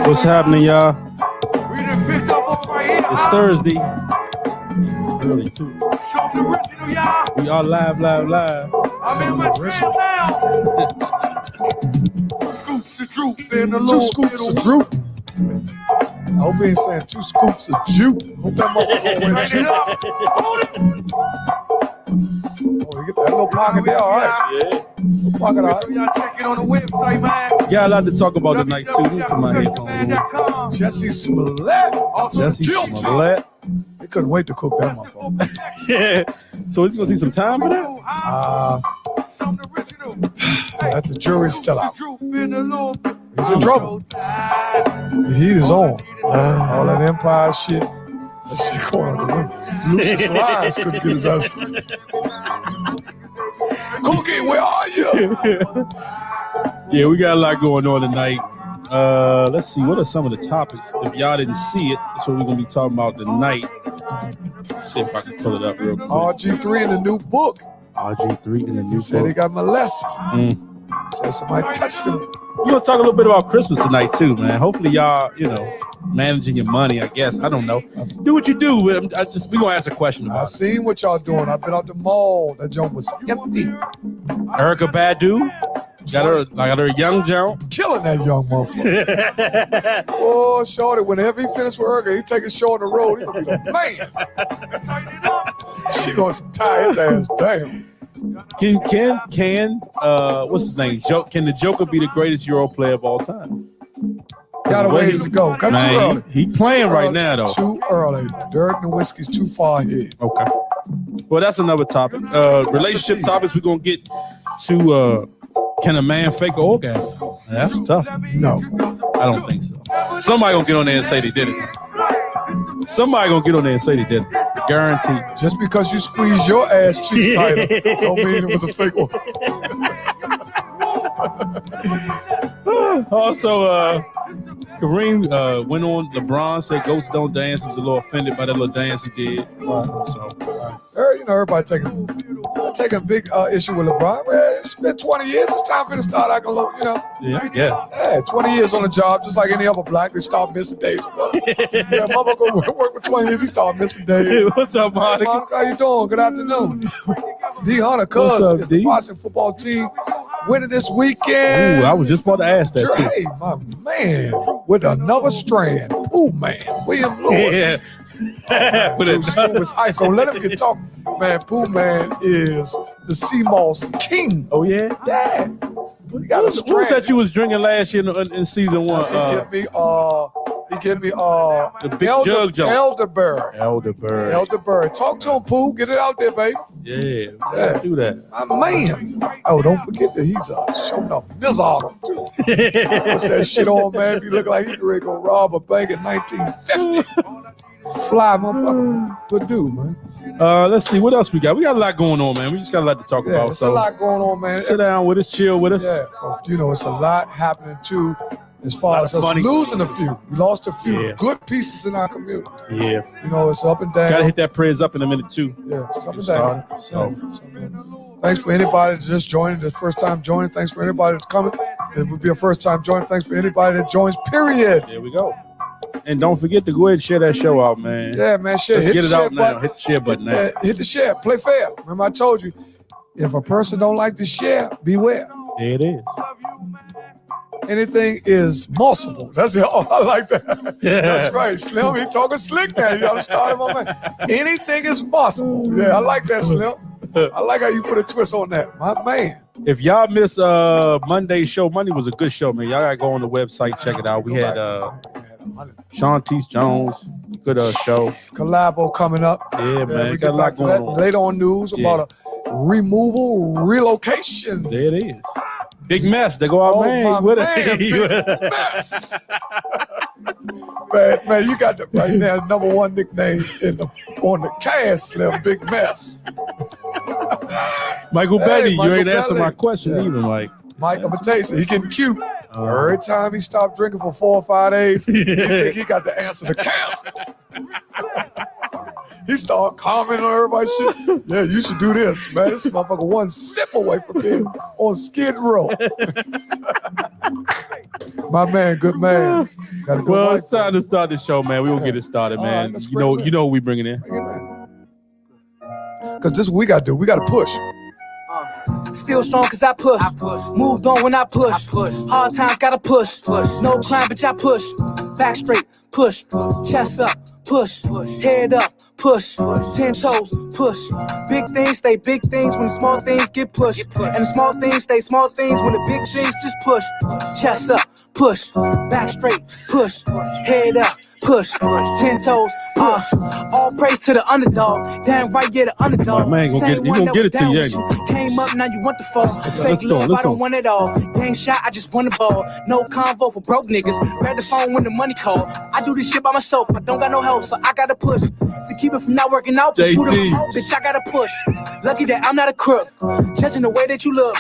What's happening, y'all? It's Thursday. Early too. We are live. Two scoops of droop. I hope he ain't saying 2 scoops of juke. Hope that motherfucker went in. Oh, you get that little pocket there, all right. Yeah. Little pocket, all right. Y'all check it on the website, man. Got a lot to talk about tonight too. Let me put my headphones on. Jessie Smallett. Jessie Smallett. They couldn't wait to cook that motherfucker. Yeah. So he's gonna see some time for that? That the jury's still out. He's in trouble. The heat is on. All that Empire shit. That shit going on the window. Lucius Lyons couldn't get his ass. Cookie, where are you? Yeah, we got a lot going on tonight. Let's see, what are some of the topics? If y'all didn't see it, that's what we're gonna be talking about tonight. Let's see if I can pull it up real quick. RG3 in the new book. RG3 in the new Said book. he got molested. Said somebody touched him. We're gonna talk a little bit about Christmas tonight too, man. Hopefully y'all, managing your money, I guess. I don't know. Do what you do. We gonna ask a question I about it. seen what y'all doing. I've been out the mall. That joint was empty. ERYKAH BADU got her young jump. Killing that young motherfucker. Oh, shorty, whenever he finished with ERYKAH, he take a show on the road. He gonna be the man. She gonna tie his ass down. Can what's his name? Can the Joker be the greatest Euro player of all time? Got a ways to go. Got too early. He playing right now though. Too early. The dirt and the whiskey's too far ahead. Okay. Well, that's another topic. Relationship topics. We're gonna get to. Can a man fake an orgasm? That's tough. No, I don't think so. Somebody gonna get on there and say they did it. Somebody gonna get on there and say they did it. Guaranteed. just because you squeeze your ass cheeks tighter, don't mean it was a fake one. Also, KAREEM went on LEBRON, said ghosts don't dance. He was a little offended by that little dance he did. Everybody taking a big issue with LeBron. Well, it's been 20 years. It's time for him to start acting a little, Yeah, 20 years on the job, just like any other black. They start missing days. Yeah, mama go work for 20 years. He start missing days. Hey, what's up, Monica? Hey, Monica, how you doing? Good afternoon. DEON, cuz is the Boston football team winning this weekend. Ooh, I was just about to ask that too. Hey, my man, with another strand. Ooh, man, William Lewis. Yeah. Was ice. So let him get talk. Man, Pooh Man is the sea moss king. Oh yeah? Yeah. He got a strand. What was that you was drinking last year in season 1? He give me the big jug jump. elderberry. Elderberry. Talk to him, Pooh. Get it out there, baby. Yeah. Do that. My man. Oh, don't forget that he's showing up Mizzle too. What's that shit on, man? You look like he's ready to go rob a bank in 1950. Fly motherfucker. Good dude, man. Let's see what else we got. We got a lot going on, man. We just got a lot to talk about. There's a lot going on, man. Sit down with us, chill with us. Yeah, it's a lot happening too. As far as us losing a few, we lost a few good pieces in our community. Yeah, it's up and down. Gotta hit that prayers up in a minute too. Yeah, it's up and down. So, thanks for anybody that's just joining, the first time joining. Thanks for anybody that's coming. It would be a first time joining. Thanks for anybody that joins. Period. There we go. And don't forget to go ahead and share that show out, man. Yeah, man. Share. Let's get it out now. Hit the share button now. Hit the share. Play fair. Remember, I told you, if a person don't like to share, beware. There it is. Anything is mossable. That's it. Oh, I like that. Yeah. That's right. Slim, he talking slick now. You understand, my man? Anything is mossable. Yeah, I like that, Slim. I like how you put a twist on that. My man. If y'all miss Monday's show, Monday was a good show, man. Y'all gotta go on the website, check it out. We had Shantice Jones, good show. Collabo coming up. Yeah, man. We got a lot going on. Later on news about a relocation. There it is. Big mess. They go out, man. With man, big mess. man, you got the right now #1 nickname on the cast, Slim. Big mess. Michael Betty, you ain't answering my question either, Mike. Mike, I'm gonna tell you, he getting cute. Every time he stopped drinking for 4 or 5 days, he think he got the answer to cancer. He started commenting on everybody's shit. Yeah, you should do this, man. This motherfucker 1 sip away from being on Skid Row. My man, good man. Got a good Well, wife, it's time to start the show, man. We will get it started, All man. right, You know we bringing in. Because this is what we got to do. We got to push. Still strong cause I push. Moved on when I push. Hard times gotta push. No crime, bitch, I push. Back straight, push. Chest up, push. Head up, push. 10 toes, push. Big things stay big things when the small things get pushed. And the small things stay small things when the big things just push. Chest up, push. Back straight, push. Head up, push. 10 toes, push. All praise to the underdog. Damn right, yeah, the underdog. Man, he gonna get it to you. Came up, now you want the fall. Fake love, I don't want it all. Gang shot, I just want the ball. No convo for broke niggas. Grab the phone when the money call. I do this shit by myself. I don't got no help, so I gotta push to keep it from not working out. Bitch, I gotta push. Lucky that I'm not a crook. Judging the way that you look,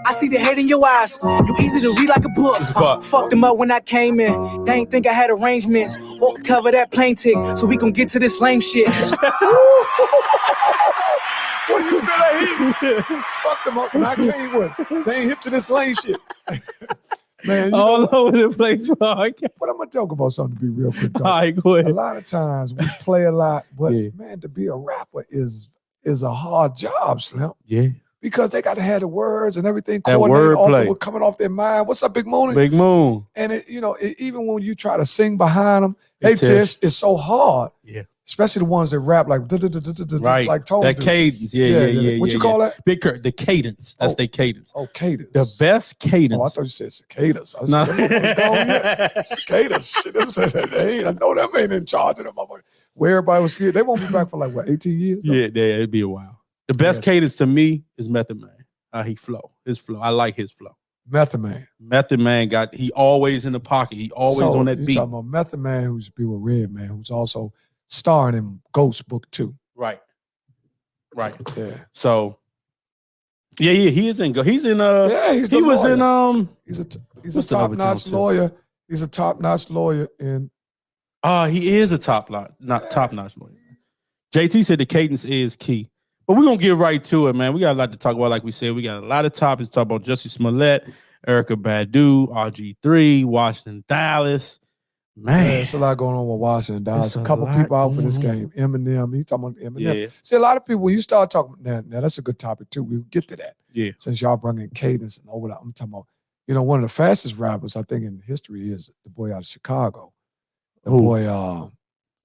I see the hate in your eyes. You easy to read like a book. Fucked them up when I came in. They ain't think I had arrangements or could cover that plane ticket. So we gon' get to this lame shit. Boy, you feel like he fucked them up when I came with. They ain't hip to this lane shit. Man, all over the place, bro. But I'm gonna talk about something to be real quick. All right, go ahead. A lot of times we play a lot, but man, to be a rapper is a hard job, Slim. Yeah. Because they got to have the words and everything that wordplay coming off their mind. What's up, Big Moon? Big Moon. And even when you try to sing behind them, hey Tish, it's so hard. Yeah. Especially the ones that rap like right, like tone. That cadence, yeah. What you call that? Big the cadence. That's their cadence. Oh, cadence. The best cadence. Oh, I thought you said cicadas. I said, cicadas. Shit, I know them ain't in charge of them. Where everybody was scared. They won't be back for like what, 18 years? Yeah, it'd be a while. The best cadence to me is Method Man. He flow. His flow. I like his flow. Method Man. Method Man he always in the pocket. He always on that beat. Talking about Method Man, who used to be with Red Man, who's also starring in Ghost Book 2. Right. Yeah. So he is in he's in he's he was lawyer. in he's a top-notch lawyer. He's a top-notch lawyer in he is a top-notch lawyer. JT said the cadence is key. But we're going to get right to it, man. We got a lot to talk about. Like we said, we got a lot of topics to talk about. Jussie Smollett, ERYKAH BADU, RG3, Washington, Dallas. Man. There's a lot going on with Washington, Dallas. A couple people out for this game. Eminem. He's talking about Eminem. Yeah. See, a lot of people, when you start talking, now that's a good topic, too. We'll get to that. Yeah. Since y'all bring in cadence and all that. I'm talking about, one of the fastest rappers, I think, in history is the boy out of Chicago. The boy,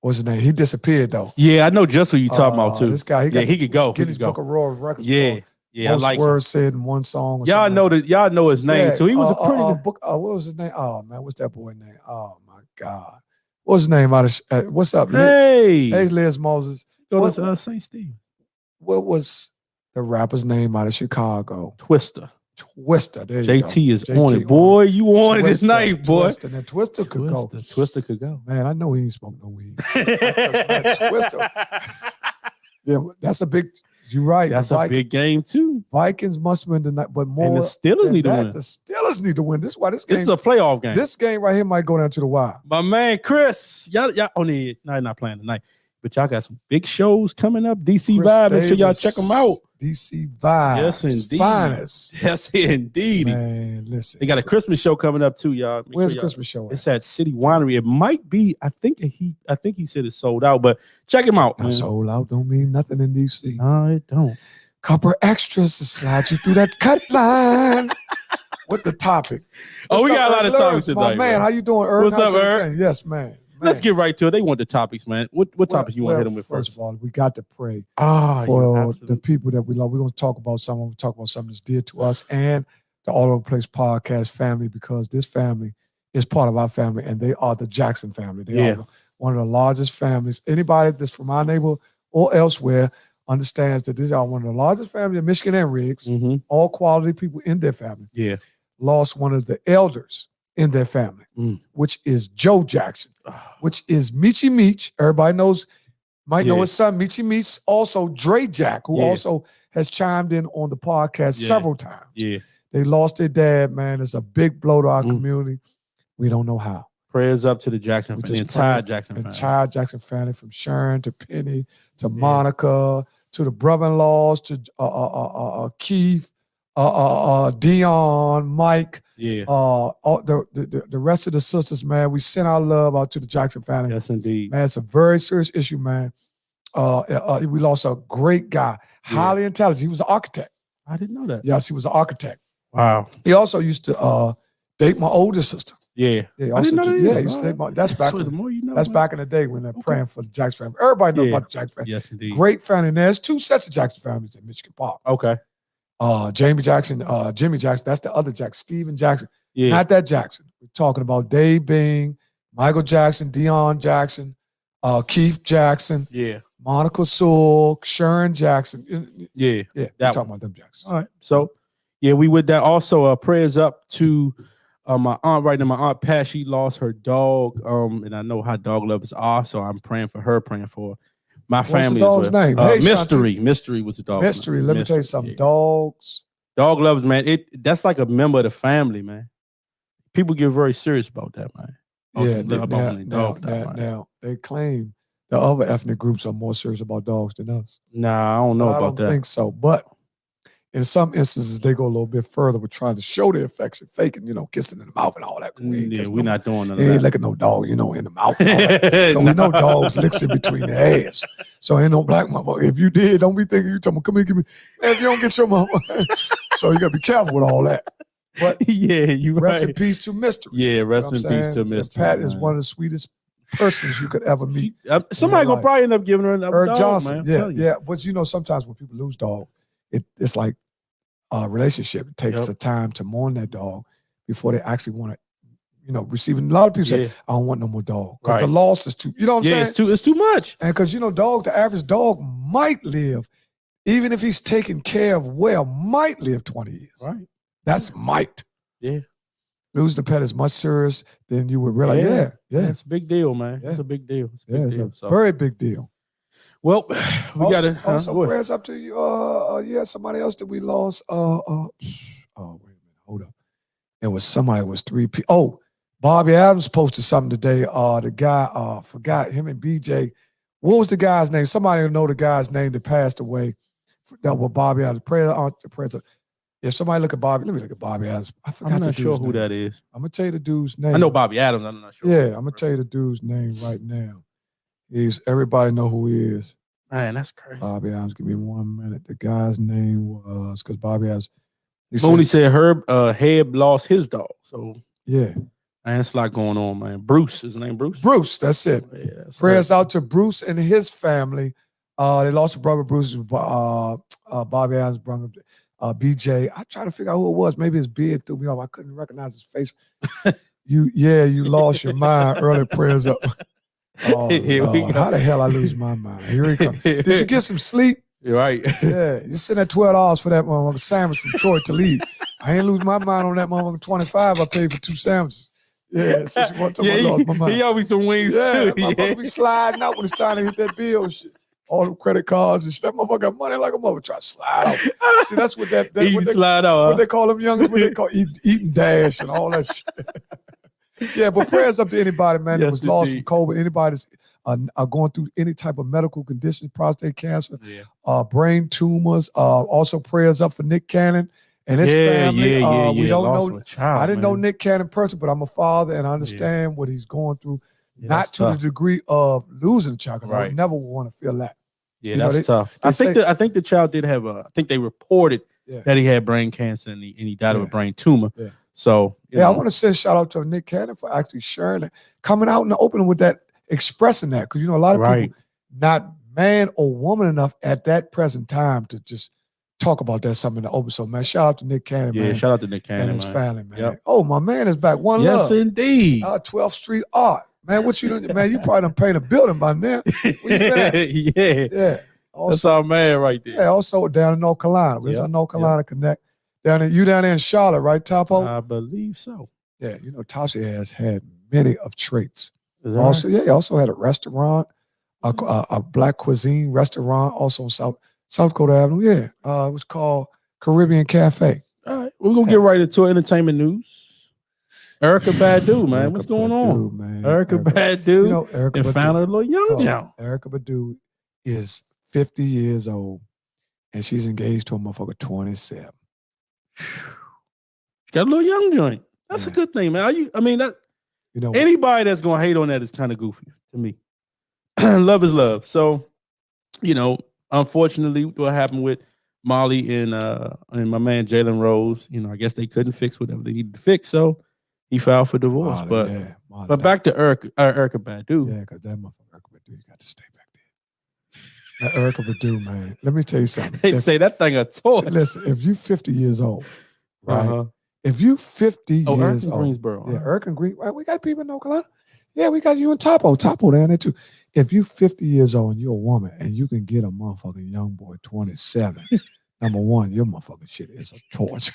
what's his name? He disappeared though. Yeah, I know just what you're talking about too. This guy, he could go. Guinness Book of World Records. Yeah, I like words him. said in one song. Y'all know his name too. He was a pretty book. What was his name? Oh man, what's that boy name? Oh my God, what's his name? Out of what's up? Hey, Liz Moses. Go to St. Steve. What was the rapper's name out of Chicago? Twister. There JT is on it, boy. You on it this night, boy. Twister could go. Twister could go. Man, I know he ain't smoking no weed. Twister. Yeah, that's a big. You're right. That's a big game too. Vikings must win tonight, but more. And the Steelers need to win. The Steelers need to win. This is why this game. This is a playoff game. This game right here might go down to the wire. My man Chris, y'all on it. No, not playing tonight. But y'all got some big shows coming up. DC Vibe. Make sure y'all check them out. DC Vibe. Yes, indeed. Finest. Yes, indeed. Man, listen. They got a Christmas show coming up too, y'all. Where's the Christmas show at? It's at City Winery. It might be. I think he said it's sold out, but check him out. Sold out don't mean nothing in DC. No, it don't. Couple extras to slide you through that cut line. What the topic? We got a lot of topics tonight. My man, how you doing, Erk? What's up, Erk? Yes, man. Let's get right to it. They want the topics, man. What topics you want to hit them with first? First of all, we got to pray for the people that we love. We're going to talk about something. We'll talk about something that's dear to us and the All Over the Place podcast family, because this family is part of our family, and they are the Jackson family. They are one of the largest families. Anybody that's from our neighborhood or elsewhere understands that these are one of the largest families in Michigan and Riggs. All quality people in their family. Yeah, lost one of the elders in their family, which is Joe Jackson, which is Michi Meech. Everybody might know his son, Michi Meech. Also, Dre Jack, who also has chimed in on the podcast several times. Yeah, they lost their dad, man. It's a big blow to our community. We don't know how. Prayers up to the Jackson family, the entire Jackson family. Entire Jackson family, from Sharon to Penny to Monica to the brother-in-laws to Keith, DEON, Mike, Yeah. all the rest of the sisters, man. We send our love out to the Jackson family. Yes, indeed. Man, it's a very serious issue, man. We lost a great guy, highly intelligent. He was an architect. I didn't know that. Yes, he was an architect. Wow. He also used to date my older sister. Yeah. Yeah, I didn't know that yeah, either. he used to date my, that's back. The more you know, that's man. back in the day when they're praying for the Jackson family. Everybody knows about the Jackson family. Yes, indeed. Great family. And there's 2 sets of Jackson families in Michigan Park. Okay. Jamie Jackson, Jimmy Jackson. That's the other Jackson. Stephen Jackson. Yeah. Not that Jackson. We're talking about Dave Bing, Michael Jackson, DEON Jackson, Keith Jackson. Yeah. Monica Sewell, Sharon Jackson. Yeah. Yeah. We're talking about them Jacksons. All right. So, yeah, we with that. Also, prayers up to my aunt right now. My aunt Pat, she lost her dog. And I know how dog lovers are, so I'm praying for her, praying for my family. What's the dog's name? Hey, Mystery. Shanti. Mystery was the dog. Mystery. Let me tell you something. Dogs. Dog lovers, man. That's like a member of the family, man. People get very serious about that, man. Now they claim the other ethnic groups are more serious about dogs than us. Nah, I don't know about that. I don't think so. But in some instances, they go a little bit further with trying to show their affection, faking, kissing in the mouth and all that. We're not doing none of that. Ain't licking no dog, in the mouth. And all that. So we know dogs licks in between the ass. So ain't no black motherfucker. If you did, don't be thinking you talking about, come here, give me. Man, if you don't get your mama. So you got to be careful with all that. But yeah, you rest in peace to Mystery. Yeah, rest in peace to Mystery. Pat is one of the sweetest persons you could ever meet. Somebody gonna probably end up giving her another dog, Johnson, man. Yeah. But sometimes when people lose dog, it's like a relationship. It takes the time to mourn that dog before they actually want to, receive. And a lot of people say, I don't want no more dog. Because the loss is too, you know what I'm saying? It's too much. And because, the average dog might live, even if he's taken care of well, might live 20 years. Right. That's might. Yeah. Losing a pet is much serious than you would realize. Yeah. It's a big deal, man. It's a big deal. It's a big deal. A very big deal. Well, we got to also prayers up to you. You had somebody else that we lost. Oh, wait a minute. Hold up. It was somebody. It was 3 people. Oh, Bobby Adams posted something today. The guy, forgot him and BJ. What was the guy's name? Somebody will know the guy's name that passed away. That was Bobby Adams. Prayers. If somebody look at Bobby, let me look at Bobby Adams. I'm not sure who that is. I'm gonna tell you the dude's name. I know Bobby Adams. I'm not sure. Yeah, I'm gonna tell you the dude's name right now. Everybody know who he is. Man, that's crazy. Bobby Adams. Give me 1 minute. The guy's name was because Bobby Adams. Mooney said Herb Heb lost his dog. So yeah, man, it's a lot going on, man. Bruce, is his name Bruce? Bruce, that's it. Yeah, prayers out to Bruce and his family. They lost a brother, Bruce. Bobby Adams' brother. BJ, I try to figure out who it was. Maybe his beard threw me off. I couldn't recognize his face. You lost your mind. Early prayers up. Oh, how the hell I lose my mind? Here he comes. Did you get some sleep? You're right. Yeah, you sitting at $12 for that motherfucker sandwich from Troy to leave. I ain't lose my mind on that motherfucker 25. I paid for 2 sandwiches. Yeah, so you want to lost my mind. He always some wings too. Motherfucker be sliding out when it's time to hit that bill and shit. All the credit cards and shit. That motherfucker got money like a mother try to slide out. See, that's what what they call them youngers, what they call eating dash and all that shit. Yeah, but prayers up to anybody, man, that was lost from COVID. Anybody that's going through any type of medical condition, prostate cancer, brain tumors. Also prayers up for Nick Cannon and his family. We don't know. I didn't know Nick Cannon personally, but I'm a father and I understand what he's going through. Not to the degree of losing the child, because I would never want to feel that. Yeah, that's tough. I think the child did have I think they reported that he had brain cancer and he died of a brain tumor. Yeah. So I want to say a shout out to Nick Cannon for actually sharing it, coming out in the open with that, expressing that, because a lot of people not man or woman enough at that present time to just talk about that something in the open. So man, shout out to Nick Cannon, man. Shout out to Nick Cannon and his family, man. Yep. Oh, my man is back. One love. Yes, indeed. 12th Street Art. Man, what you doing? Man, you probably done paint a building by now. Where you been at? Yeah. Also, that's our man right there. Yeah, also down in North Carolina. Where's our North Carolina Connect? Down there in Charlotte, right, Topo? I believe so. Yeah, Topsy has had many of traits. Also, he also had a restaurant, a black cuisine restaurant, also on South Dakota Avenue. Yeah, it was called Caribbean Cafe. All right, we're gonna get right into entertainment news. ERYKAH BADU, man. What's going on? Man. ERYKAH BADU and found her little young John. ERYKAH BADU is 50 years old, and she's engaged to a motherfucker 27. Got a little young joint. That's a good thing, man. I mean, that anybody that's gonna hate on that is kind of goofy to me. Love is love. So, unfortunately, what happened with Molly and my man Jalen Rose, I guess they couldn't fix whatever they needed to fix, so he filed for divorce. Molly, but back to ERYKAH BADU. Yeah, because that motherfucker ERYKAH BADU, you got to stay back there. That ERYKAH BADU, man. Let me tell you something. They say that thing a toy. Listen, if you 50 years old, right? If you 50 years old, Greensboro. Yeah, ERYKAH Green. Right, we got people in North Carolina. Yeah, we got you in Topo down there too. If you 50 years old and you're a woman and you can get a motherfucking young boy 27, number one, your motherfucking shit is a torch.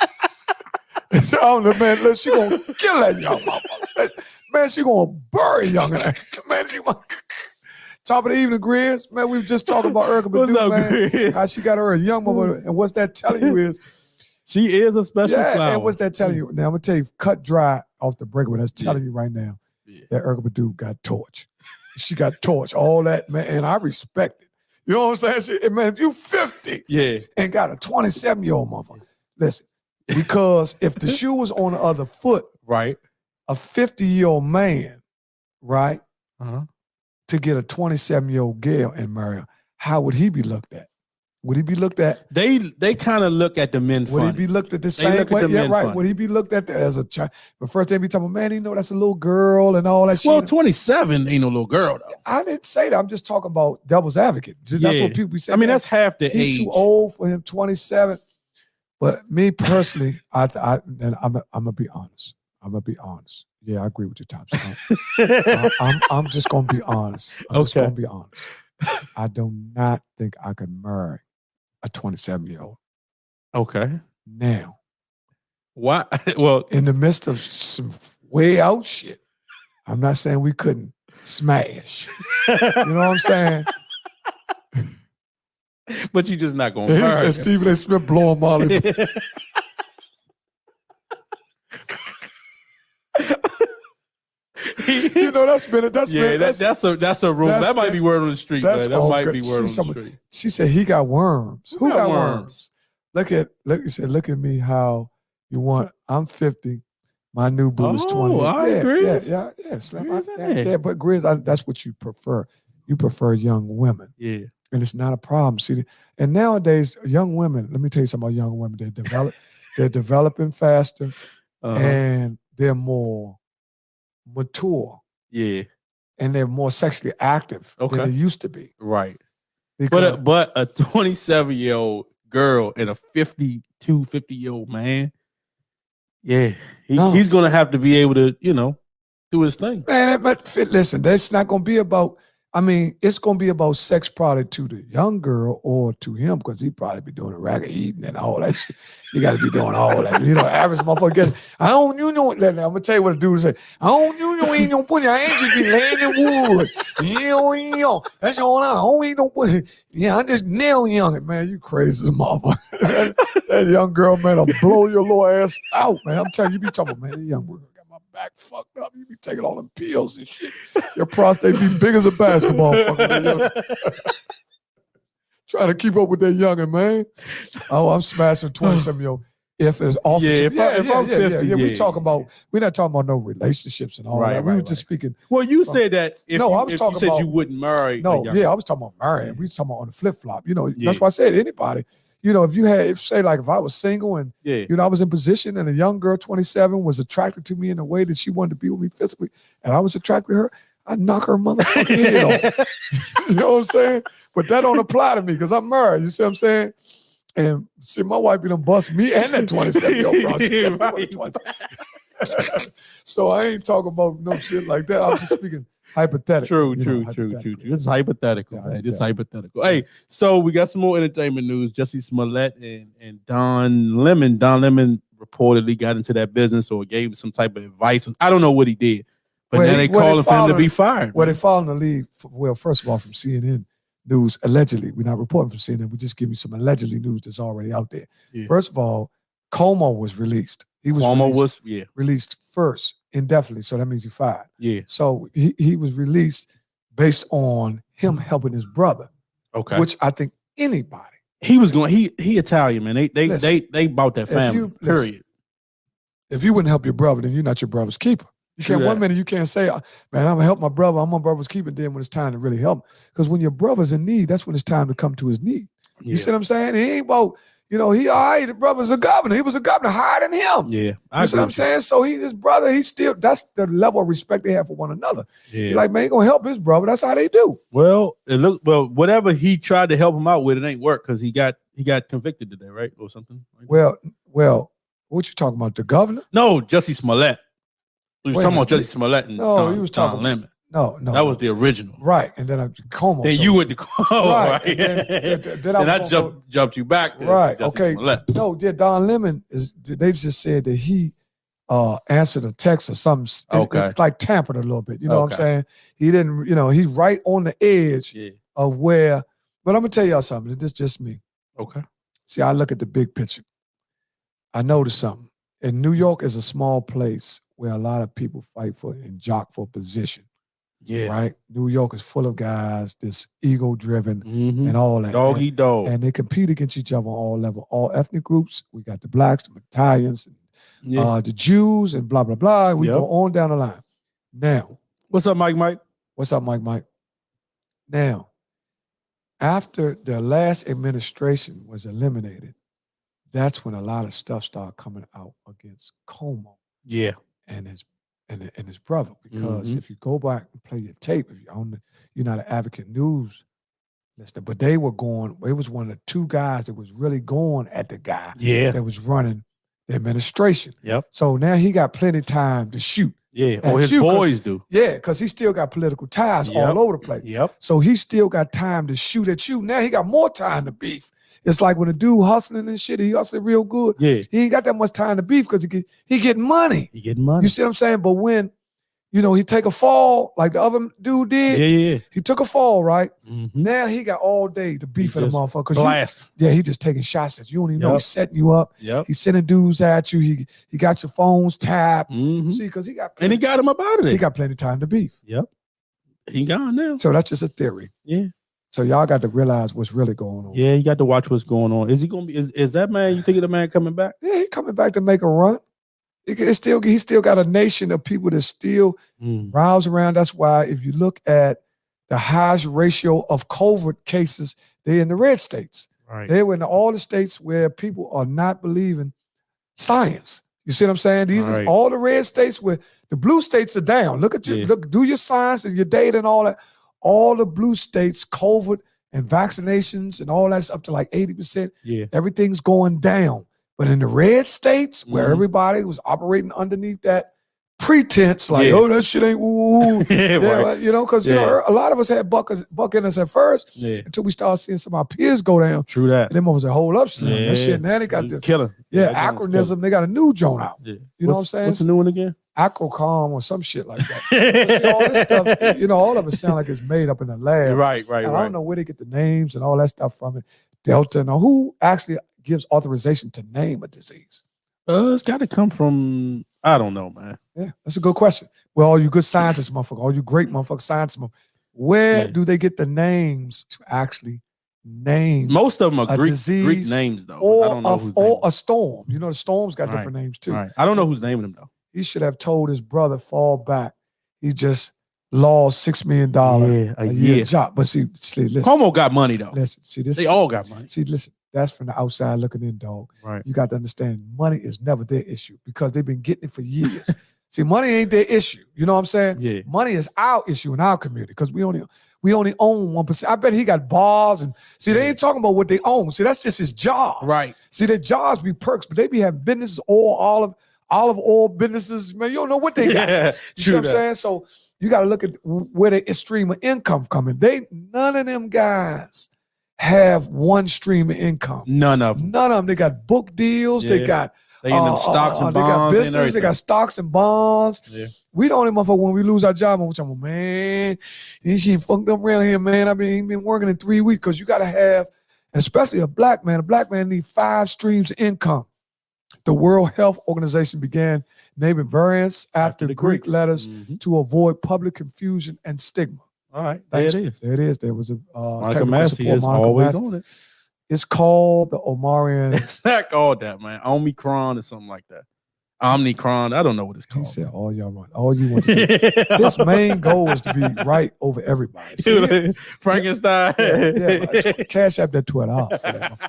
So, I don't know, man. She gonna kill that young motherfucker. Man, she gonna bury young man. She gonna top of the evening, Grizz. Man, we were just talking about ERYKAH BADU, man. Grizz? How she got her a young mother, and what's that telling you is she is a special flower. And what's that telling you? Now I'm gonna tell you, cut dry off the breakaway. That's telling you right now that ERYKAH BADU got torch. She got torch, all that, man, and I respect it. You know what I'm saying? Man, if you 50 and got a 27-year-old motherfucker, listen, because if the shoe was on the other foot, right, a 50-year-old man, right, to get a 27-year-old girl and marry her, how would he be looked at? Would he be looked at? They kind of look at the men funny. Would he be looked at the same way? Yeah, right. Would he be looked at as a child? But first they be talking, man, that's a little girl and all that shit. Well, 27 ain't no little girl, though. I didn't say that. I'm just talking about devil's advocate. That's what people be saying. I mean, that's half the age. He's too old for him, 27. But me personally, I'm gonna be honest. I'm gonna be honest. Yeah, I agree with your tops. I'm just gonna be honest. I'm just gonna be honest. I do not think I can marry a 27-year-old. Okay. Now. Why? Well, in the midst of some way out shit, I'm not saying we couldn't smash. You know what I'm saying? But you're just not going to marry. Stephen A. Smith blowing Molly. That's a rumor. That might be word on the street. That might be word on the street. She said he got worms. Who got worms? Look at me how you want. I'm 50. My new boo is 20. I agree. Yeah. But Grizz, that's what you prefer. You prefer young women. Yeah. And it's not a problem. See, and nowadays, young women, let me tell you something about young women. They're developing faster and they're more mature. Yeah. And they're more sexually active than they used to be. Right. But a 27-year-old girl and a 50-year-old man, he's going to have to be able to, do his thing. Man, but listen, that's not going to be about, it's going to be about sex probably to the young girl or to him because he probably be doing a racket eating and all that shit. You got to be doing all that. Average motherfucker getting, I'm going to tell you what a dude say. Ain't no pussy. I ain't just be laying in wood. That's all I don't eat no pussy. Yeah, I just nail young. Man, you crazy as motherfucker. that young girl, man, will blow your little ass out, man. I'm telling you, be talking, man, that young girl got my back fucked up. You be taking all them pills and shit. Your prostate be big as a basketball. Trying to keep up with that youngin', man. Oh, I'm smashing 27-year-old. If it's off, if I'm 50, we talking about. We're not talking about no relationships and all that. We were just speaking. Well, you said that. I was talking about you wouldn't marry. No, I was talking about marrying. We was talking about on the flip flop. That's why I said anybody. If I was single and I was in position and a young girl, 27, was attracted to me in a way that she wanted to be with me physically, and I was attracted to her, I'd knock her motherfucking head off. You know what I'm saying? But that don't apply to me because I'm married. You see what I'm saying? And see, my wife be done bust me and that 27-year-old bro. So I ain't talking about no shit like that. I'm just speaking hypothetical. True. It's hypothetical, man. It's hypothetical. Hey, so we got some more entertainment news. Jussie Smollett and Don Lemon. Don Lemon reportedly got into that business or gave some type of advice. I don't know what he did. But now they calling for him to be fired. Well, they following the lead. Well, first of all, from CNN news, allegedly. We're not reporting from CNN. We're just giving you some allegedly news that's already out there. Yeah. First of all, Como was released. He was released first indefinitely. So that means he fired. Yeah. So he was released based on him helping his brother. Okay. Which I think anybody He was going. He Italian, man. They bought that family. Period. If you wouldn't help your brother, then you're not your brother's keeper. You can't. One minute you can't say, "Man, I'm gonna help my brother. I'm my brother's keeper." Then when it's time to really help him, because when your brother's in need, that's when it's time to come to his need. You see what I'm saying? He ain't about. He all right, the brother's a governor. He was a governor higher than him. Yeah. You see what I'm saying? So his brother, that's the level of respect they have for one another. Yeah. He's like, man, he gonna help his brother. That's how they do. Well, whatever he tried to help him out with, it ain't work because he got convicted today, right? Or something. Well, what you talking about? The governor? No, Jussie Smallett. We was talking about Jussie Smollett and he was talking Lemon. No, that was the original, right? And then Como. Then you went to Como, right? Then I jumped you back, right? Okay. Smollett. No, Don Lemon they just said that he answered a text or something. Okay, it's like tampered a little bit. You know what I'm saying? He didn't. He's right on the edge of where. But I'm gonna tell y'all something. This is just me. Okay. See, I look at the big picture. I noticed something. And New York is a small place where a lot of people fight for and jock for position. Yeah. Right? New York is full of guys that's ego-driven and all that. Dog eat dog. And they compete against each other on all levels. All ethnic groups. We got the blacks, the Italians, the Jews, and blah, blah, blah. We go on down the line. Now. What's up, Mike? What's up, Mike? Now, after the last administration was eliminated, that's when a lot of stuff started coming out against Como. Yeah. And his brother. Because if you go back and play your tape, if you're not an advocate news listener, but they were going, it was one of the two guys that was really going at the guy that was running the administration. Yep. So now he got plenty of time to shoot. Yeah. Or his boys do. Yeah, because he still got political ties all over the place. Yep. So he still got time to shoot at you. Now he got more time to beef. It's like when a dude hustling and shit, he hustling real good. Yeah. He ain't got that much time to beef because he getting money. He getting money. You see what I'm saying? But when, he take a fall like the other dude did. Yeah. He took a fall, right? Now he got all day to beef at a motherfucker. Blast. He just taking shots at you. You don't even know he's setting you up. Yep. He's sending dudes at you. He got your phones tapped. See, because he got and he got him up out of there. He got plenty of time to beef. Yep. He gone now. So that's just a theory. Yeah. So y'all got to realize what's really going on. Yeah, you got to watch what's going on. Is he gonna be? Is that man? You think of the man coming back? Yeah, he coming back to make a run. He still got a nation of people that still rouse around. That's why if you look at the highest ratio of COVID cases, they're in the red states. Right. They were in all the states where people are not believing science. You see what I'm saying? These are all the red states where the blue states are down. Look at you. Look, do your science and your data and all that. All the blue states, COVID and vaccinations and all that's up to like 80%. Yeah. Everything's going down. But in the red states, where everybody was operating underneath that pretense, like, oh, that shit ain't woo. Because a lot of us had buck in us at first until we started seeing some of our peers go down. True that. And them was a whole up slim. That shit. Now they got the killing. acronym. They got a new joint out. Yeah. You know what I'm saying? What's the new one again? Acrocom or some shit like that. See, all this stuff, all of it sound like it's made up in a lab. Right. I don't know where they get the names and all that stuff from it. Delta. Now, who actually gives authorization to name a disease? It's got to come from, I don't know, man. Yeah, that's a good question. Well, all you good scientists, motherfucker, all you great motherfucker scientists, where do they get the names to actually name? Most of them are Greek names, though. I don't know or a storm. The storms got different names, too. Right. I don't know who's naming them, though. He should have told his brother, fall back. He just lost $6 million a year job. But see, listen. Como got money, though. Listen, see this. They all got money. See, listen. That's from the outside looking in, dog. Right. You got to understand, money is never their issue because they've been getting it for years. See, money ain't their issue. You know what I'm saying? Yeah. Money is our issue in our community because we only own 1%. I bet he got bars and see, they ain't talking about what they own. See, that's just his job. Right. See, their jobs be perks, but they be having businesses, olive oil businesses. Man, you don't know what they got. You see what I'm saying? So you got to look at where the stream of income coming. None of them guys have one stream of income. None of them. They got book deals. They got in them stocks and bonds. They got business. They got stocks and bonds. Yeah. We the only motherfucker when we lose our job, which I'm like, man, she ain't fucked up around here, man. He been working in 3 weeks because you got to have, especially a black man. A black man needs 5 streams of income. The World Health Organization began naming variants after the Greek letters to avoid public confusion and stigma. All right, there it is. There it is. There was a Monica Massey is always on it. It's called the Omarion. It's not called that, man. Omicron or something like that. Omnicron. I don't know what it's called. He said, all y'all run. All you want to do. His main goal is to be right over everybody. See, Frankenstein. Cash App that $12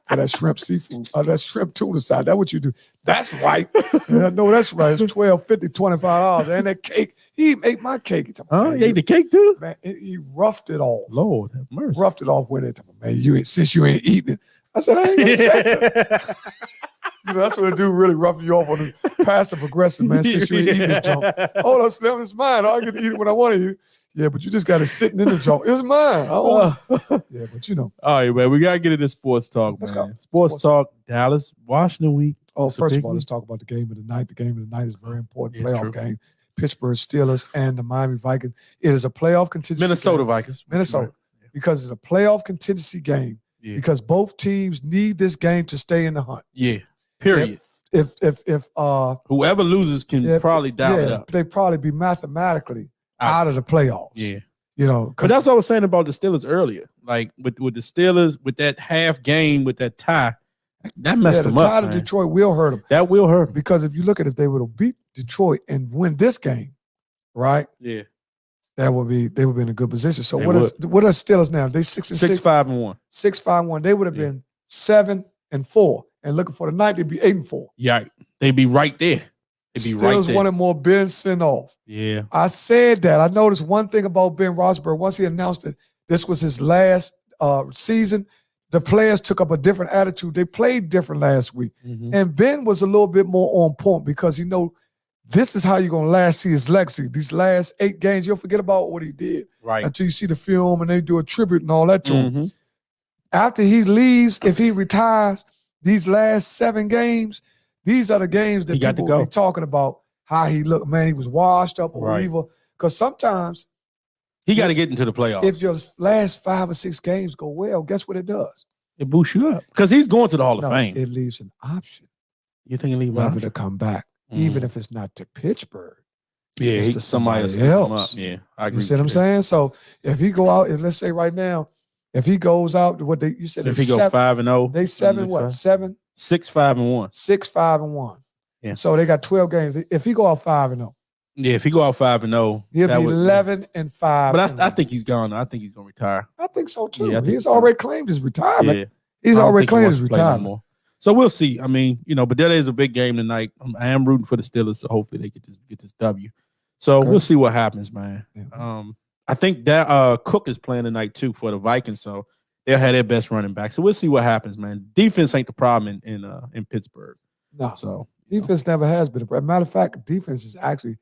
for that shrimp seafood. That shrimp tuna side. That's what you do. That's right. No, that's right. It's $12.50, $25. And that cake. He ate my cake. He ate the cake too? Man, he roughed it off. Lord have mercy. Roughed it off with it. Man, since you ain't eating it. I said, I ain't gonna say that. That's what a dude really roughing you off on the passive aggressive, man. Since you ain't eating this junk. Hold up, Slim, it's mine. I get to eat it when I want to eat it. Yeah, but you just got it sitting in the junk. It's mine. Yeah, but you know. All right, man. We got to get into sports talk, Let's man. go. Sports talk, Dallas, Washington week. Oh, first of all, let's talk about the game of the night. The game of the night is a very important playoff game. Pittsburgh Steelers and the Miami Vikings. It is a playoff contingency Minnesota game. Vikings. Minnesota. Right. Because it's a playoff contingency game. Yeah. Because both teams need this game to stay in the hunt. Yeah. Period. If whoever loses can probably dial it up. They probably be mathematically out of the playoffs. Yeah. You know, but that's what I was saying about the Steelers earlier. Like with the Steelers, with that half game, with that tie, that messed them up. The tie to Detroit will hurt them. That will hurt them. Because if you look at if they would have beat Detroit and win this game, right? Yeah. They would be in a good position. So what are Steelers now? They 6-6. 6-5-1. 6-5-1. They would have been 7-4. And looking for the night, they'd be 8-4. Yeah. They'd be right there. Steelers wanted more Ben sent off. Yeah. I said that. I noticed one thing about Ben Roethlisberger. Once he announced that this was his last season, the players took up a different attitude. They played different last week. Mm-hmm. And Ben was a little bit more on point because he know this is how you're going to see his legacy. These last 8 games, you'll forget about what he did. Right. Until you see the film and they do a tribute and all that to him. After he leaves, if he retires, these last 7 games, these are the games that people will be talking about how he looked. Man, he was washed up or evil. Because sometimes he got to get into the playoffs. If your last 5 or 6 games go well, guess what it does? It boosts you up. Because he's going to the Hall of Fame. It leaves an option. You think it leaves an option? To come back. Even if it's not to Pittsburgh. Yeah, it's to somebody else. Yeah, I agree. You see what I'm saying? So if he go out, and let's say right now, if he goes out, what you said, if he go 5-0, they 7 what? 7? 6-5-1. 6-5-1. Yeah. So they got 12 games. If he go out 5-0. Yeah, if he go out 5-0, he'll be 11-5. But I think he's gone. I think he's gonna retire. I think so too. Yeah, he's already claimed his retirement. Yeah. He's already claimed his retirement. So we'll see. I mean, but that is a big game tonight. I am rooting for the Steelers, so hopefully they get this W. So we'll see what happens, man. Yeah. I think that Cook is playing tonight too for the Vikings, so they'll have their best running back. So we'll see what happens, man. Defense ain't the problem in Pittsburgh. No. So defense never has been. As a matter of fact, defense has actually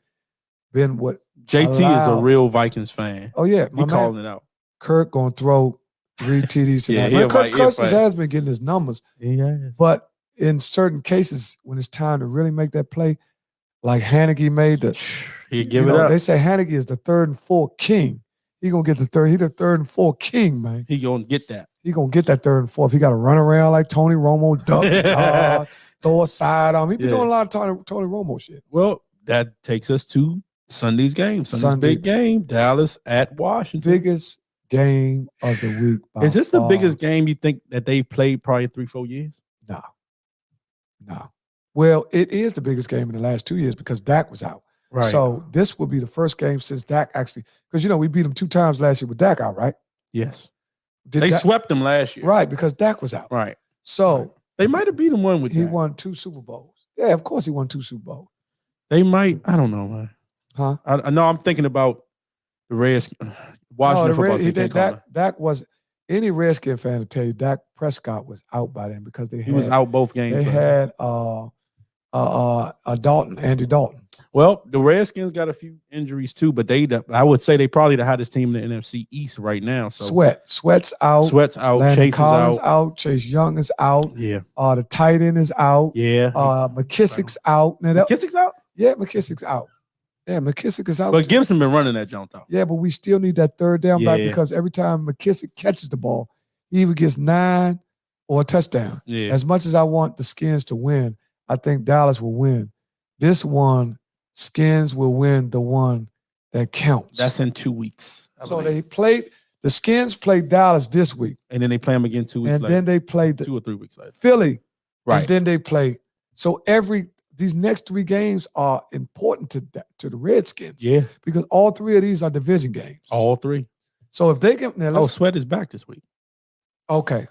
been what JT is a real Vikings fan. Oh yeah, he calling it out. Kirk gonna throw 3 TDs tonight. Yeah, Kirk Cousins has been getting his numbers. But in certain cases, when it's time to really make that play, like Haneke made he give it up. They say Haneke is the 3rd and 4th king. He gonna get the 3rd. He the 3rd and 4th king, man. He gonna get that. He gonna get that 3rd and 4th. He got to run around like Tony Romo, duck, throw a side on. He been doing a lot of Tony Romo shit. Well, that takes us to Sunday's game. Sunday's big game. Dallas at Washington. Biggest game of the week. Is this the biggest game you think that they've played probably in 3-4 years? No. Well, it is the biggest game in the last 2 years because Dak was out. Right. So this will be the first game since Dak actually, because we beat them 2 times last year with Dak out, right? Yes. They swept them last year. Right, because Dak was out. Right. So they might have beat him one with He Dak. won 2 Super Bowls. Yeah, of course he won 2 Super Bowls. They might, I don't know, man. Huh? I know I'm thinking about the Redskins. Washington football team. Dak was any Redskin fan to tell you Dak Prescott was out by then because he was out both games. They had Andy Dalton. Well, the Redskins got a few injuries too, but I would say they probably the hottest team in the NFC East right now. So Sweat's out. Landon Chase Collins is out. Chase Young is out. Yeah. The tight end is out. Yeah. McKissick's out. McKissick's out? Yeah, McKissick's out. Yeah, McKissick is out. But Gibson been running that jump out. Yeah, but we still need that 3rd down back because every time McKissick catches the ball, he either gets 9 or a touchdown. Yeah. As much as I want the Skins to win, I think Dallas will win. This one, Skins will win the one that counts. That's in 2 weeks. So they played The Skins play Dallas this week. And then they play them again 2 weeks later. And then they play 2 or 3 weeks later. Philly. Right. And then they play. So these next 3 games are important to the Redskins. Yeah. Because all 3 of these are division games. All 3. So if they can Sweat is back this week. Okay.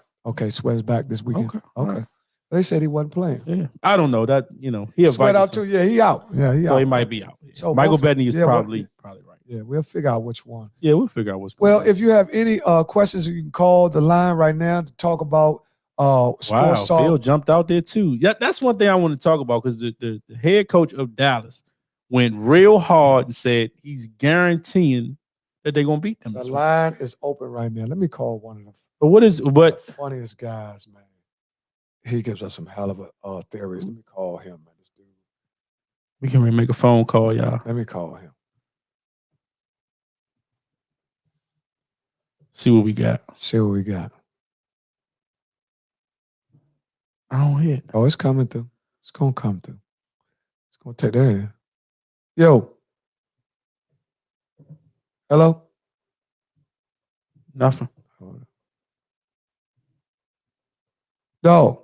Sweat is back this weekend. Okay. Right. They said he wasn't playing. Yeah. I don't know that, he Sweat out too. Yeah, he out. Yeah, he out. So he might be out. So Michael Bettany is probably right. Yeah, we'll figure out which one. Yeah, we'll figure out what's going on. Well, if you have any questions, you can call the line right now to talk about sports talk. Bill jumped out there too. Yeah, that's one thing I want to talk about because the head coach of Dallas went real hard and said he's guaranteeing that they're gonna beat them. The line is open right now. Let me call one of them. But the funniest guys, man. He gives us some hell of a theories. Let me call him, man. This dude. We can make a phone call, y'all. Let me call him. See what we got. I don't hear it. Oh, it's coming through. It's gonna come through. It's gonna take there. Yo. Hello? Nothing. No.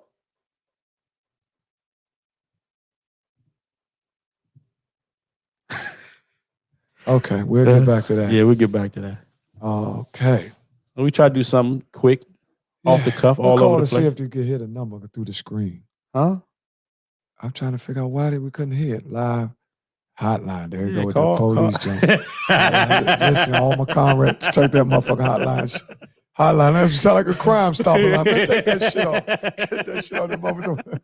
Okay, we'll get back to that. Yeah, we'll get back to that. Okay. We try to do something quick, off the cuff, all over the place. See if you can hear the number through the screen. Huh? I'm trying to figure out why we couldn't hear it. Live hotline. There you go with the police jump. Listen, all my comrades, take that motherfucking hotline. Hotline, that sound like a crime stopper line. Man, take that shit off. Get that shit off the motherfucker.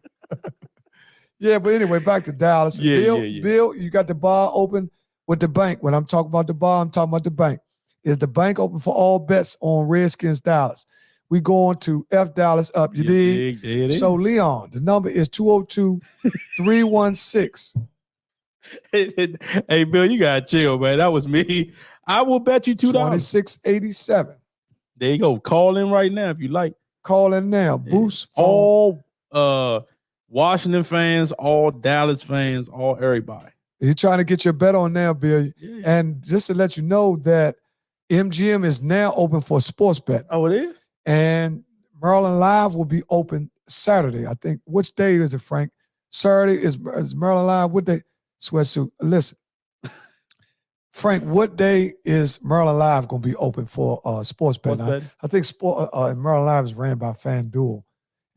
Yeah, but anyway, back to Dallas. Bill, you got the bar open with the bank. When I'm talking about the bar, I'm talking about the bank. Is the bank open for all bets on Redskins Dallas? We going to F Dallas up. You dig? So, Leon, the number is 202-316. Hey, Bill, you got to chill, man. That was me. I will bet you $2. 2687. There you go. Call in right now if you like. Call in now. Boost phone. All Washington fans, all Dallas fans, all everybody. He's trying to get your bet on now, Bill. Yeah. And just to let you know that MGM is now open for a sports bet. Oh, it is? And Maryland Live will be open Saturday. I think. Which day is it, Frank? Saturday is Maryland Live. What day? Sweatsuit. Listen, Frank, what day is Maryland Live going to be open for sports bet? I think Maryland Live is ran by FanDuel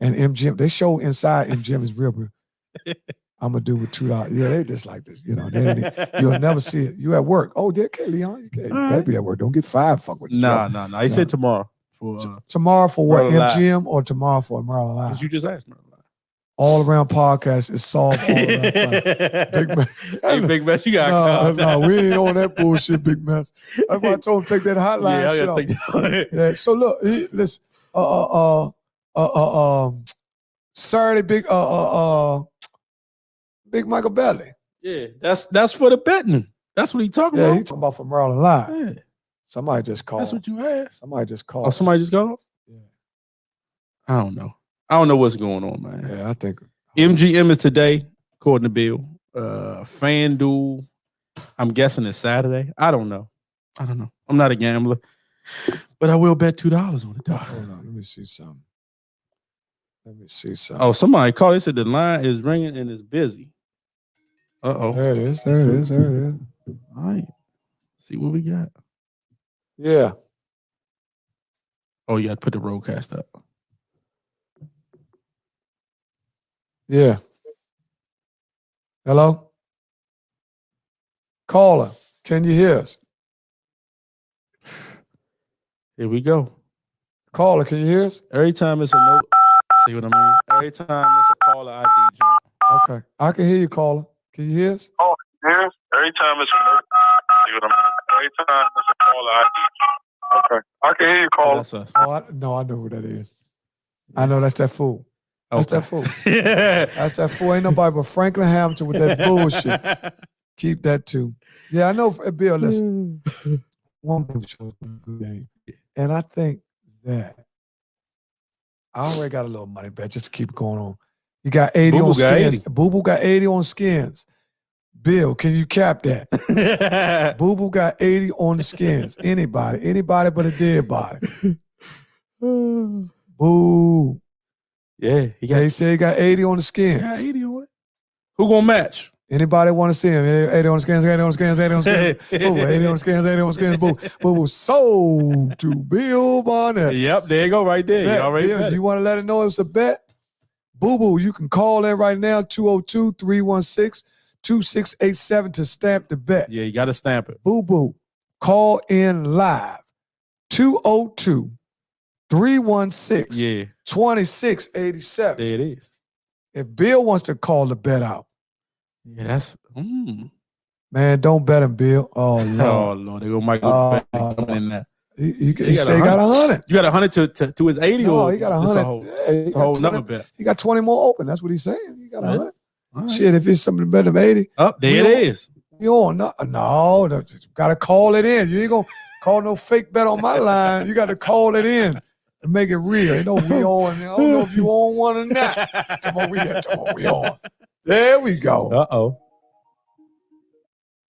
and MGM. They show inside MGM is real. I'm gonna do with $2. Yeah, they just like this. You'll never see it. You at work? Oh, okay, Leon. You gotta be at work. Don't get fired. Fuck with No. He said tomorrow. Tomorrow for what? Maryland MGM Live. Or tomorrow for Maryland Live? You just asked Maryland Live. All Around Podcast is solved. All around Big Mess. Hey, Big Mess, you got no, we ain't on that bullshit, Big Mess. That's why I told him take that hotline shit off. Yeah. So look, listen. Saturday, Big Michael Bailey. Yeah, that's for the betting. That's what he talking about. Yeah, he talking about for Maryland Live. Yeah. Somebody just called. That's what you asked. Somebody just called. Oh, somebody just called? Yeah. I don't know. I don't know what's going on, man. Yeah, I think MGM is today, according to Bill. FanDuel, I'm guessing it's Saturday. I don't know. I'm not a gambler, but I will bet $2 on the dog. Hold on, let me see something. Oh, somebody called. They said the line is ringing and it's busy. Uh-oh. There it is. All right. See what we got. Yeah. Oh, you got to put the roadcast up. Yeah. Hello? Caller, can you hear us? Here we go. Caller, can you hear us? Every time it's a note, see what I mean? Every time it's a caller ID jump. Okay. I can hear you, caller. Can you hear us? Oh, yes. Every time it's a note, see what I mean? Every time it's a caller ID jump. Okay. I can hear you, caller. That's us. Oh, I know who that is. I know that's that fool. That's that fool. That's that fool. Ain't nobody but Franklin Hamilton with that bullshit. Keep that too. Yeah, I know. Bill, listen. One thing for good game. And I think that I already got a little money bet just to keep going on. You got 80 on skins. Boo Boo got 80 on skins. Bill, can you cap that? Boo Boo got 80 on the skins. Anybody but a dead body. Boo. Yeah, They say he got 80 on the skins. Got 80 on it. Who gonna match? Anybody want to see him? 80 on the skins, 80 on the skins, 80 on the skins. Boo, 80 on the skins, 80 on the skins. Boo, Boo Boo sold to Bill Barnett. Yep, there you go right there. Bet. You already Bill, bet you want to let it know it's a bet? Boo Boo, you can call in right now, 202-316-2687 to stamp the bet. Yeah, you got to stamp it. Boo Boo, call in live, 202-316-2687. There it is. If Bill wants to call the bet out. Yeah, that's man, don't bet him, Bill. Oh Lord. Oh Lord, they go Michael coming in there. He say he got 100. You got 100 to his 80? No, or he got 100. It's a whole number bet. He got 20 more open. That's what he's saying. He got 100. Right. Shit, if it's something better than 80. Up there it is. You on no, got to call it in. You ain't gonna call no fake bet on my line. You got to call it in and make it real. You know we on. I don't know if you on one or not. Come on, we on. There we go. Uh-oh.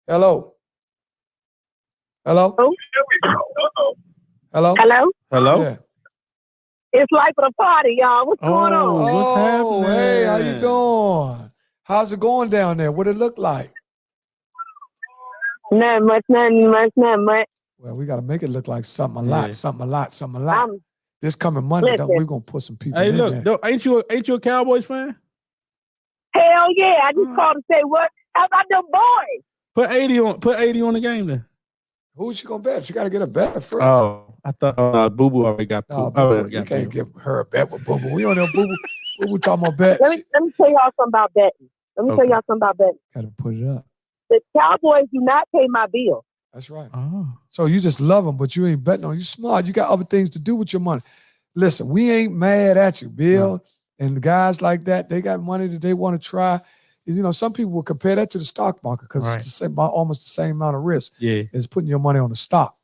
Hello. Hello. Hello. Hello? Hello? Yeah. It's like a party, y'all. What's going on? What's happening? Hey, how you doing? How's it going down there? What it look like? Nothing much. Well, we got to make it look like something a lot. I'm This coming Monday, Listen. we're going to put some people Hey, in look, there. no, ain't you a Cowboys fan? hell yeah. I just called to say what? How about them boys? Put 80 on the game then. Who's she going to bet? She got to get a bet first. Oh, I thought Boo Boo already got No, Boo. you can't give her a bet with Boo Boo. We don't know Boo Boo. Boo Boo talking about bets. Let me tell y'all something about betting. Got to put it up. The Cowboys do not pay my bill. That's right. Oh. So you just love them, but you ain't betting on. You smart. You got other things to do with your money. Listen, we ain't mad at you, Bill. No. And the guys like that, they got money that they want to try. You know, some people will compare that to the stock market because it's the same, almost the same amount of risk as putting your money on the stock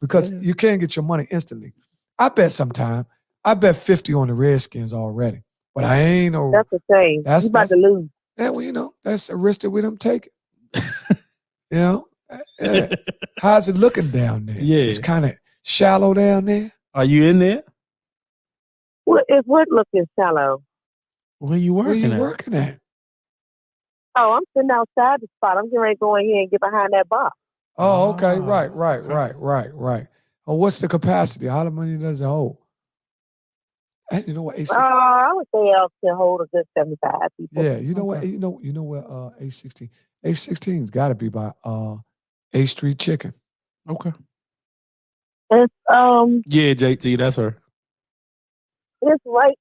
because you can't get your money instantly. I bet sometime. I bet 50 on the Redskins already, but I ain't no. That's the same. You about to lose. Yeah, well, you know, that's a risk that we don't take it. You know, how's it looking down there? Yeah, it's kind of shallow down there. Are you in there? What is what looking shallow? Where you working Where you working at? Oh, I'm sitting outside the spot. I'm getting ready to go in here and get behind that bar. Oh, okay. Right. Oh, what's the capacity? How much does it hold? And you know what? I would say else can hold a good 75 people. Yeah, you know what? You know what? A16's got to be by A Street Chicken. Okay. It's Yeah, JT, that's her. it's right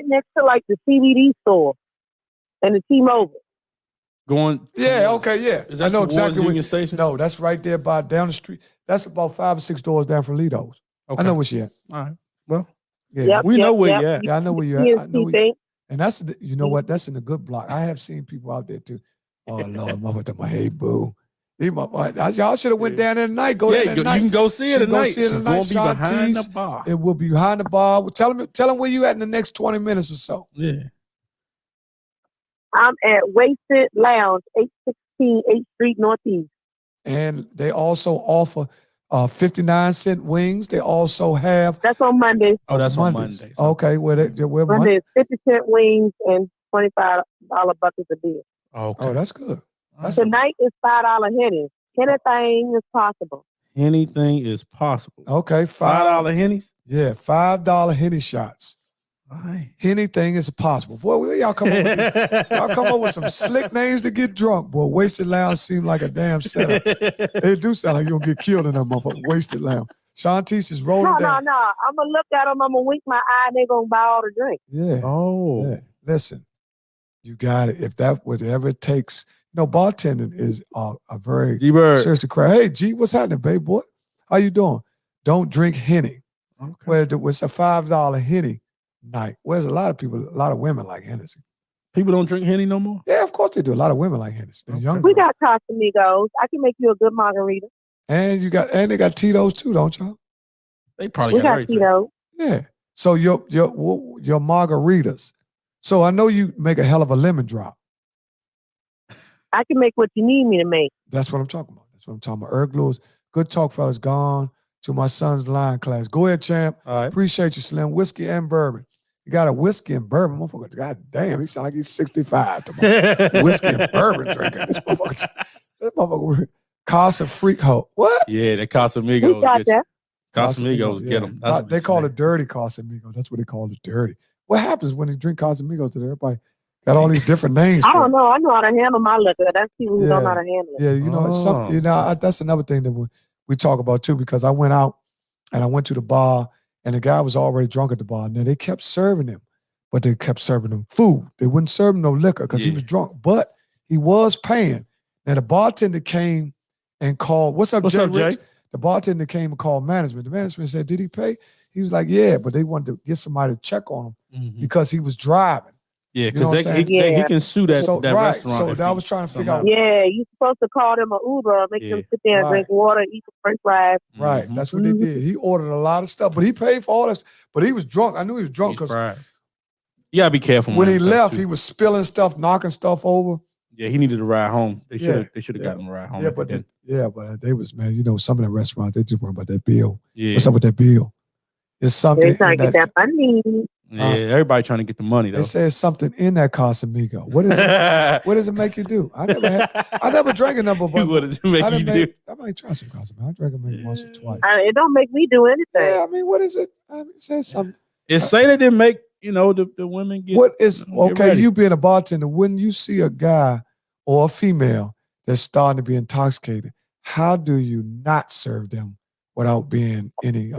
next to like the CBD store and the T-Mobile. Going. Yeah. Okay. Yeah. Is that I know exactly Union Station? No, that's right there by down the street. That's about 5 or 6 doors down from Lido's. Okay. I know where she at. All right. Well, yeah, we know where you at. Yeah, I know where you at. I know where you, and that's you know what? That's in the good block. I have seen people out there too. Oh Lord, mother, hey boo. Y'all should have went down there tonight. Go there tonight. You can go see it tonight. She's going to be behind the bar. It will be behind the bar. Tell them where you at in the next 20 minutes or so. Yeah. I'm at Wasted Lounge, 816 8th Street Northeast. And they also offer 59-cent wings. They also have. That's on Mondays. Oh, that's on Mondays. Okay, we're Monday is 50-cent wings and $25 buckets of beer. Okay. Oh, that's good. Tonight is $5 Hennies. Anything is possible. Anything is possible. Okay, $5 Hennies? Yeah, $5 Henny shots. Right. Anything is possible. Boy, where y'all come up with y'all come up with some slick names to get drunk. Boy, Wasted Lounge seem like a damn setup. They do sound like you'll get killed in that motherfucker. Wasted Lounge. Shantice is rolling down. No. I'm going to look at them. I'm going to wink my eye and they're going to buy all the drinks. Yeah. Oh. Yeah. Listen, you got it. If that whatever it takes. You know, bartending is a very seriously crowd. Hey, G, what's happening, babe boy? How you doing? Don't drink Henny. Okay. Where it was a $5 Henny night. Where's a lot of women like Hennessy. People don't drink Henny no more? Yeah, of course they do. A lot of women like Hennessy. They're young. We got Casamigos. I can make you a good margarita. And they got Tito's too, don't y'all? They probably got everything. Tito's. Yeah. So your margaritas. So I know you make a hell of a lemon drop. I can make what you need me to make. That's what I'm talking about. That's what I'm talking about. Eric Lewis, good talk, fellas. Gone to my son's line class. Go ahead, champ. All right. Appreciate you, Slim. Whiskey and bourbon. You got a whiskey and bourbon, motherfucker. God damn, he sound like he's 65. Whiskey and bourbon drinking. This motherfucker. Casa Freak Ho. What? Yeah, that Casamigos. Who got that? Casamigos, get them. That's They call it dirty Casamigos. That's what they call it, dirty. What happens when you drink Casamigos today? Everybody got all these different names. I don't know. I know how to handle my liquor. That's people who don't know how to handle it. Yeah, you know, that's another thing that we talk about too, because I went out and I went to the bar and the guy was already drunk at the bar. And then they kept serving him, but they kept serving him food. They wouldn't serve him no liquor because he was drunk, but he was paying. And the bartender came and called, what's up, Jay? The bartender came and called management. The management said, did he pay? He was like, yeah, but they wanted to get somebody to check on him because he was driving. Yeah, because he can sue that restaurant. So I was trying to figure out. Yeah, you're supposed to call them an Uber, make them sit there and drink water, eat some French fries. Right, that's what they did. He ordered a lot of stuff, but he paid for all this. But he was drunk. I knew he was drunk because you gotta be careful. When he left, he was spilling stuff, knocking stuff over. Yeah, he needed a ride home. They should have got him a ride home. But they was, man, you know, some of the restaurants, they just worry about that bill. Yeah. What's up with that bill? It's something. They're trying to get that money. Yeah, everybody trying to get the money though. They say something in that Casamigo. What is it? What does it make you do? I never drank a number. But what does it make you do? I might try some Casamigo. I drank it maybe once or twice. It don't make me do anything. Yeah, I mean, what is it? It says something. It's say that didn't make the women get. What is okay? Ready. You being a bartender, when you see a guy or a female that's starting to be intoxicated, how do you not serve them without being any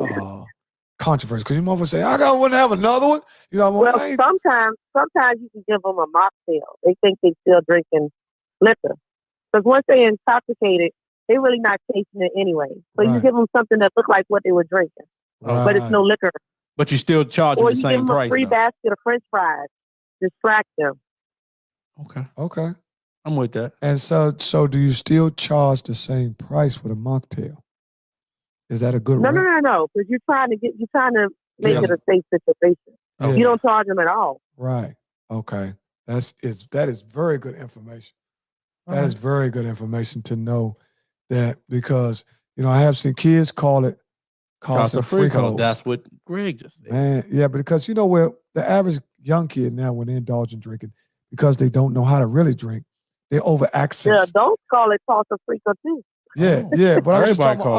controversy? Because you motherfuckers say, I want to have another one. You know, well, sometimes you can give them a mocktail. They think they still drinking liquor. Because once they're intoxicated, they're really not tasting it anyway. So you give them something that looks like what they were drinking, but it's no liquor. But you still charge them the same price. Or you give them a free basket of French fries. Distract them. Okay. I'm with that. And so do you still charge the same price with a mocktail? Is that a good No. Because you're trying to make it a safe situation. Yeah. You don't charge them at all. Right. Okay. That is very good information. That is very good information to know that, because you know I have seen kids call it Casa Fricos. That's what Greg just said. Man, yeah, because you know where the average young kid now, when they indulge in drinking, because they don't know how to really drink, they over access. Yeah, don't call it Casa Frico too. Yeah, but I'm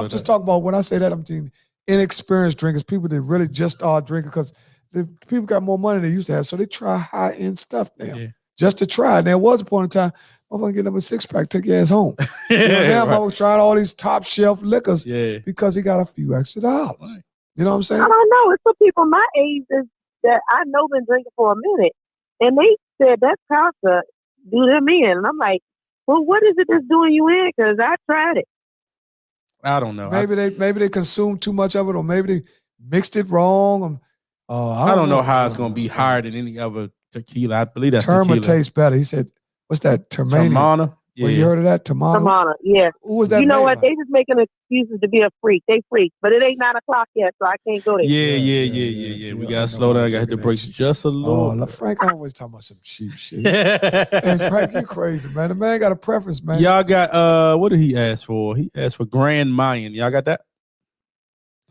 just talking about when I say that, I'm saying inexperienced drinkers, people that really just start drinking because people got more money than they used to have, so they try high end stuff now just to try. And there was a point in time, I'm gonna get them a 6-pack, take your ass home. Now I was trying all these top shelf liquors because he got a few extra dollars. Right. You know what I'm saying? I don't know. It's for people my age that I know been drinking for a minute, and they said that Casa do them in, and I'm like, well, what is it that's doing you in? Because I tried it. I don't know. Maybe they consumed too much of it, or maybe they mixed it wrong. I don't know how it's going to be higher than any other tequila. I believe that's Terma tequila. Tastes better. He said, "What's that? Termana." Yeah. Well, you heard of that? Termana. Yeah. Who was that? You know what? By? They just making excuses to be a freak. They freak, but it ain't 9 o'clock yet, so I can't go there. Yeah. We gotta slow down. I gotta hit the brakes just a little. Oh, Frank always talking about some cheap shit. Hey, Frank, you crazy, man. The man got a preference, man. Y'all got what did he ask for? He asked for Grand Mayan. Y'all got that?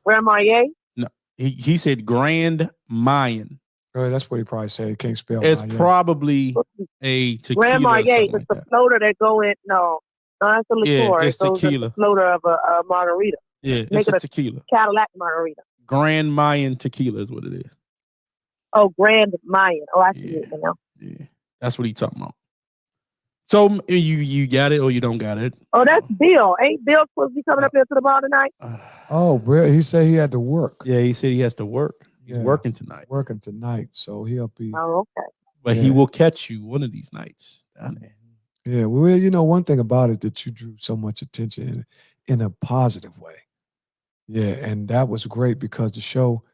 Grand Marnier? No, he said Grand Mayan. That's what he probably said. He can't spell. It's probably a tequila. Grand Marnier is the floater that go in. No, that's a liqueur. Yeah, it's tequila. The floater of a margarita. Yeah, it's a tequila. Cadillac margarita. Grand Mayan tequila is what it is. Oh, Grand Mayan. Oh, I see it now. Yeah, that's what he's talking about. So you got it or you don't got it? Oh, that's Bill. Ain't Bill supposed to be coming up here to the bar tonight? Oh, bro, he said he had to work. Yeah, he said he has to work. He's working tonight. Working tonight, so he'll be. Oh, okay. But he will catch you one of these nights down there. Yeah, well, you know, one thing about it that you drew so much attention in a positive way. Yeah, and that was great because the show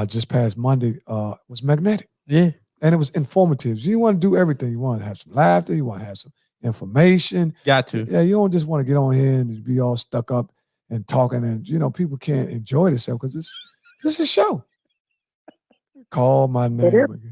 just past Monday was magnetic. Yeah. And it was informative. You want to do everything. You want to have some laughter. You want to have some information. Got to. Yeah, you don't just want to get on here and be all stuck up and talking, and you know people can't enjoy themselves because this is a show. Call my name again.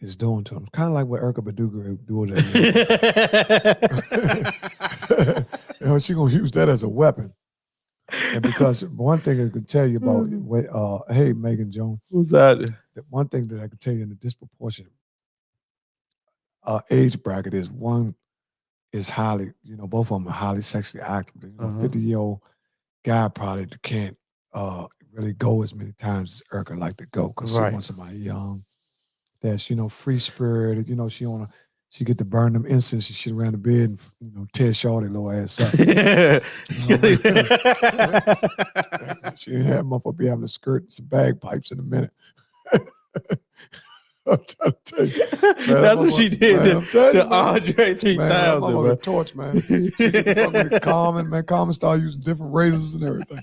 is doing to him. Kind of like what ERYKAH BADU doing. You know, she gonna use that as a weapon. And because one thing I could tell you about, hey Megan Jones, who's that? One thing that I could tell you in the disproportionate age bracket is one is highly, both of them are highly sexually active. 50-year-old guy probably can't really go as many times as ERYKAH like to go because she wants somebody young that's free spirited. She get to burn them incense and shit around the bed and tear Shorty little ass up. She didn't have motherfucker be having a skirt and some bagpipes in a minute. I'm trying to tell you. Man, that's what she did. Man, the Andre 3000. Man, torch, man. She fucking Carmen, man. Carmen started using different razors and everything.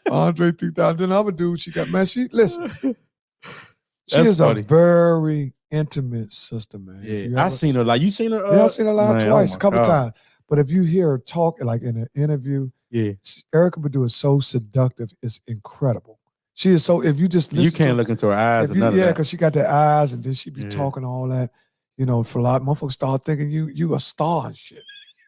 Andre 3000. Then the other dude, she listen. She is funny. A very intimate sister, man. Yeah, I seen her. Like, you seen her? Yeah, I seen her live twice, a couple times. But if you hear her talk, like in an interview, ERYKAH BADU is so seductive. It's incredible. She is so. If you just listen, you can't look into her eyes. Because she got the eyes, and then she be talking all that. For a lot, motherfuckers start thinking you a star and shit.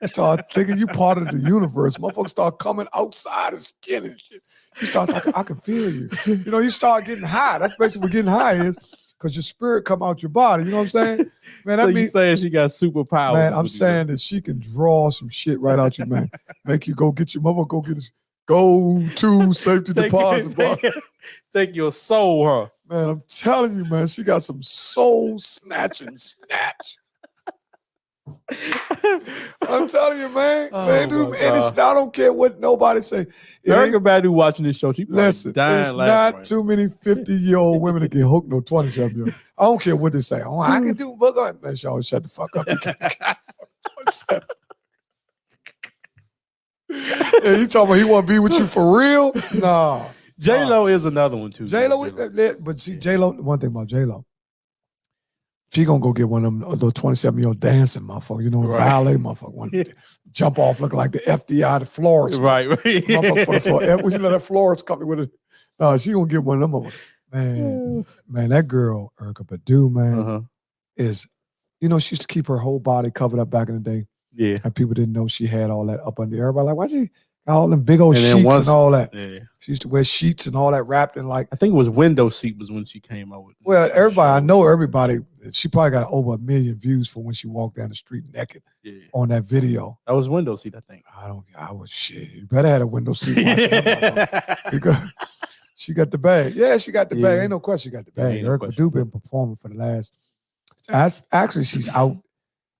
Start thinking you part of the universe. Motherfuckers start coming outside of skin and shit. You start like, I can feel you. You start getting high. That's basically what getting high is, because your spirit come out your body. You know what I'm saying? Man, so you saying she got superpowers? Man, I'm saying that she can draw some shit right out you, man. Make you go get your mother, go get this go-to safety deposit box. Take your soul, huh? Man, I'm telling you, man, she got some soul snatching snatch. I'm telling you, man. I don't care what nobody say. ERYKAH BADU watching this show. She listen, there's not too many 50-year-old women that get hooked no 27-year-old. I don't care what they say. Oh, I can do booger. Man, y'all shut the fuck up. Yeah, you talking about he want to be with you for real? Nah. J-Lo is another one too. J-Lo, but see, J-Lo, one thing about J-Lo, she gonna go get one of them those 27-year-old dancing motherfucker, ballet motherfucker, want to jump off looking like the FDI, the florist. Right. Motherfucker, you know that florist company with it. No, she gonna get one of them. Man, that girl, ERYKAH BADU, man, is, she used to keep her whole body covered up back in the day. Yeah. And people didn't know she had all that up under. Everybody like, why she got all them big old sheets and all that? Yeah. She used to wear sheets and all that wrapped in like. I think it was window seat was when she came out with. Well, everybody, she probably got over 1 million views for when she walked down the street naked on that video. That was window seat, I think. I was shit. You better have a window seat. Because she got the bag. Yeah, she got the bag. Ain't no question she got the bag. ERYKAH BADU been performing for the last. Actually, she's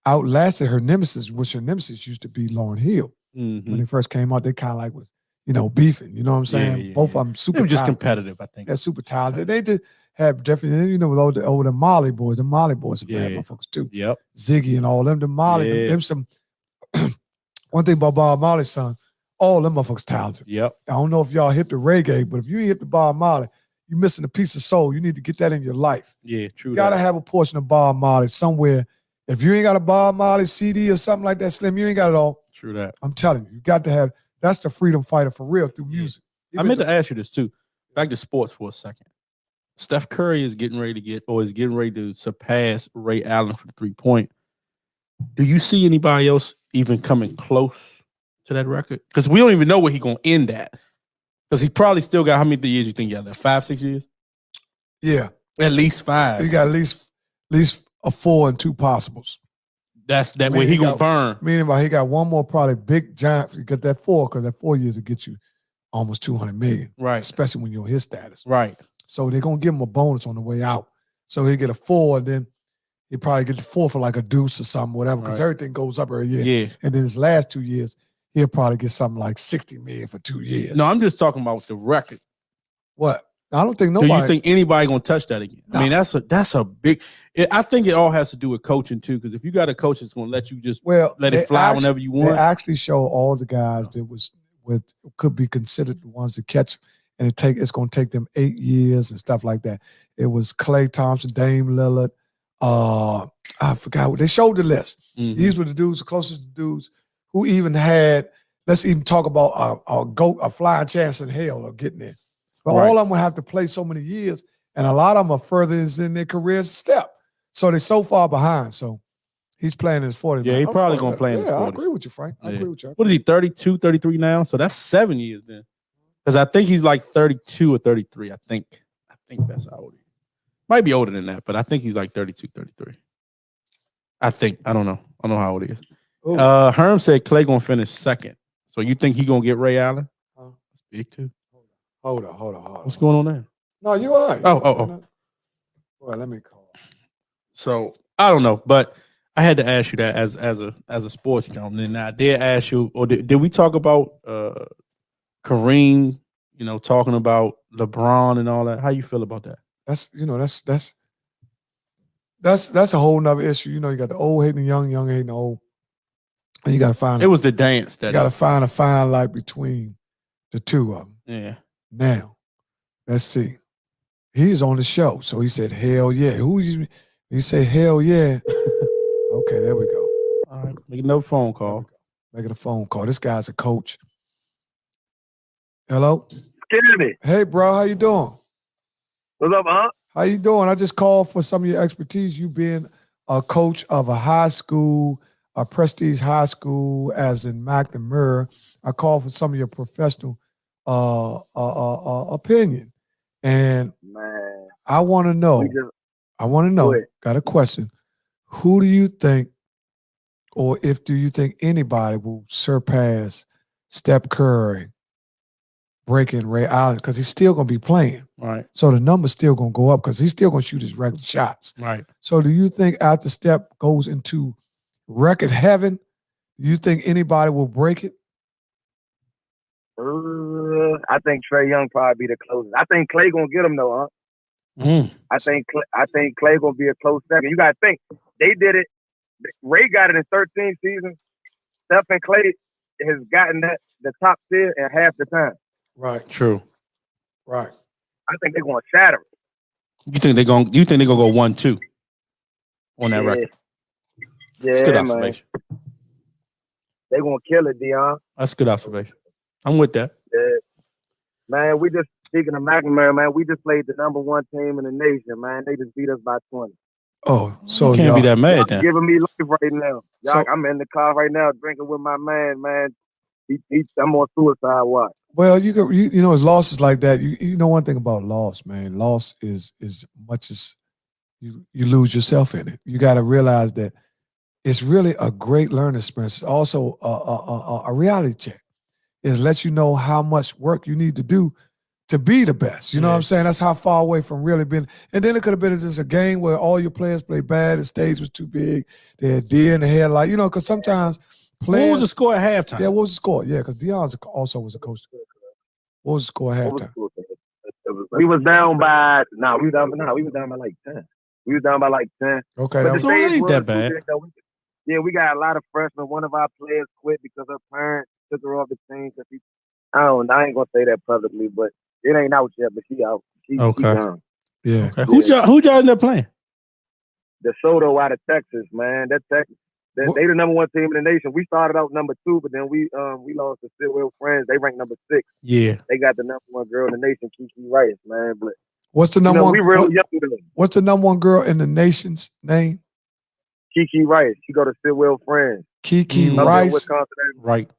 outlasted her nemesis, which her nemesis used to be Lauryn Hill. When they first came out, they kind of like was, beefing. You know what I'm saying? Both of them super. They were just competitive, I think. They're super talented. They just have different. With all the Molly boys. The Molly boys are bad motherfuckers too. Yep. Ziggy and all them. The Molly. Them some. One thing about Bob Marley's son, all them motherfuckers talented. Yep. I don't know if y'all hip to reggae, but if you ain't hip to Bob Marley, you're missing a piece of soul. You need to get that in your life. Yeah, true. You gotta have a portion of Bob Marley somewhere. If you ain't got a Bob Marley CD or something like that, Slim, you ain't got it all. True that. I'm telling you, you got to have. That's the freedom fighter for real through music. I meant to ask you this too. Back to sports for a second. Steph Curry is getting ready to surpass Ray Allen for the 3-point. Do you see anybody else even coming close to that record? Because we don't even know where he's gonna end at. Because he probably still got how many years you think he got left? 5-6 years? Yeah, at least 5. He got at least a 4 and 2 possibles. That's that way he gonna burn. Meaning, he got one more probably big giant. You got that 4 because that 4 years will get you almost 200 million, right? Especially when you're his status, right? So they're gonna give him a bonus on the way out. So he get a 4, and then he probably get the 4 for like a deuce or something, whatever, because everything goes up every year. Yeah. And then his last 2 years, he'll probably get something like 60 million for 2 years. No, I'm just talking about the record. What? I don't think nobody. Do you think anybody gonna touch that again? No. I mean, that's a big. I think it all has to do with coaching too. Because if you got a coach that's gonna let you just let it fly whenever you want, they actually show all the guys that could be considered the ones to catch, and it's gonna take them 8 years and stuff like that. It was Klay Thompson, Dame Lillard. I forgot what they showed the list. These were the dudes, the closest dudes who even had. Let's even talk about a flying chance in hell of getting in. But all of them would have to play so many years, And a lot of them are further in their careers step. So they're so far behind. So he's playing his 40. Yeah, he's probably going to play in his 40s. I agree with you, Frank. I agree with you. What is he, 32, 33 now? So that's 7 years then. Because I think he's like 32 or 33. I think that's how old he is. Might be older than that, but I think he's like 32, 33. I think. I don't know. I don't know how old he is. Herm said Clay going to finish second. So you think he going to get Ray Allen? That's big too. Hold on. What's going on there? No, you all right. Oh. Well, let me call. So I don't know, but I had to ask you that as a sports gentleman. And I did ask you, or did we talk about Kareem? You know, talking about LeBron and all that. How you feel about that? That's a whole nother issue. You know, you got the old hating the young hating the old. And you got to find it was the dance that you got to find a fine line between the two of them. Yeah. Now, let's see. He's on the show, so he said, "Hell yeah." Who you say, "Hell yeah"? Okay, there we go. All right, making no phone call. Making a phone call. This guy's a coach. Hello. Kennedy. Hey, bro. How you doing? What's up, huh? How you doing? I just called for some of your expertise. You being a coach of a high school, a prestige high school, as in McNamara. I called for some of your professional opinion, and man, I want to know. Got a question. Who do you think, or do you think anybody will surpass Steph Curry breaking Ray Allen? Because he's still going to be playing. Right. So the number's still going to go up because he's still going to shoot his regular shots. Right. So do you think after Steph goes into record heaven, do you think anybody will break it? I think Trae Young probably be the closest. I think Clay gonna get him though, huh? I think Clay gonna be a close second. You gotta think they did it. Ray got it in 13 seasons. Steph and Clay has gotten the top tier in half the time. Right. True. Right. I think they're gonna shatter it. You think they're gonna go 1-2 on that record? Yeah, that's good observation. Man. They gonna kill it, DEON. That's good observation. I'm with that. Yeah. Man, we just speaking of McNamara, man, we just played the #1 team in the nation, man. They just beat us by 20. Oh, so you can't be that mad then. Giving me life right now. I'm in the car right now drinking with my man. I'm on suicide watch. Well, you know, losses like that. You know one thing about loss, man. Loss is much as you lose yourself in it. You got to realize that it's really a great learning experience. It's also a reality check. It lets you know how much work you need to do to be the best. You know what I'm saying? That's how far away from really being. And then it could have been just a game where all your players played bad. The stage was too big. They had deer in the headlight. You know, because sometimes players. What was the score at halftime? Yeah, what was the score? Yeah, because DEON also was a coach. What was the score at halftime? We was down by we was down by like 10. We was down by like 10. Okay, that ain't that bad. Yeah, we got a lot of freshmen. One of our players quit because her parents took her off the team. I ain't gonna say that publicly, but it ain't out yet. But she out. She down. Yeah. Okay. Who y'all end up playing? DeSoto out of Texas, man. That's Texas. They the #1 team in the nation. We started out #2, but then we lost to Stillwell Friends. They ranked #6. Yeah. They got the #1 girl in the nation, Kiki Rice, man. But what's the #1? We real young to them. What's the #1 girl in the nation's name? Kiki Rice. She go to Stillwell Friends. Kiki Rice. Right.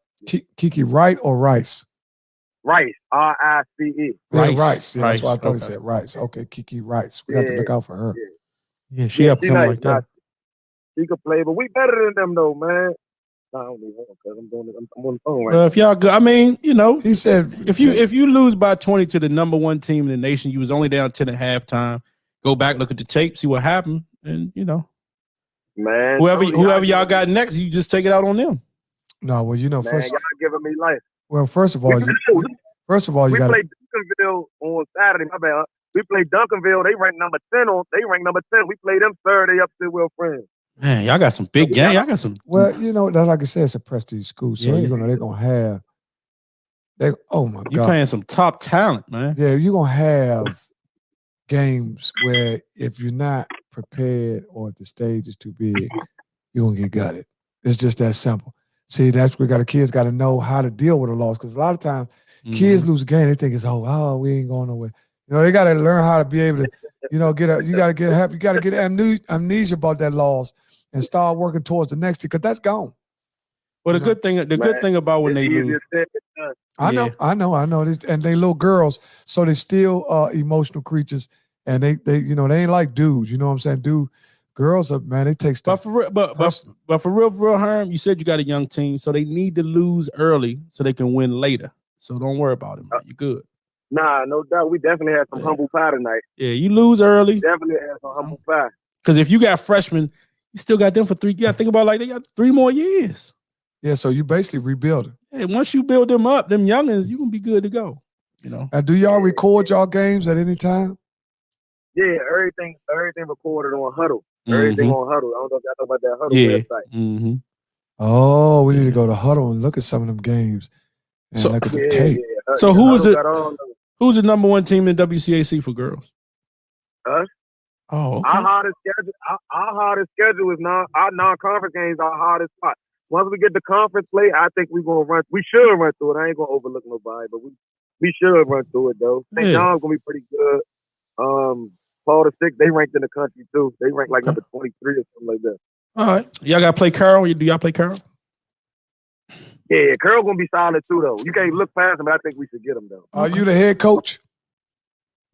Kiki Wright or Rice? Rice. RICE. Rice. Yeah, that's why I thought he said Rice. Okay, Kiki Rice. We have to look out for her. Yeah, she up something like that. She could play, but we better than them though, man. I don't need her because I'm on the phone right now. If y'all good, I mean, you know, he said if you lose by 20 to the #1 team in the nation, you was only down 10 at halftime. Go back, look at the tape, see what happened, and you know, man, whoever y'all got next, you just take it out on them. No, well, you know, man, first y'all giving me life. Well, first of all, you got. We played Duncanville on Saturday. My bad. We played Duncanville. They ranked #10. They ranked #10. We played them Saturday up Stillwell Friends. Man, y'all got some big game. Y'all got some. Well, you know, like I said, it's a prestige school, so they're gonna have. Oh my God! You playing some top talent, man. Yeah, you're gonna have games where if you're not prepared or if the stage is too big, you're gonna get gutted. It's just that simple. See, that's where kids got to know how to deal with a loss, because a lot of times kids lose a game, they think it's we ain't going nowhere. You know, they got to learn how to be able to, you know, you got to get amnesia about that loss and start working towards the next thing, because that's gone. Well, the good thing about when they lose, I know this, and they little girls, so they still emotional creatures, and they you know, they ain't like dudes. You know what I'm saying? Girls are, man, they take stuff. But for real, Herm, you said you got a young team, so they need to lose early so they can win later. So don't worry about it, man. You're good. Nah, no doubt. We definitely had some humble pie tonight. Yeah, you lose early. Definitely had some humble pie. Because if you got freshmen, you still got them for 3. You got to think about, like, they got 3 more years. Yeah, so you basically rebuilding. Hey, once you build them up, them youngins, you can be good to go. You know. Do y'all record y'all games at any time? Yeah, everything recorded on Huddle. Everything on Huddle. I don't know if y'all know about that Huddle website. Oh, we need to go to Huddle and look at some of them games and look at the tape. So who's the number 1 team in WCAC for girls? Us. Oh, okay. Our hardest schedule is our non-conference games. Our hardest spot. Once we get the conference play, I think we're gonna run. We should run through it. I ain't gonna overlook nobody, but we should run through it though. St. John's gonna be pretty good. Paul VI, they ranked in the country too. They ranked like number 23 or something like that. All right, y'all gotta play Carroll. Do y'all play Carroll? Yeah, Carroll gonna be solid too though. You can't look past him, but I think we should get him though. Are you the head coach?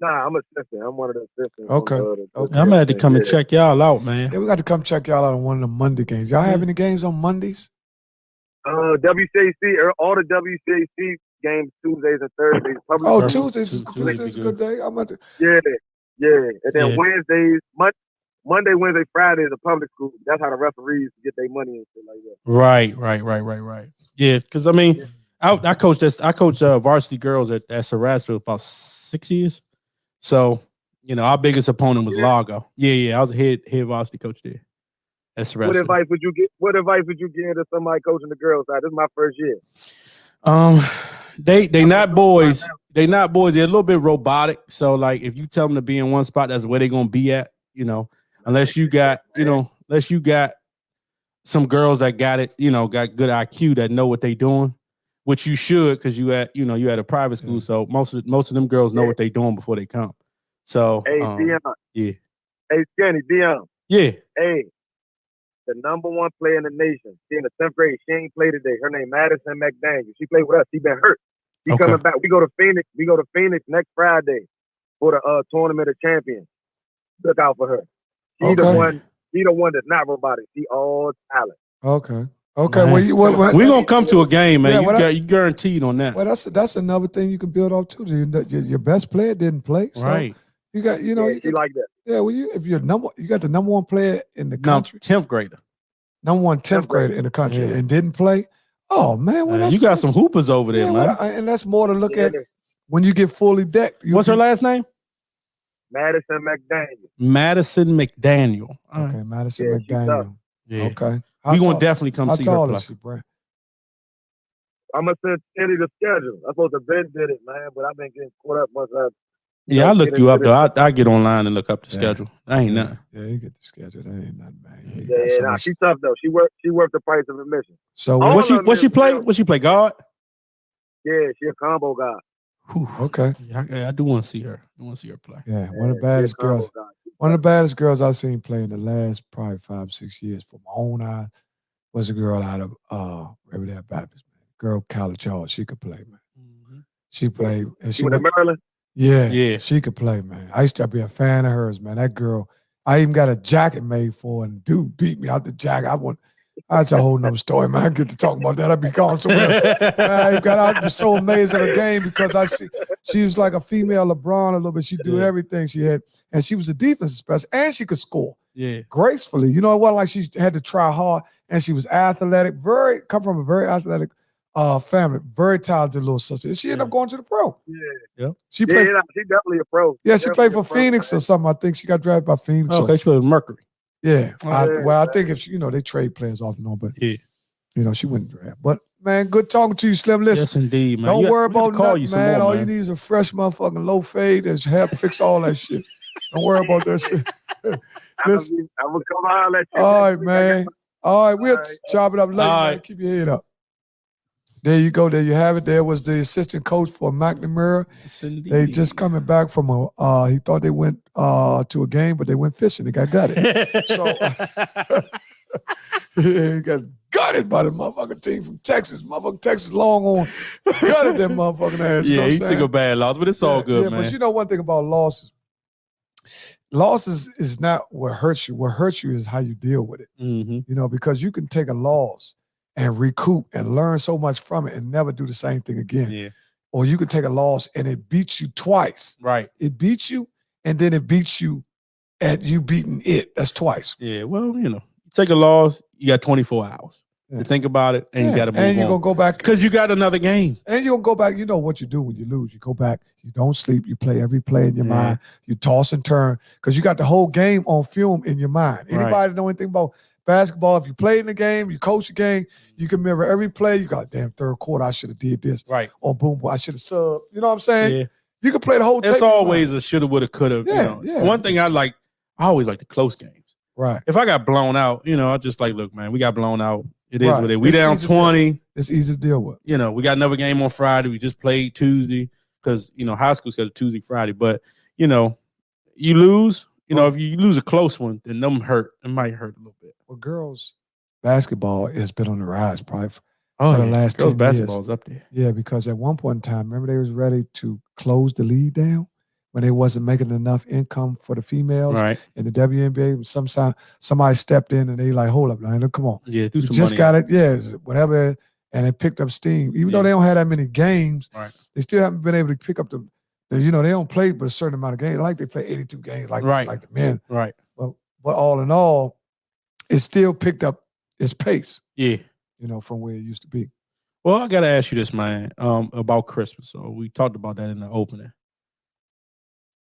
Nah, I'm assistant. I'm one of the assistants. Okay. I'm gonna have to come and check y'all out, man. Yeah, we got to come check y'all out on one of the Monday games. Y'all have any games on Mondays? WCAC, all the WCAC games Tuesdays and Thursdays. Tuesdays is a good day. I'm at the and then Wednesdays, Monday, Wednesday, Friday is a public school. That's how the referees get their money and shit like that. Right. Yeah, because I mean, I coached varsity girls at Sarasville for about 6 years. So, you know, our biggest opponent was Largo. Yeah, I was a head varsity coach there. That's What advice would you give to somebody coaching the girls side? This is my first year. They not boys. They not boys. They're a little bit robotic. So, like, if you tell them to be in one spot, that's where they're gonna be at. You know, unless you got some girls that got good IQ that know what they doing, which you should, because you at a private school. So most of them girls know what they doing before they come. So hey, DEON. Yeah. Hey, Skinny, DEON. Yeah. Hey, the number 1 player in the nation. She in the 10th grade. She ain't played today. Her name Madison McDaniel. She played with us. She been hurt. She coming back. We go to Phoenix next Friday for the Tournament of Champions. Look out for her. She the one that's not robotic. She all talent. Okay. Well, we're gonna come to a game, man. You guaranteed on that. Well, that's another thing you can build off too. Your best player didn't play, so right? You got you like that. Yeah, well, you got the number 1 player in the country, 10th grader, number 1 10th grader in the country, and didn't play. Oh man, you got some hoopers over there, man. And that's more to look at when you get fully decked. What's her last name? Madison McDaniel. Madison McDaniel. Okay, Madison McDaniel. Yeah. Okay. We're going to definitely come see her play. I'm going to send Kenny the schedule. I'm supposed to Ben did it, man, but I've been getting caught up once I looked you up, though. I get online and look up the schedule. That ain't nothing. Yeah, you get the schedule. That ain't nothing, man. Yeah, she's tough, though. She worked the price of admission. So what she play? What she play, guard? Yeah, she a combo guy. Whew, okay. Yeah, I do want to see her. I want to see her play. Yeah, one of the baddest girls. One of the baddest girls I've seen play in the last probably 5-6 years from my own eyes was a girl out of Riverdale Baptist, man. Girl, Kyla Charles, she could play, man. She played, and she went to Maryland. Yeah, she could play, man. I used to be a fan of hers, man. That girl, I even got a jacket made for her, and dude beat me out the jacket. That's a whole nother story, man. I get to talk about that. I'd be gone somewhere. I was so amazed at her game because she was like a female LeBron a little bit. She'd do everything she had, and she was a defensive specialist, and she could score gracefully. You know, it wasn't like she had to try hard, and she was athletic, come from a very athletic family, very talented little sister. And she ended up going to the pro. Yeah. She played. She's definitely a pro. Yeah, she played for Phoenix or something. I think she got drafted by Phoenix. Okay, she played with Mercury. Yeah. I think if she, they trade players off and on, but she wouldn't draft. But man, good talking to you, Slim. Listen, yes, indeed, man. Don't worry about nothing, man. All you need is a fresh motherfucking low fade and help fix all that shit. Don't worry about that shit. Listen. I'm gonna come out. All right, man. All right, we'll chop it up later, man. Keep your head up. There you go. There you have it. There was the assistant coach for McNamara. They just coming back from he thought they went to a game, but they went fishing. They got gutted. So he got gutted by the motherfucking team from Texas. Motherfucking Texas Longhorn gutted that motherfucking ass. Yeah, he took a bad loss, but it's all good, man. But you know one thing about losses. Losses is not what hurts you. What hurts you is how you deal with it. You know, because you can take a loss and recoup and learn so much from it and never do the same thing again. Yeah. Or you could take a loss and it beats you twice. Right. It beats you and then it beats you at you beating it. That's twice. Yeah, well, you know, take a loss, you got 24 hours to think about it, and you got to move on. And you're going to go back. Because you got another game. And you're going to go back. You know what you do when you lose. You go back. You don't sleep. You play every play in your mind. You toss and turn because you got the whole game on film in your mind. Anybody know anything about basketball? If you play in the game, you coach the game, you can remember every play. You got, damn, third quarter, I should have did this. Right. Or boom, I should have subbed. You know what I'm saying? Yeah. You can play the whole tape. It's always a shoulda, woulda, coulda. Yeah, you know. One thing I always like the close games. Right. If I got blown out, you know, I just like, look, man, we got blown out. It is what it is. We down 20. It's easy to deal with. You know, we got another game on Friday. We just played Tuesday because, you know, high school's got a Tuesday, Friday. But, you know, you lose. You know, if you lose a close one, then them hurt. It might hurt a little bit. Well, girls basketball has been on the rise probably for the last 10 girls years. basketball's up there. Yeah, because at one point in time, remember they was ready to close the league down when they wasn't making enough income for the females. Right. In the WNBA, somebody stepped in and they like, hold up, man, come on. Yeah, do some just money. got it. Yeah, whatever. And it picked up steam. Even though they don't have that many games, they still haven't been able to pick up the you know, they don't play but a certain amount of games. Like they play 82 games like the men. Right. But all in all, it still picked up its pace. Yeah. You know, from where it used to be. Well, I got to ask you this, man, about Christmas. So we talked about that in the opening.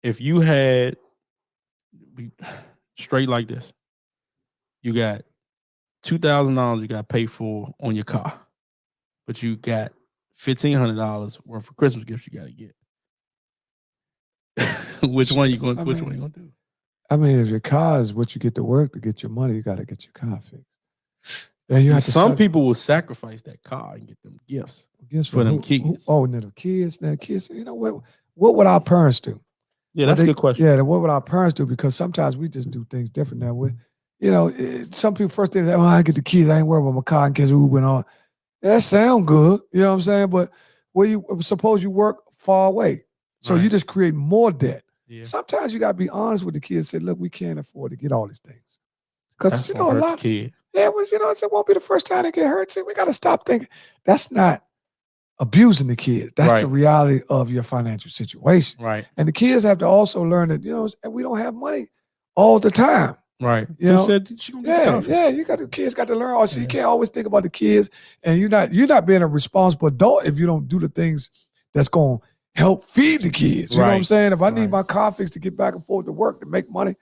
If you had straight like this, you got $2,000 you got to pay for on your car, but you got $1,500 worth of Christmas gifts you got to get. Which one you going to do? I mean, if your car is what you get to work to get your money, you got to get your car fixed. And you have to some people will sacrifice that car and get them gifts for them kids. And then the kids. Now, kids, you know what would our parents do? Yeah, that's a good question. Yeah, what would our parents do? Because sometimes we just do things different now. You know, some people first thing say, "Oh, I get the kids. I ain't worried about my car and kids Uber and all." That sound good, you know what I'm saying? But suppose you work far away, so you just create more debt. Yeah. Sometimes you gotta be honest with the kids. Say, "Look, we can't afford to get all these things," because you know a lot. Kid. Yeah, it won't be the first time they get hurt. See, we gotta stop thinking that's not abusing the kids. That's the reality of your financial situation. Right. And the kids have to also learn that, you know, we don't have money all the time. Right. You know? You got the kids got to learn. Also, you can't always think about the kids, and you're not being a responsible adult if you don't do the things that's going to help feed the kids. You know what I'm saying? If I need my car fixed to get back and forth to work to make money,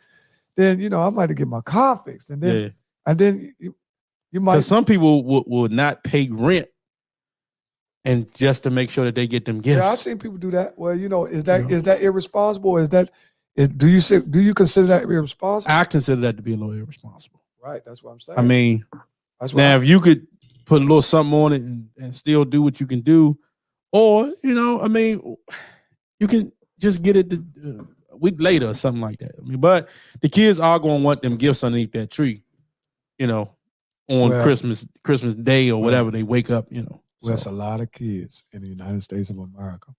then, you know, I might have to get my car fixed. And then you might. Because some people will not pay rent and just to make sure that they get them gifts. Yeah, I've seen people do that. Well, you know, is that irresponsible? Do you consider that irresponsible? I consider that to be a little irresponsible. Right, that's what I'm saying. I mean, if you could put a little something on it and still do what you can do, or, you know, I mean, you can just get it a week later or something like that. I mean, but the kids are going to want them gifts underneath that tree, you know, on Christmas Day or whatever. They wake up, you know. Well, there's a lot of kids in the United States of America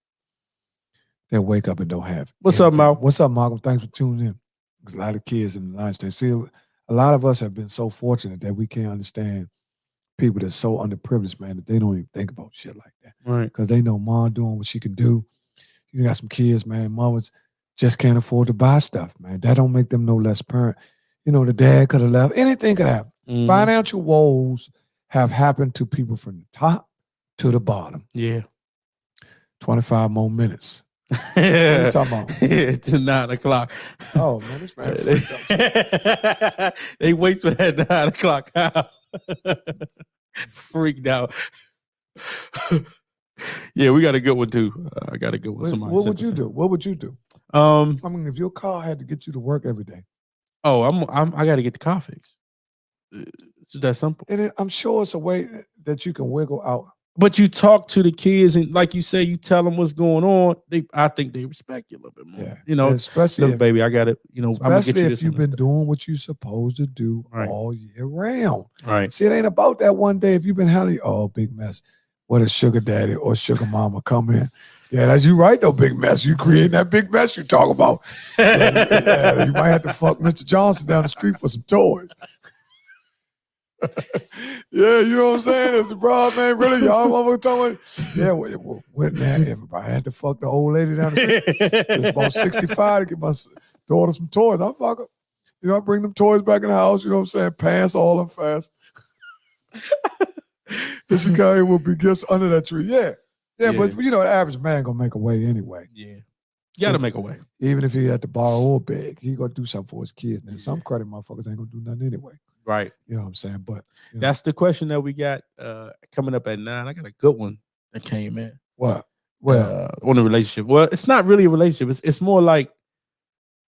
that wake up and don't have it. What's up, Malcolm? What's up, Malcolm? Thanks for tuning in. There's a lot of kids in the United States. See, a lot of us have been so fortunate that we can't understand people that's so underprivileged, man, that they don't even think about shit like that. Right. Because they know mom doing what she can do. You got some kids, man, mothers just can't afford to buy stuff, man. That don't make them no less parent. You know, the dad could have left. Anything could happen. Financial woes have happened to people from the top to the bottom. Yeah. 25 more minutes. What are you talking about? To 9 o'clock. Oh, man, this man freaked out. They wait for that 9 o'clock hour. Freaked out. Yeah, we got a good one too. I got a good one. What would you do? What would you do? I mean, if your car had to get you to work every day. Oh, I got to get the car fixed. It's that simple. And I'm sure it's a way that you can wiggle out But you talk to the kids and like you say, you tell them what's going on. I think they respect you a little bit more. Yeah. You know, especially look, baby, I got it. You know, I'm gonna get you if this you've been doing what you're supposed to do all year round. Right. See, it ain't about that one day. If you've been hella, big mess. What a sugar daddy or sugar mama come in. Yeah, that's you right though, big mess. You creating that big mess you talk about. Yeah, you might have to fuck Mr. Johnson down the street for some toys. Yeah, you know what I'm saying? It's the problem, man. Really, y'all motherfuckers talking about, yeah, what now? Everybody had to fuck the old lady down the street. It's about 65 to get my daughter some toys. I fuck her. You know, I bring them toys back in the house, you know what I'm saying? Pants all them fast. This guy will be gifts under that tree. Yeah. Yeah, but you know, the average man gonna make a way anyway. Yeah. You gotta make a way. Even if he had to borrow or beg, he gonna do something for his kids. And some credit motherfuckers ain't gonna do nothing anyway. Right. You know what I'm saying? But that's the question that we got coming up at 9. I got a good one that came in. What? Well, on the relationship. Well, it's not really a relationship. It's more like,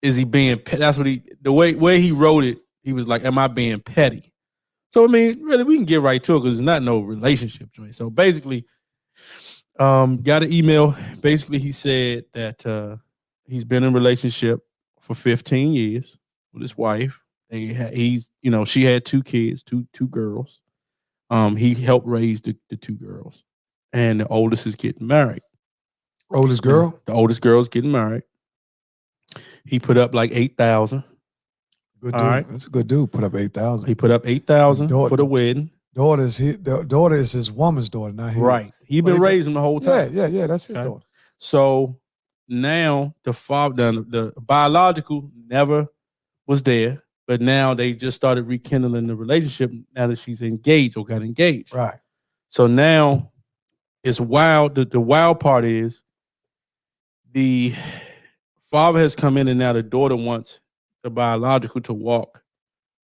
is he being petty? That's what the way he wrote it, he was like, am I being petty? So I mean, really, we can get right to it because it's not no relationship joint. So basically, got an email. Basically, he said that he's been in a relationship for 15 years with his wife. He's, you know, she had 2 kids, two girls. He helped raise the 2 girls, and the oldest is getting married. Oldest girl? The oldest girl is getting married. He put up like 8,000. Good dude. Right. That's a good dude. Put up 8,000. He put up 8,000 for the wedding. Daughter is his woman's daughter, not his. Right. He been raising the whole time. Yeah. That's his daughter. So now the father, the biological never was there. But now they just started rekindling the relationship now that she's engaged or got engaged. Right. So now it's wild. The wild part is the father has come in and now the daughter wants the biological to walk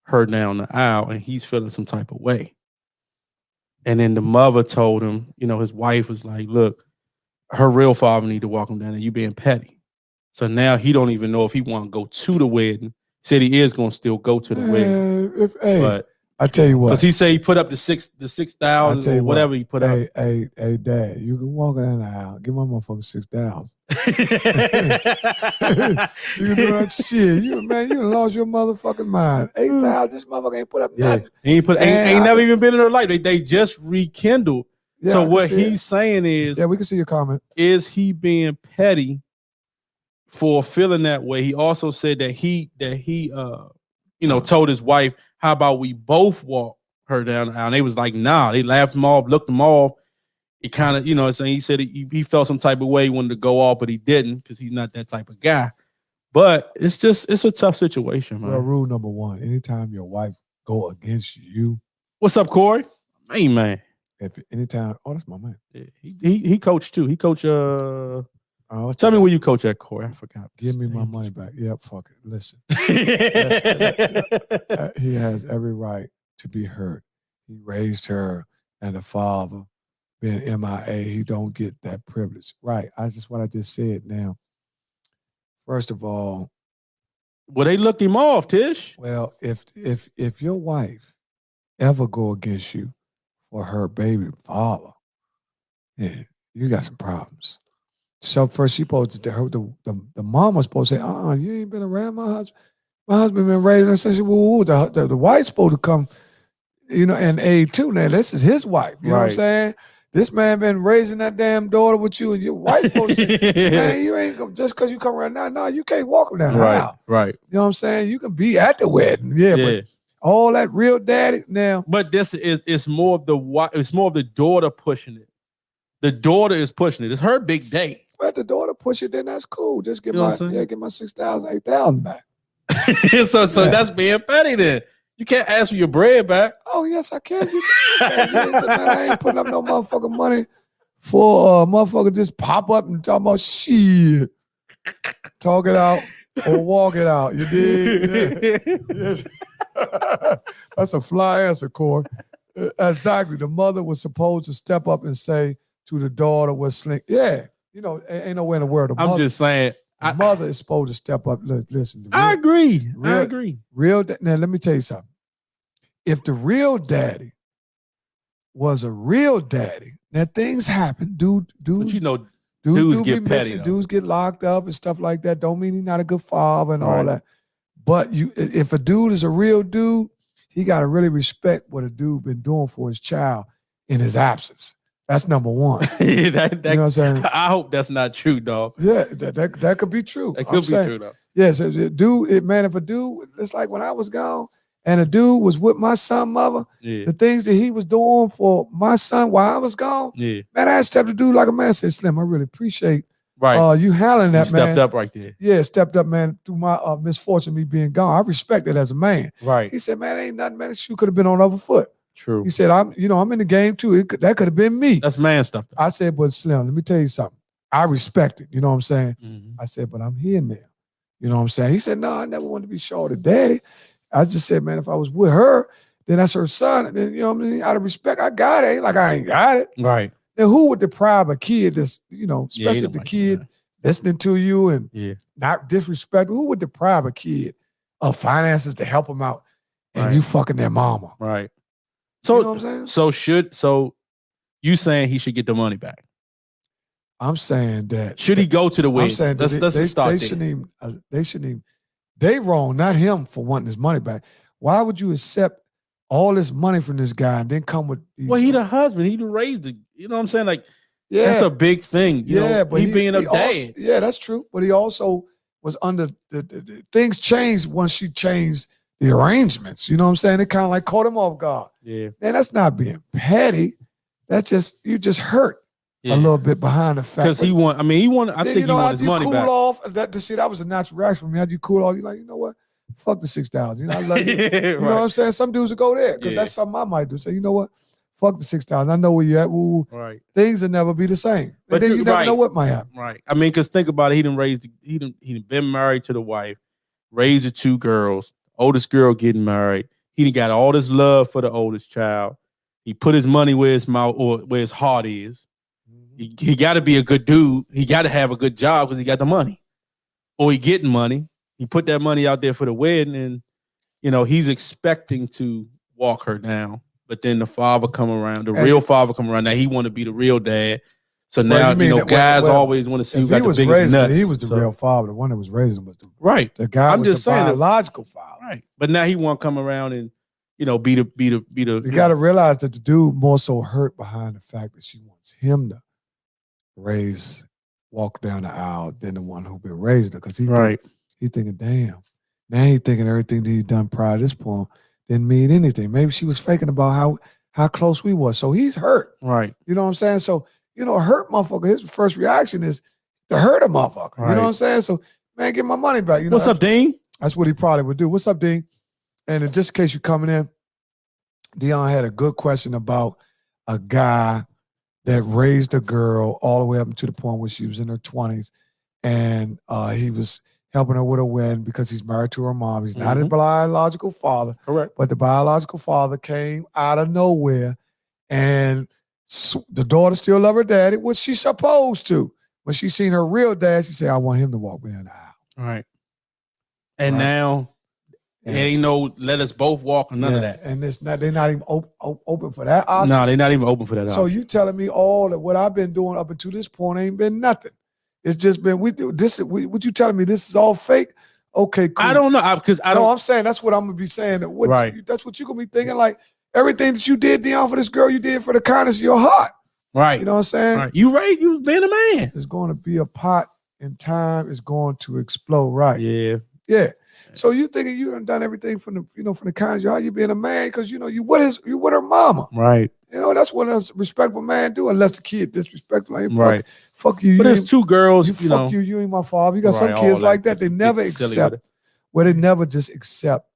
her down the aisle and he's feeling some type of way. And then the mother told him, you know, his wife was like, look, her real father need to walk him down and you being petty. So now he don't even know if he want to go to the wedding. Said he is going to still go to the wedding. But I tell you what. Because he said he put up the 6,000 or whatever he put up. Hey, Dad, you can walk down the aisle. Give my motherfucker 6,000. You can do that shit. You lost your motherfucking mind. 8,000, this motherfucker ain't put up nothing. He ain't never even been in her life. They just rekindled. Yeah, so what he's saying is, we can see your comment. Is he being petty for feeling that way? He also said that he told his wife, how about we both walk her down the aisle? And they was like, nah. They laughed him off, looked him off. It kind of, saying he said he felt some type of way, he wanted to go off, but he didn't because he's not that type of guy. But it's a tough situation, man. Well, rule number 1, anytime your wife go against you. What's up, Corey? Hey, man. Anytime, that's my man. Yeah, he coached too. He coached tell me where you coach at, Corey. I forgot. Give me my money back. Yep, fuck it. Listen. He has every right to be heard. He raised her and the father being MIA. He don't get that privilege. Right. That's what I just said. Now, first of all. Well, they looked him off, Tish. Well, if your wife ever go against you for her baby father, yeah, you got some problems. So first she supposed to, the mom was supposed to say, you ain't been around my husband. My husband been raised. And so the wife's supposed to come, and aid too. Now this is his wife. You know what I'm saying? This man been raising that damn daughter with you, and your wife supposed to say, man, you ain't just because you come around now. No, you can't walk him down the aisle. Right. You know what I'm saying? You can be at the wedding, but all that real daddy now. But this is it's more of the daughter pushing it. The daughter is pushing it. It's her big day. Well, if the daughter push it, then that's cool. Just get my 6,000, 8,000 back. so that's being petty then. You can't ask for your bread back. Oh, yes, I can. I ain't putting up no motherfucking money for a motherfucker just pop up and talk about shit. Talk it out or walk it out. You dig? Yeah. That's a fly answer, Corey. Exactly. The mother was supposed to step up and say to the daughter was SLINK. Yeah. Ain't nowhere in the world. I'm just saying. The mother is supposed to step up. Listen. I agree. I agree. Now, let me tell you something. If the real daddy was a real daddy, Now things happen. But Dudes you know, dudes get be petty, missing. though. Dudes get locked up and stuff like that. Don't mean he's not a good father and all that. But if a dude is a real dude, he got to really respect what a dude been doing for his child in his absence. That's number one. You know what I'm saying? I hope that's not true, dog. Yeah, that could be true. That could be true, though. Yes, man, if a dude, it's like when I was gone and a dude was with my son mother, the things that he was doing for my son while I was gone, man, I stepped to do like a man. Said, Slim, I really appreciate you handling that, man. Stepped up right there. Yeah, stepped up, man, through my misfortune, me being gone. I respect it as a man. Right. He said, man, ain't nothing, man. This shoe could have been on the other foot. True. He said, I'm in the game too. That could have been me. That's man stuff, though. I said, but Slim, let me tell you something. I respect it. You know what I'm saying? I said, but I'm here now. You know what I'm saying? He said, no, I never wanted to be short of daddy. I just said, man, if I was with her, then that's her son. And then, you know what I mean? Out of respect, I got it. Ain't like I ain't got it. Right. Then who would deprive a kid that's, especially if the kid listening to you and not disrespectful, who would deprive a kid of finances to help them out and you fucking their mama? Right. So, you know what I'm saying? So you saying he should get the money back? I'm saying that. Should he go to the wedding? I'm saying they shouldn't even, they wrong, not him for wanting his money back. Why would you accept all this money from this guy and then come with these? Well, he the husband. He raised the, you know what I'm saying? Like, that's a big thing. You know, but he being a dad. Yeah, that's true. But he also was under the things changed once she changed the arrangements. You know what I'm saying? It kind of like caught him off guard. Yeah. Man, that's not being petty. That's just, you just hurt a little bit behind the fact. Because I think he wanted his money back. Off, that was a natural reaction for me. How'd you cool off? You're like, you know what? Fuck the $6,000. You know, I love you. You know what I'm saying? Some dudes will go there because that's something I might do. Say, you know what? Fuck the $6,000. I know where you're at. Woo. Right. Things will never be the same. But then you never know what might happen. Right. I mean, because think about it. He done been married to the wife, raised the two girls, oldest girl getting married. He done got all this love for the oldest child. He put his money where his mouth or where his heart is. He got to be a good dude. He got to have a good job because he got the money. Or he getting money. He put that money out there for the wedding, and he's expecting to walk her down. But then the father come around, real father come around. Now he want to be the real dad. So now guys always want to see who got the biggest nuts. He was the real father. The one that was raising him was the guy. I'm just saying, biological father. Right. But now he want to come around and be the. You got to realize that the dude more so hurt behind the fact that she wants him to walk down the aisle than the one who been raising her. Because he thinking, damn. Now he thinking everything that he done prior to this point didn't mean anything. Maybe she was faking about how close we was. So he's hurt. Right. You know what I'm saying? So, a hurt motherfucker, his first reaction is to hurt a motherfucker. Right. You know what I'm saying? So, man, get my money back. What's up, Dean? That's what he probably would do. What's up, Dean? And just in case you're coming in, DEON had a good question about a guy that raised a girl all the way up to the point where she was in her 20s. And he was helping her with a wedding because he's married to her mom. He's not a biological father. Correct. But the biological father came out of nowhere, and the daughter still love her daddy, which she's supposed to. When she seen her real dad, she said, I want him to walk me down the aisle. All right. And now ain't no let us both walk or none of that. And they're not even open for that option. No, they're not even open for that option. So you telling me all that what I've been doing up until this point ain't been nothing. It's just been what you telling me this is all fake? Okay, cool. I don't know I'm saying that's what I'm gonna be saying. That's what you're gonna be thinking. Like everything that you did, DEON, for this girl, you did for the kindness of your heart. Right. You know what I'm saying? Right. You being a man. There's going to be a pot in time. It's going to explode. Right. Yeah. Yeah. So you thinking you done everything from the kindness of your heart, you being a man because you with her mama. Right. That's what a respectful man do, unless the kid disrespectful. Like, fuck you. But there's two girls. Fuck you. You ain't my father. You got some kids like that. They never accept. They never just accept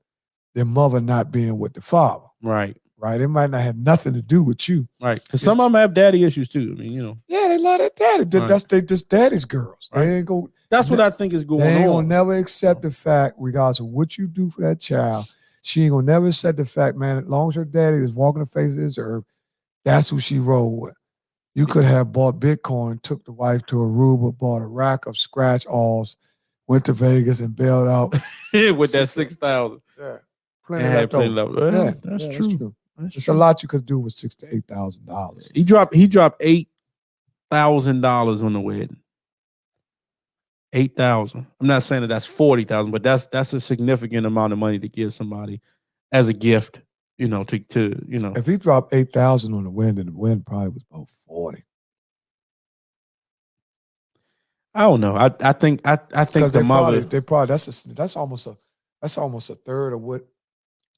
their mother not being with the father. Right. Right. It might not have nothing to do with you. Right. Because some of them have daddy issues too. I mean, Yeah, they love that daddy. Right. They just daddy's girls. Right. They ain't go. That's what I think is going on. They ain't gonna never accept the fact, regardless of what you do for that child. She ain't gonna never accept the fact, man, as long as her daddy is walking the face of this earth, that's who she rolled with. You could have bought Bitcoin, took the wife to Aruba, bought a rack of scratch alls, went to Vegas and bailed out with that $6,000. Yeah. Plenty left. That's true. It's a lot you could do with $6,000 to $8,000. He dropped $8,000 on the wedding. 8,000. I'm not saying that that's 40,000, but that's a significant amount of money to give somebody as a gift. You know, to you know. If he dropped 8,000 on the wedding, then the wedding probably was about 40. I don't know. I think the mother. They probably that's almost a third of what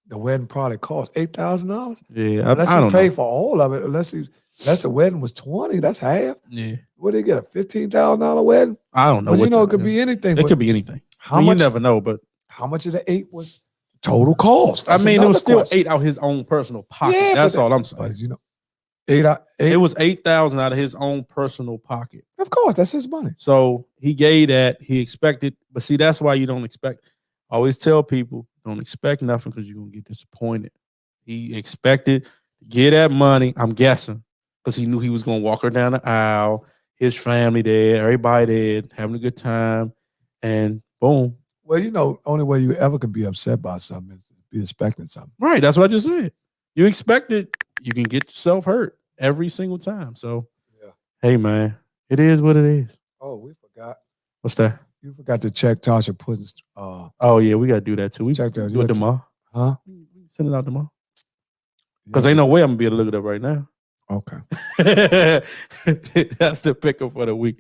the wedding probably cost. $8,000. Yeah, unless I don't he paid know. for all of it. Unless the wedding was 20, that's half. Yeah. What did he get? A $15,000 wedding? I don't know. You know, it could be anything. It could be anything. How much? You never know. But how much of the 8 was total cost? That's it was still question. 8 out his own personal pocket. Yeah, that's all I'm saying. You know, 8 It was 8,000 out of his own personal pocket. Of course, that's his money. So he gave that. He expected, but see, that's why you don't expect. I always tell people, don't expect nothing because you're gonna get disappointed. He expected to get that money. I'm guessing because he knew he was gonna walk her down the aisle. His family there, everybody there, having a good time, and boom. Well, you know, only way you ever can be upset by something is be expecting something. Right. That's what I just said. You expect it, you can get yourself hurt every single time. So, yeah. Hey, man, it is what it is. Oh, we forgot. What's that? You forgot to check Tasha Puddin's. Oh yeah, we gotta do that too. We check that. Do it tomorrow. Huh? Send it out tomorrow. Because ain't no way I'm gonna be able to look it up right now. Okay. That's the pickup for the week.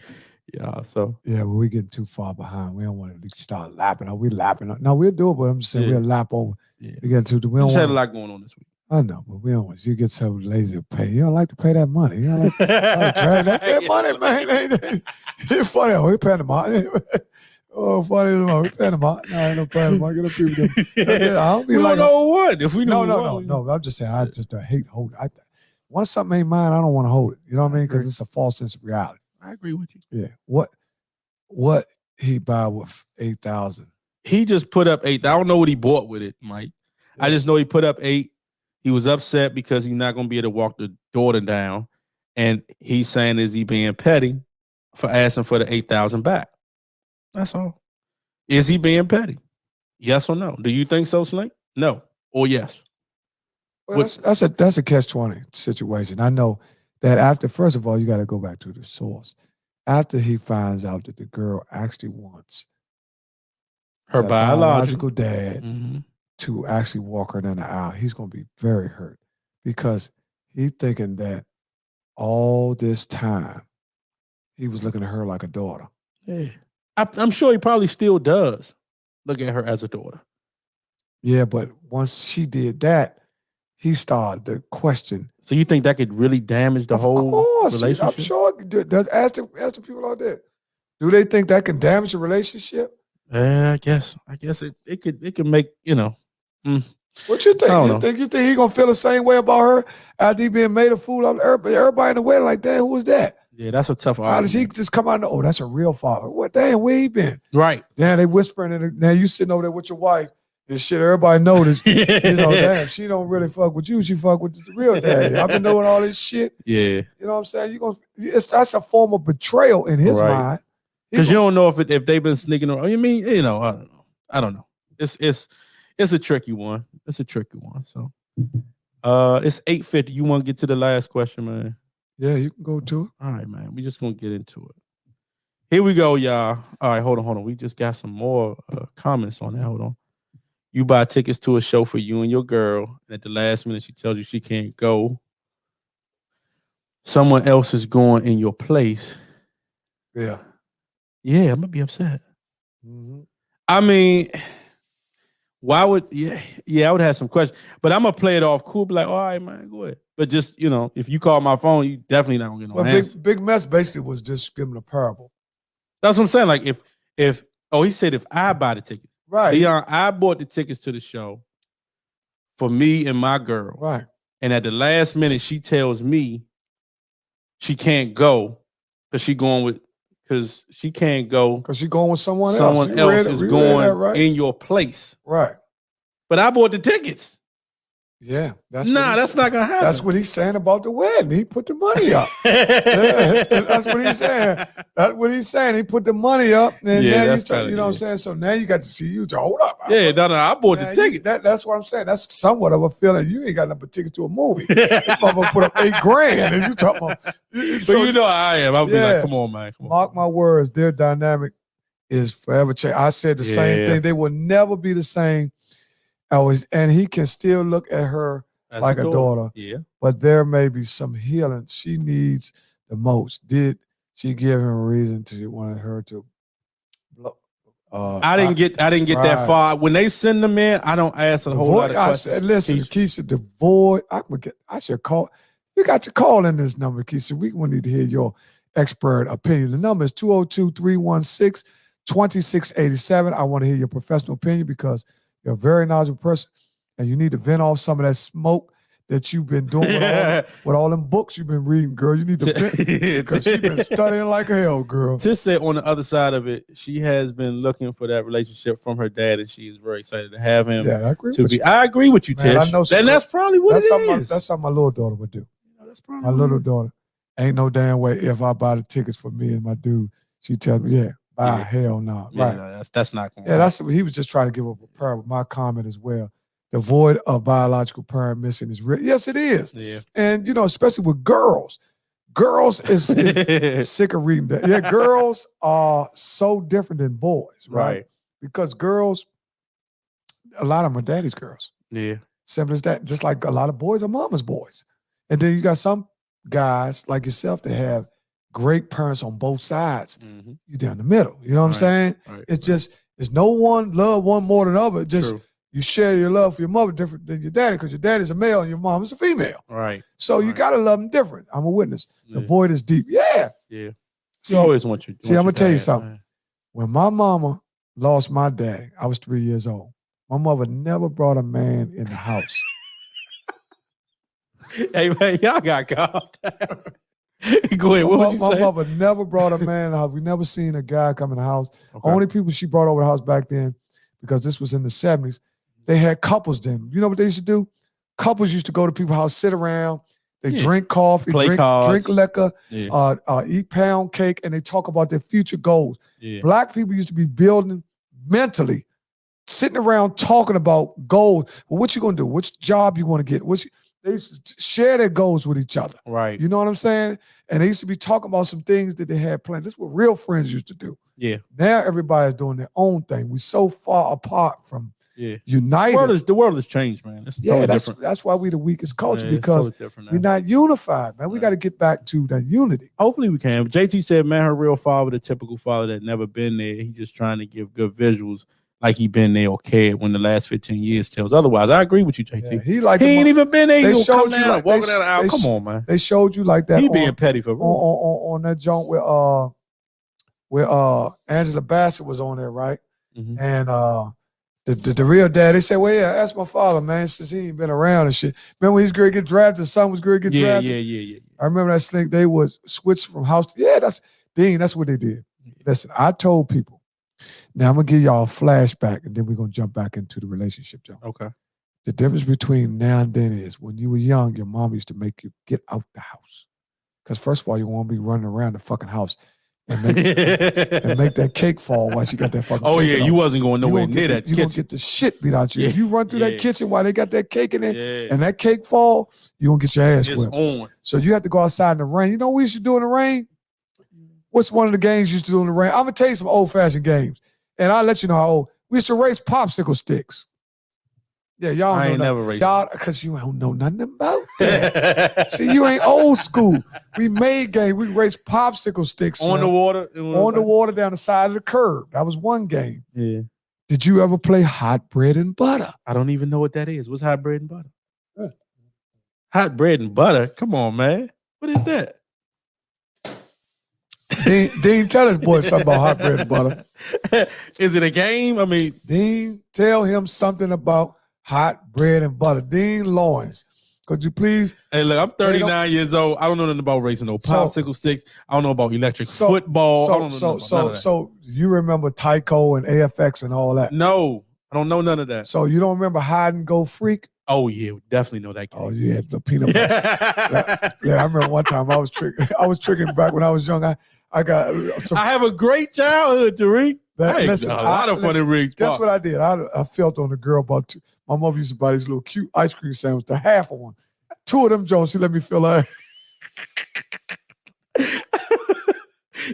Yeah. So yeah, but we getting too far behind. We don't want to start lapping. We lapping. No, we'll do it, but I'm just saying we'll lap over. Yeah. We get too. We just had a lot going on this week. I know, but we don't want you get so lazy to pay. You don't like to pay that money. You don't like that's their money, man. It's funny. We paying them out. Oh, funny. We paying them out. No, I ain't no paying them out. Get the people. I don't be like. Know what? If we know no. I'm just saying. I just hate holding. Once something ain't mine, I don't want to hold it. You know what I mean? Because it's a false sense of reality. I agree with you. Yeah. What he buy with 8,000? He just put up 8. I don't know what he bought with it, Mike. Yeah. I just know he put up 8. He was upset because he's not going to be able to walk the daughter down. And he's saying, is he being petty for asking for the 8,000 back? That's all. Is he being petty? Yes or no? Do you think so, Slink? No or yes? Well, that's a catch-20 situation. I know that after, first of all, you got to go back to the source. After he finds out that the girl actually wants her biological dad to actually walk her down the aisle, he's going to be very hurt because he's thinking that all this time he was looking at her like a daughter. Yeah, I'm sure he probably still does look at her as a daughter. Yeah, but once she did that, he started to question. So you think that could really damage the whole relationship? I'm sure it could. Ask the people out there. Do they think that can damage a relationship? I guess it could make, you know. What you think? You think he gonna feel the same way about her after he being made a fool of everybody in the wedding? Like, damn, who was that? Yeah, that's a tough argument. How does he just come out and, oh, that's a real father? What, damn, where he been? Right. Damn, they whispering, now you sitting over there with your wife. This shit, everybody noticed. You know, damn, she don't really fuck with you. She fuck with the real daddy. I've been knowing all this shit. Yeah. You know what I'm saying? That's a form of betrayal in his mind. Because you don't know if they've been sneaking around. You mean, you know, I don't know. It's a tricky one. It's a tricky one. So it's 8:50. You want to get to the last question, man? Yeah, you can go to it. All right, man. We just gonna get into it. Here we go, y'all. All right, hold on. We just got some more comments on that. Hold on. You buy tickets to a show for you and your girl, and at the last minute she tells you she can't go. Someone else is going in your place. Yeah. Yeah, I'm gonna be upset. I mean, why would I would have some questions, but I'm gonna play it off cool, be like, all right, man, go ahead. But just, you know, if you call my phone, you definitely not gonna get no answer. Big Mess basically was just giving a parable. That's what I'm saying. Like if he said if I buy the tickets. Right. Leon, I bought the tickets to the show for me and my girl. Right. And at the last minute, she tells me she can't go because she can't go because she's going with someone else. Someone else is going in your place. Right. But I bought the tickets. Yeah, that's not gonna happen. That's what he's saying about the wedding. He put the money up. Yeah, that's what he's saying. That's what he's saying. He put the money up, and now you know what I'm saying. So now you got to see you to hold up. I bought the ticket. That's what I'm saying. That's somewhat of a feeling. You ain't got nothing but tickets to a movie. This motherfucker put up $8,000, and you talking about. So you know how I am. I'll be like, come on, man. Come on. Mark my words. Their dynamic is forever changed. I said the same thing. They will never be the same. And he can still look at her like a daughter. Yeah. But there may be some healing she needs the most. Did she give him a reason to wanted her to blow? I didn't get that far. When they send them in, I don't ask a whole lot of questions. Listen, Keisha, the void. I should call. You got to call in this number, Keisha. We need to hear your expert opinion. The number is 202-316-2687. I want to hear your professional opinion because you're a very knowledgeable person, and you need to vent off some of that smoke that you've been doing with all them books you've been reading, girl. You need to vent because you've been studying like hell, girl. Tish said on the other side of it, she has been looking for that relationship from her dad, and she is very excited to have him. Yeah, I agree with you. I agree with you, Tish. Man, I know and that's probably what it is. That's something my little daughter would do. That's probably my little daughter. Ain't no damn way if I buy the tickets for me and my dude, she tells me, hell no. Yeah, right. No, that's not going to happen. He was just trying to give up a parent. My comment as well. The void of biological parent missing is real. Yes, it is. Yeah. And, especially with girls. Girls is sick of reading that. Yeah, girls are so different than boys, right? Because girls, a lot of them are daddy's girls. Yeah. Simple as that. Just like a lot of boys are mama's boys. And then you got some guys like yourself that have great parents on both sides. Mm-hmm. You down the middle. You know what I'm saying? Right. It's just, it's no one love one more than the other. Just you share your love for your mother different than your daddy because your daddy's a male and your mom is a female. Right. So you got to love them different. I'm a witness. The void is deep. Yeah. Yeah. See, always want you. See, I'm going to tell you something. Man. When my mama lost my daddy, I was 3 years old. My mother never brought a man in the house. Hey, man, y'all got caught. Go ahead. What my mother never brought a man in the house. We never seen a guy come in the house. Okay. Only people she brought over the house back then, because this was in the 70s, they had couples then. You know what they used to do? Couples used to go to people's house, sit around, they drink coffee, drink liquor, eat pound cake, and they talk about their future goals. Yeah. Black people used to be building mentally, sitting around talking about goals. Well, what you gonna do? Which job you want to get? They used to share their goals with each other. Right. You know what I'm saying? And they used to be talking about some things that they had planned. This is what real friends used to do. Yeah. Now everybody's doing their own thing. We're so far apart from united. The world has changed, man. It's totally different. That's why we the weakest culture, because we're not unified, man. We got to get back to that unity. Hopefully we can. JT said, man, her real father, the typical father that never been there. He just trying to give good visuals. Like he been there or cared when the last 15 years tells otherwise. I agree with you, JT. Yeah, he ain't even been there. They showed you like walking down the aisle. Come on, man. They showed you like that. He being petty for real. On that joint where Angela Bassett was on there, right? Mm-hmm. And the real dad, they said, well, yeah, ask my father, man, since he ain't been around and shit. Remember when he was going to get drafted, his son was going to get drafted? Yeah. I remember that SLINK, they was switched from house to, that's what they did. Listen, I told people, now I'm going to give y'all a flashback, and then we're going to jump back into the relationship, Joe. Okay. The difference between now and then is when you were young, your mom used to make you get out the house. Because first of all, you won't be running around the fucking house and make that cake fall while she got that fucking cake you wasn't going nowhere near that kitchen. You're going to get the shit beat out you. If you run through that kitchen while they got that cake in there and that cake fall, you're going to get your ass whipped. On. So you have to go outside in the rain. You know what we used to do in the rain? What's one of the games you used to do in the rain? I'm going to tell you some old-fashioned games. And I'll let you know how old. We used to race popsicle sticks. Yeah, y'all I ain't never raced. Y'all, because you don't know nothing about that. See, you ain't old school. We made game. We raced popsicle sticks. On the water? On the water down the side of the curb. That was one game. Yeah. Did you ever play hot bread and butter? I don't even know what that is. What's hot bread and butter? Hot bread and butter? Come on, man. What is that? Dean, tell this boy something about hot bread and butter. Is it a game? I mean, Dean, tell him something about hot bread and butter. Dean Lawrence, could you please? Hey, look, I'm 39 years old. I don't know nothing about racing no popsicle sticks. I don't know about electric football. So you remember Tyco and AFX and all that? No, I don't know none of that. So you don't remember Hide and Go Freak? Oh yeah, we definitely know that game. Oh yeah, the peanut butter. Yeah, I remember one time I was tricking back when I was young. I got some. I have a great childhood, Tariq. Listen, a lot of fun in Riggs Park. Guess what I did? I felt on the girl about two. My mother used to buy these little cute ice cream sandwiches, the half of one. 2 of them, Jones, she let me feel her.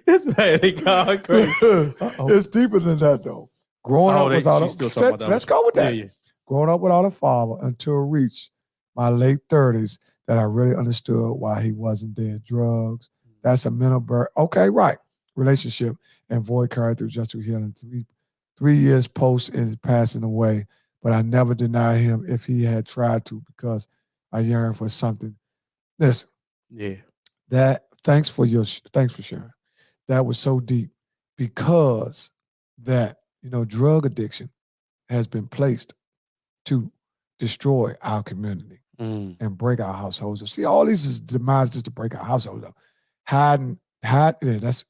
This man, they got crazy. It's deeper than that, though. Growing up without let's go with that. Yeah. Growing up without a father until I reached my late 30s that I really understood why he wasn't there. Drugs. That's a mental burden. Okay, right. Relationship and void carried through just to healing. 3 years post his passing away, but I never denied him if he had tried to because I yearn for something. Listen. Yeah. Thanks for sharing. That was so deep because that, drug addiction has been placed to destroy our community and break our households up. See, all these is demise just to break our households up. Hide, that's.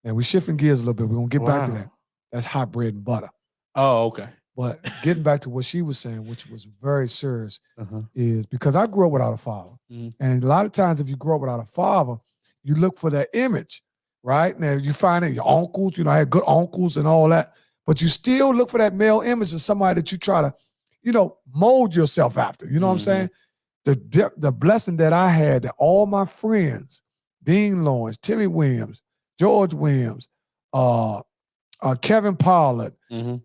And we're shifting gears a little bit. We're going to get back to that. That's hot bread and butter. Oh, okay. But getting back to what she was saying, which was very serious, is because I grew up without a father. And a lot of times if you grow up without a father, you look for that image, right? Now you find it, your uncles, I had good uncles and all that, but you still look for that male image of somebody that you try to, mold yourself after. You know what I'm saying? The blessing that I had that all my friends, Dean Lawrence, Timmy Williams, George Williams, Kevin Pollard,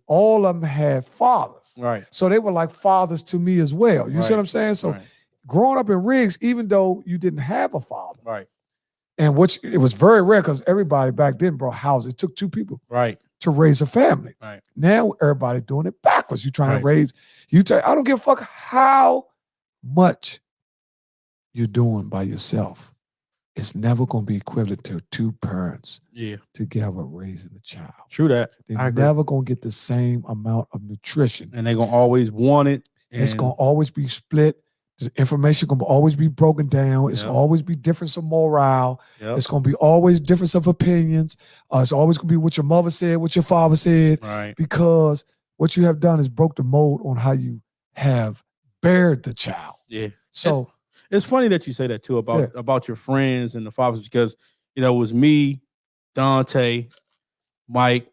all of them had fathers. Right. So they were like fathers to me as well. You see what I'm saying? So growing up in Riggs, even though you didn't have a father, right, and it was very rare because everybody back then brought houses. It took 2 people to raise a family. Right. Now everybody doing it backwards. You trying to raise, I don't give a fuck how much you're doing by yourself. It's never going to be equivalent to 2 parents together raising a child. True that. They're never going to get the same amount of nutrition. And they're going to always want it. It's going to always be split. The information going to always be broken down. It's always be difference of morale. It's going to be always difference of opinions. It's always going to be what your mother said, what your father said. Right. Because what you have done is broke the mold on how you have bared the child. Yeah. So it's funny that you say that too about your friends and the fathers because, it was me, Dante, Mike,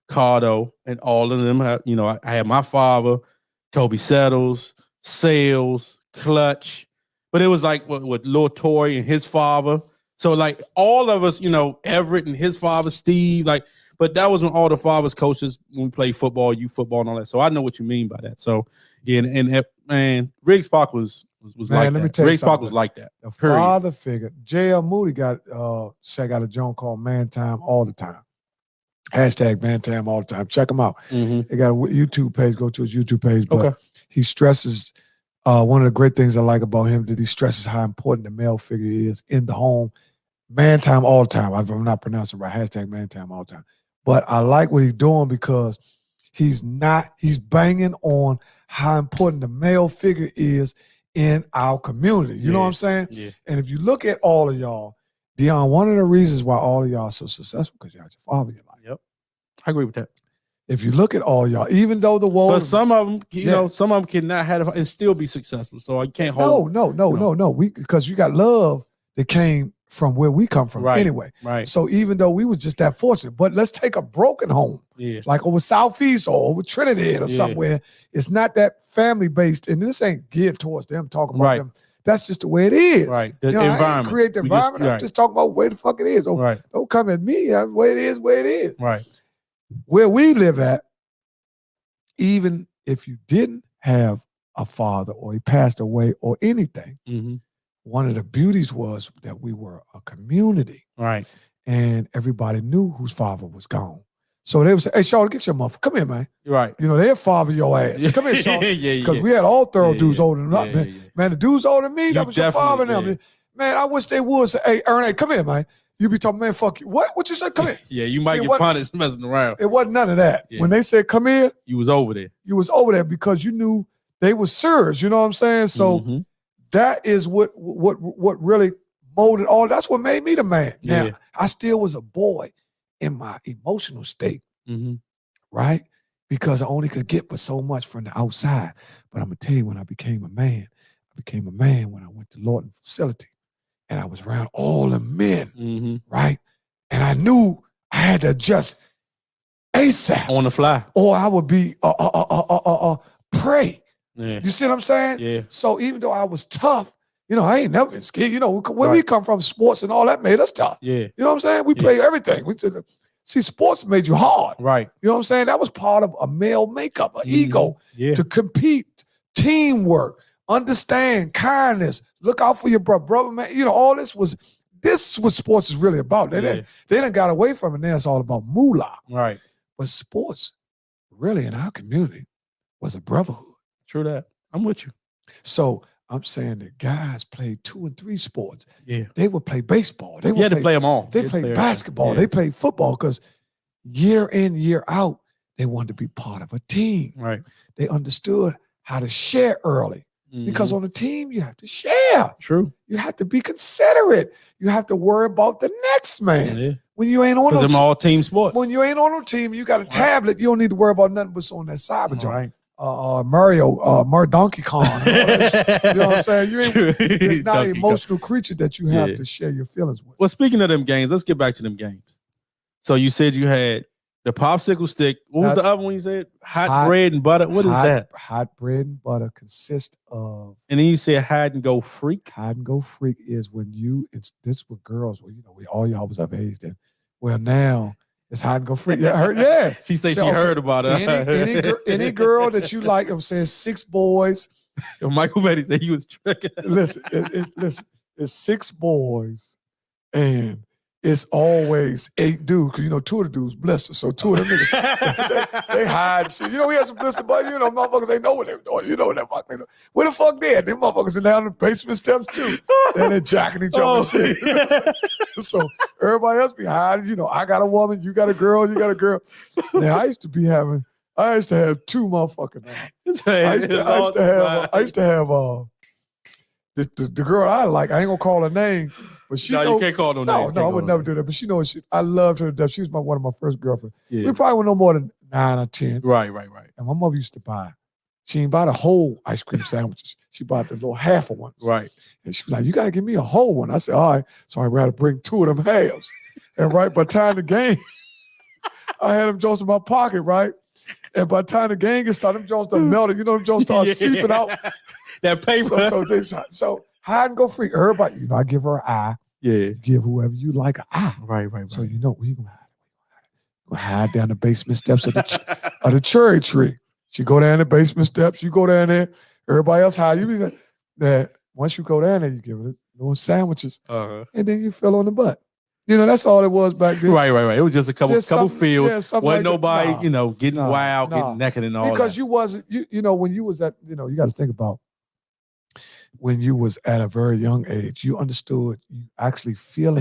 Cardo, and all of them. I had my father, Toby Settles, Sales, Clutch, but it was like with Lil Tory and his father. So like all of us, Everett and his father, Steve, but that was when all the fathers coaches when we played football, youth football and all that. So I know what you mean by that. So yeah, and Riggs Park was like that. Riggs Park was like that. The father figure. J.L. Moody got a joint called Man Time All the Time. # Man Time All the Time. Check him out. They got a YouTube page. Go to his YouTube page. But he stresses one of the great things I like about him that he stresses how important the male figure is in the home. Man Time All the Time. I'm not pronouncing it right. # Man Time All the Time. But I like what he's doing because he's banging on how important the male figure is in our community. You know what I'm saying? Yeah. And if you look at all of y'all, DEON, one of the reasons why all of y'all are so successful because y'all had your father in your life. Yep. I agree with that. If you look at all y'all, even though the world, but some of them, some of them cannot have it and still be successful. So I can't hold. No. Because you got love that came from where we come from anyway. Right. So even though we were just that fortunate, but let's take a broken home, like over Southeast or over Trinidad or somewhere. It's not that family based, and this ain't geared towards them talking about them. That's just the way it is. Right. The environment. I ain't create the environment. I'm just talking about where the fuck it is. Don't come at me. The way it is, where it is. Right. Where we live at, even if you didn't have a father or he passed away or anything, one of the beauties was that we were a community. Right. And everybody knew whose father was gone. So they would say, hey, Sean, get your mother. Come here, man. Right. They'll father your ass. Come here, Sean. Because we had all thorough dudes older than us, man. Man, the dudes older than me, that was your father now. Man, I wish they would say, hey, Ernie, come here, man. You be talking, man, fuck you. What you say? Come here. You might get punished messing around. It wasn't none of that. When they said, come here. You was over there. You was over there because you knew they were serious. You know what I'm saying? So that is what really molded all. That's what made me the man. Yeah. Now, I still was a boy in my emotional state, right? because I only could get but so much from the outside. But I'm gonna tell you, when I became a man when I went to Lawton facility, and I was around all the men, right? And I knew I had to adjust ASAP on the fly, or I would be prey. Yeah. You see what I'm saying? Yeah. So even though I was tough, you know, I ain't never been scared. You know, where we come from, sports and all that made us tough. Yeah. You know what I'm saying? We play everything. See, sports made you hard. Right. You know what I'm saying? That was part of a male makeup, an ego, to compete, teamwork, understand, kindness, look out for your brother, man. You know, all this is what sports is really about. They done got away from it. Now it's all about moolah. Right. But sports, really, in our community, was a brotherhood. True that. I'm with you. So I'm saying that guys played 2 and 3 sports. Yeah. They would play baseball. They had to play them all. They played basketball. They played football because year in, year out, they wanted to be part of a team. Right. They understood how to share early. Because on a team, you have to share. True. You have to be considerate. You have to worry about the next man. Yeah. When you ain't on no team, all team sports. When you ain't on no team, you got a tablet. You don't need to worry about nothing but on that cyber joint. Mario, Donkey Kong. You know what I'm saying? It's not an emotional creature that you have to share your feelings with. Well, speaking of them games, let's get back to them games. So you said you had the popsicle stick. What was the other one you said? Hot bread and butter. What is that? Hot bread and butter consists of. And then you said hide and go freak. Hide and go freak is when this with girls. Well, you know, all y'all was of age then. Well, now it's hide and go freak. Yeah, She said she heard about it. Any girl that you like, I'm saying 6 boys. Michael Betty said he was tricking. Listen, it's 6 boys, and it's always 8 dudes, because you know 2 of the dudes blister. So 2 of them niggas, they hide shit. You know, we had some blister, but you know, motherfuckers, they know what they're doing. You know what the fuck they do. Where the fuck they at? Them motherfuckers are down in the basement steps too. And they're jacking each other and shit. So everybody else be hiding. You know, I got a woman, you got a girl, you got a girl. Now I used to have 2 motherfucking. I used to have the girl I like. I ain't gonna call her name. But she you can't call no names. No, I would never do that. But she knows I loved her to death. She was one of my first girlfriends. Yeah. We probably were no more than 9 or 10. Right. And my mother used to buy. She didn't buy the whole ice cream sandwiches. She bought the little half of ones. Right. And she was like, "You gotta give me a whole one." I said, "All right." So I rather bring 2 of them halves. And right by the time the game, I had them Jones in my pocket, right? And by the time the game gets started, them Jones done melted. You know, them Jones started seeping out. That paper. So hide and go free. Everybody, you know, I give her an eye. Yeah. You give whoever you like an eye. Right. So you know where you gonna hide. We're gonna hide down the basement steps of the cherry tree. She go down the basement steps. You go down there. Everybody else hide. You be like that. Once you go down there, you give it little sandwiches, and then you fill on the butt. You know, that's all it was back then. Right. It was just a couple fields. Yeah, wasn't like nobody, that. you know, getting wild, getting naked and all because that. you wasn't, you know, when you was at, you know, you got to think about when you was at a very young age, you understood, you actually feel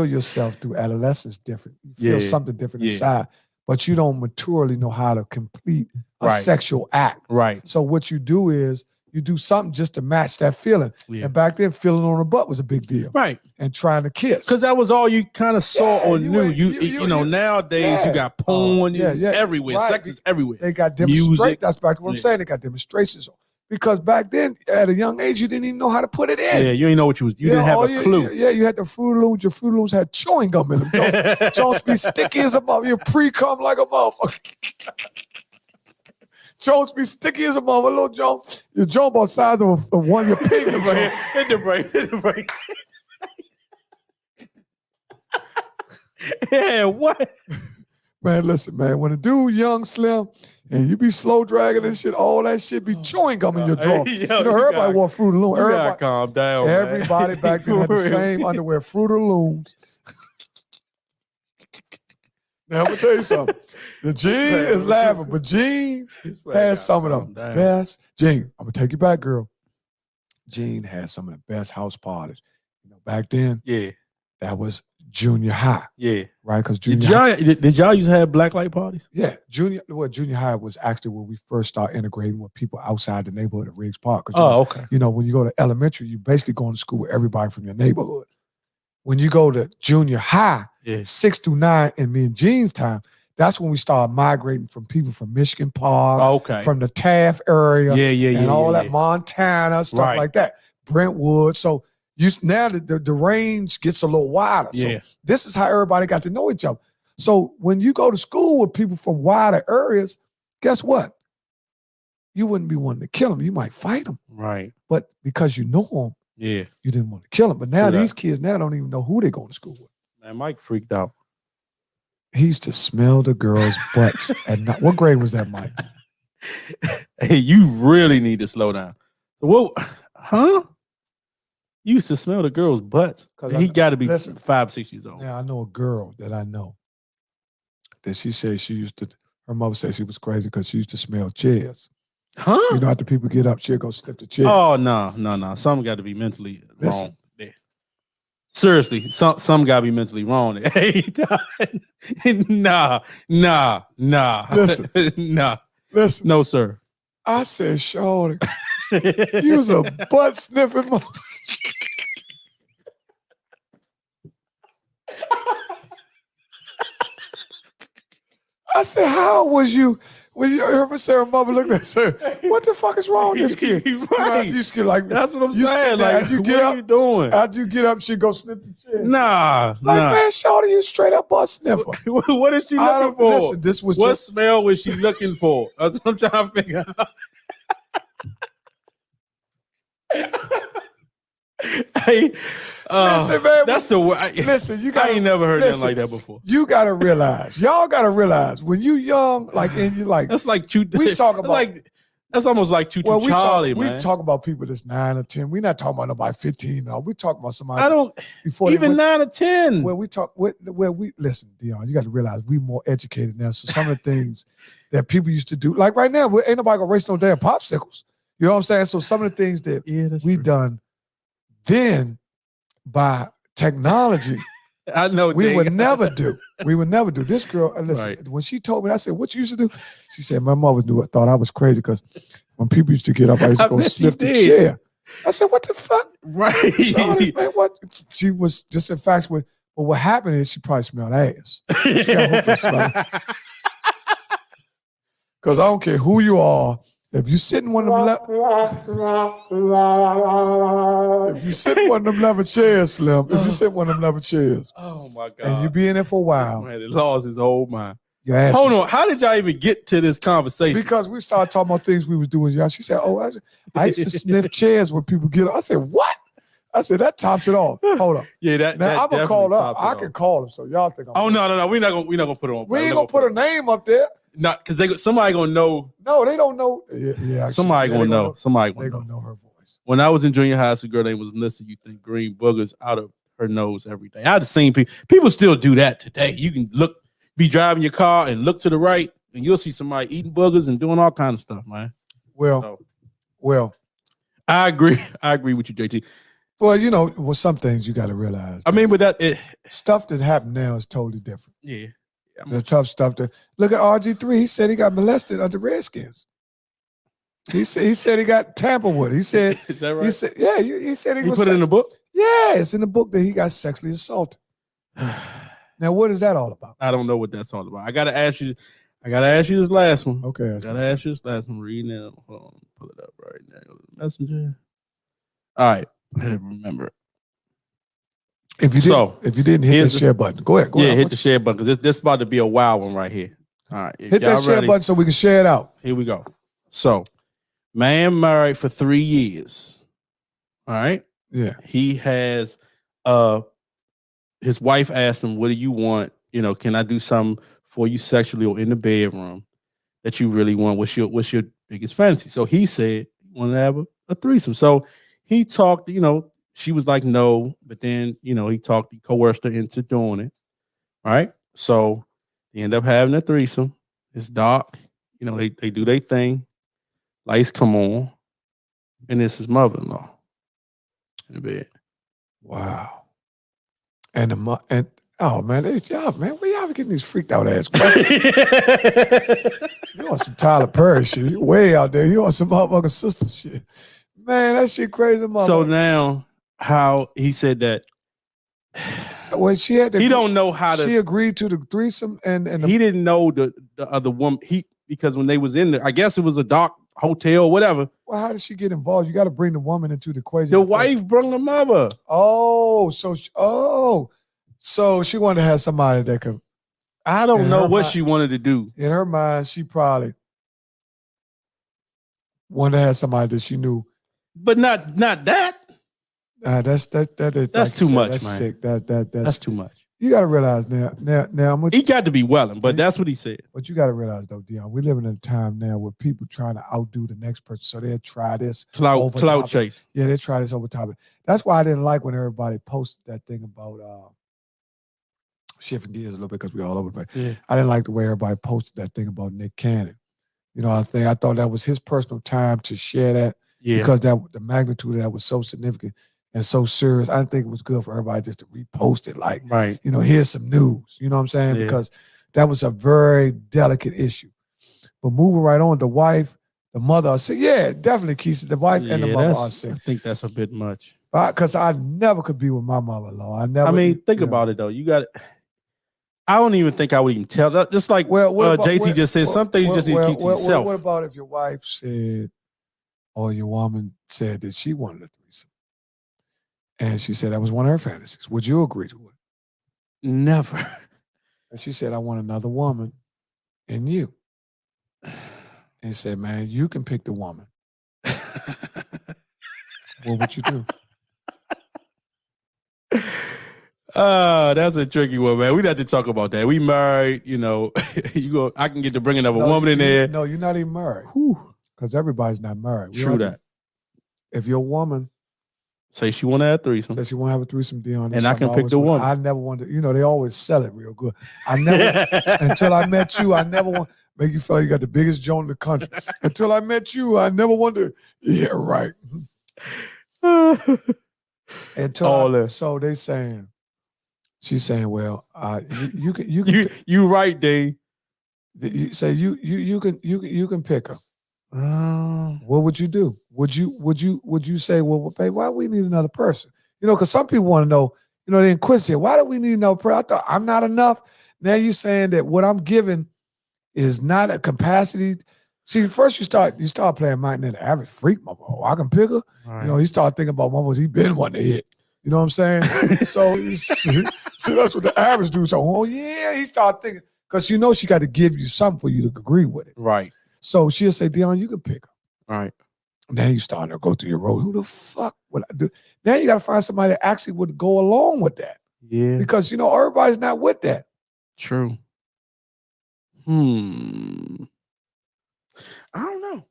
yourself through adolescence different. You feel something different inside, but you don't maturely know how to complete a sexual act. Right. So what you do is you do something just to match that feeling. Yeah. And back then, feeling on the butt was a big deal. Right. And trying to kiss. Because that was all you kind of saw or knew. You know, nowadays you got porn everywhere. Right. Sex is everywhere. They got demonstrations. That's back to what I'm saying. They got demonstrations. Because back then, at a young age, you didn't even know how to put it in. Yeah, you didn't know what you didn't have a clue. Yeah, you had the Fruit Looms. Your Fruit Looms had chewing gum in them. Jones be sticky as a mother. You pre-cum like a motherfucker. Jones be sticky as a mother. Little Jones. Your Jones about the size of one of your pig. Hit the break. Yeah, what? Man, listen, man. When a dude young, slim, and you be slow dragging and shit, all that shit be chewing gum in your jaw. Hey, you know, everybody wore Fruit Looms. You gotta calm down, everybody back then had the same underwear, Fruit Looms. Now, I'm going to tell you something. The Gene is laughing, but Gene has some of the best. Gene, I'm going to take you back, girl. Gene had some of the best house parties. You know, back then, that was junior high. Yeah. Right? Because junior high. Did y'all used to have black light parties? Yeah. Junior high was actually where we first started integrating with people outside the neighborhood at Riggs Park. Okay. You know, when you go to elementary, you basically going to school with everybody from your neighborhood. When you go to junior high, 6 through 9, in me and Gene's time, That's when we started migrating from people from Michigan Park, from the Taft area, and all that Montana, stuff like that, Brentwood. So now the range gets a little wider. So this is how everybody got to know each other. So when you go to school with people from wider areas, guess what? You wouldn't be wanting to kill them. You might fight them. Right. But because you know them, you didn't want to kill them. But now these kids now don't even know who they're going to school with. Man, Mike freaked out. He used to smell the girls' butts at night. What grade was that, Mike? Hey, you really need to slow down. Whoa, huh? You used to smell the girls' butts. He got to be 5, 6 years old. Now, I know a girl that I know that she said she used to, her mother said she was crazy because she used to smell chairs. Huh? You know, after people get up, she'll go sniff the chair. Oh, no. Something got to be mentally wrong there. Seriously, some got to be mentally wrong there. Hey, nah. Listen. Nah. Listen. No, sir. I said, shorty, you was a butt sniffing mother. I said, how was you? When you heard me say her mother looked at her, said, what the fuck is wrong with this kid? Right. You just get like, that's what I'm saying. Like, you get what up, are you doing? After you get up, she go sniff the chair. Nah. Man, shorty, you straight up butt sniffer. What is she looking for? Listen, this was what smell was she looking for? That's what I'm trying to figure out. Hey, listen, man. That's the way. Listen, I ain't never heard nothing like that before. You gotta realize, y'all gotta realize, when you young, like, and you like, that's like we talk about that's almost like Choo Choo Charlie, man. We talk about people that's 9 or 10. We're not talking about nobody 15. No, we talk about somebody. I don't before even 9 or 10. Where we talk, where we listen, Deon. You got to realize we more educated now. So some of the things that people used to do, like right now, ain't nobody gonna race no damn popsicles. You know what I'm saying? So some of the things that we've done then by technology, I know we would never do. We would never do. This girl, listen, when she told me, I said, what you used to do? She said, my mother thought I was crazy because when people used to get up, I used to go sniff the chair. I said, what the fuck? Right. Sorry, man, what? She was just infatuated. But what happened is she probably smelled ass. She got hooked on smell. Because I don't care who you are. If you sit in one of them leather chairs, Slim. If you sit in one of them leather chairs, oh my God, and you be in there for a while, man, it lost his whole mind. Hold on, how did y'all even get to this conversation? Because we started talking about things we was doing. Y'all, she said, "Oh, I used to sniff chairs when people get up." I said, "What?" I said, "That tops it off." Hold up. Yeah, that. Now I'm gonna call up. I can call him, so y'all think. No, we're not gonna put it on. We ain't gonna put a name up there. Not because somebody gonna know. No, they don't know. Yeah, somebody gonna know. Somebody gonna know her voice. When I was in junior high school, girl name was Melissa. You think green boogers out of her nose every day. I've seen people still do that today. You can be driving your car and look to the right, and you'll see somebody eating boogers and doing all kinds of stuff, man. Well, I agree. I agree with you, JT. Well, some things you got to realize. I mean, with that, stuff that happened now is totally different. Yeah. The tough stuff. Look at RG3. He said he got molested under Redskins. He said he got tampered with. He said, is that right? He said, yeah. He said he was. Put it in the book. Yeah, it's in the book that he got sexually assaulted. Now, what is that all about? I don't know what that's all about. I gotta ask you this last one. Okay. I gotta ask you this last one. Read now. Hold on, pull it up right now. Messenger. All right, I gotta remember it. If you didn't hit the share button, go ahead. Hit the share button because this about to be a wild one right here. All right, hit that share button so we can share it out. Here we go. So, man married for 3 years. All right. Yeah. He has his wife asked him, "What do you want? Can I do something for you sexually or in the bedroom that you really want? What's your biggest fantasy?" So he said, "You want to have a threesome." So he talked. She was like, no, but then, he coerced her into doing it. All right. So they end up having a threesome. It's dark. They do their thing. Lights come on. And it's his mother-in-law in the bed. Wow. And oh man, y'all, man, where y'all getting these freaked out ass questions? You want some Tyler Perry shit. You way out there. You want some motherfucking sister shit. Man, that shit crazy, motherfucker. So now, how he said that Well, she had to. He don't know how to. She agreed to the threesome, and he didn't know the other woman. Because when they was in there, I guess it was a dark hotel, whatever. Well, how did she get involved? You got to bring the woman into the equation. The wife brought the mother. Oh, so she wanted to have somebody that could. I don't know what she wanted to do. In her mind, she probably wanted to have somebody that she knew. But not that. That's too much, that's man. sick. That's too much. You got to realize now he got to be welling, but that's what he said. But you got to realize though, Deon, we're living in a time now where people trying to outdo the next person, so they'll try this clout chase. Yeah, they try this over top of it. That's why I didn't like when everybody posted that thing about shifting gears a little bit because we all over the place. Yeah. I didn't like the way everybody posted that thing about Nick Cannon. You know, I thought that was his personal time to share that because the magnitude of that was so significant and so serious. I didn't think it was good for everybody just to repost it like, you know, here's some news. You know what I'm saying? Yeah. Because that was a very delicate issue. But moving right on, the wife, the mother are sick. Yeah, definitely, Keisha. The wife and the mother are sick. I think that's a bit much. Because I never could be with my mother-in-law. Think about it though. You got it. I don't even think I would even tell that. Just like JT just said, some things you just need to keep to yourself. What about if your wife said, or your woman said that she wanted a threesome, and she said that was one of her fantasies? Would you agree to it? Never. And she said, I want another woman and you. And said, man, you can pick the woman. What would you do? That's a tricky one, man. We'd have to talk about that. We married, you know. I can get to bringing up a woman in there. No, you're not even married. Because everybody's not married. True that. If your woman say she want to have a threesome, says she want to have a threesome, Deon, and I can pick the one. I never wanted. You know, they always sell it real good. I never until I met you. I never want make you feel like you got the biggest joint in the country. Until I met you, I never wanted. Yeah, right. So they saying. She's saying, "Well, you can you right, Dave. You say you can pick her. What would you do? Would you say, well, babe, why do we need another person? You know, because some people want to know. You know, they're inquisitive. Why do we need another person? I thought I'm not enough. Now you saying that what I'm giving is not a capacity. See, first you start playing Mike and the average freak, mother. Oh, I can pick her. Right. You know, he start thinking about motherfuckers he been one to hit. You know what I'm saying? So that's what the average dude. So, oh yeah, he started thinking because you know she got to give you something for you to agree with it. Right. So she'll say, Deon, you can pick her. Right. Now you starting to go through your road. Who the fuck would I do? Now you got to find somebody that actually would go along with that. Yeah. Because you know everybody's not with that. True. I don't know.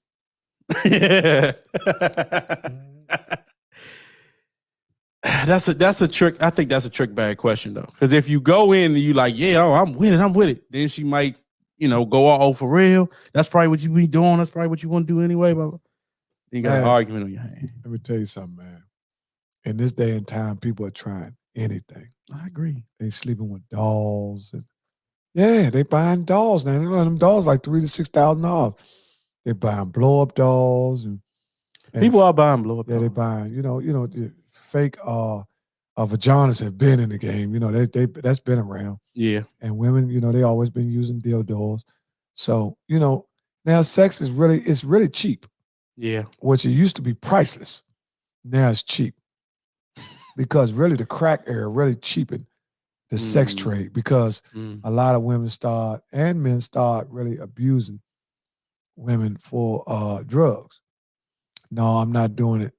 That's a trick. I think that's a trick bag question though. Because if you go in and you like, yeah, I'm with it. Then she might, you know, go all for real. That's probably what you be doing. That's probably what you want to do anyway. But you got an argument on your hand. Let me tell you something, man. In this day and time, people are trying anything. I agree. They sleeping with dolls and they buying dolls now. Them dolls like $3,000 to $6,000. They buying blow up dolls and people are buying blow up. Yeah, they buying. You know, the fake vaginas have been in the game. You know, they that's been around. Yeah. And women, you know, they always been using dildos. So, you know, now sex is really cheap. Yeah. Which it used to be priceless. Now it's cheap. Because really the crack era really cheapened the sex trade because a lot of women and men start really abusing women for drugs. No, I'm not doing it.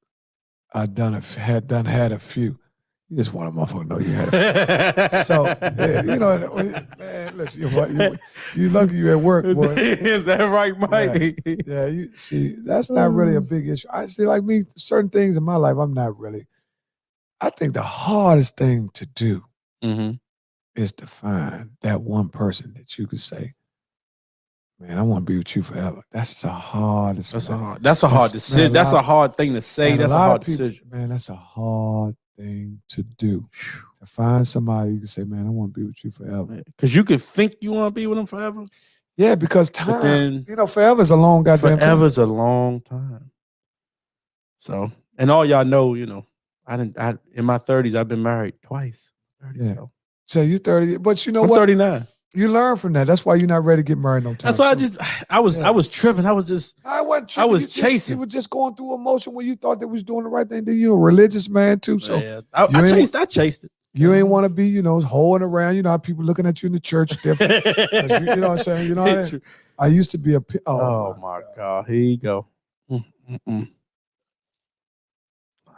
I had a few. You just want a motherfucker to know you had a few. So, you know, man, listen, you lucky you at work, boy. Is that right, Mike? Yeah, you see, that's not really a big issue. I see, like me, certain things in my life, I'm not really. I think the hardest thing to do is to find that one person that you could say, man, I want to be with you forever. That's the hardest. That's a hard decision. That's a hard thing to say. That's a hard decision. Man, that's a hard thing to do. To find somebody you can say, man, I want to be with you forever. Because you can think you want to be with them forever. Yeah, because time, you know, forever is a long goddamn time. Forever's a long time. So, and all y'all know, you know, in my 30s, I've been married twice. 30, Yeah. so. So you 30, but you know I'm what? 39. You learn from that. That's why you're not ready to get married no time. That's why I was tripping. I was just I wasn't tripping. I was chasing. You were just going through emotion when you thought that was doing the right thing. Then you're a religious man too. So yeah, I chased it. You ain't want to be, holding around. You know how people looking at you in the church different. you know what I'm saying? You know what I used to be a oh my God. Here you go. All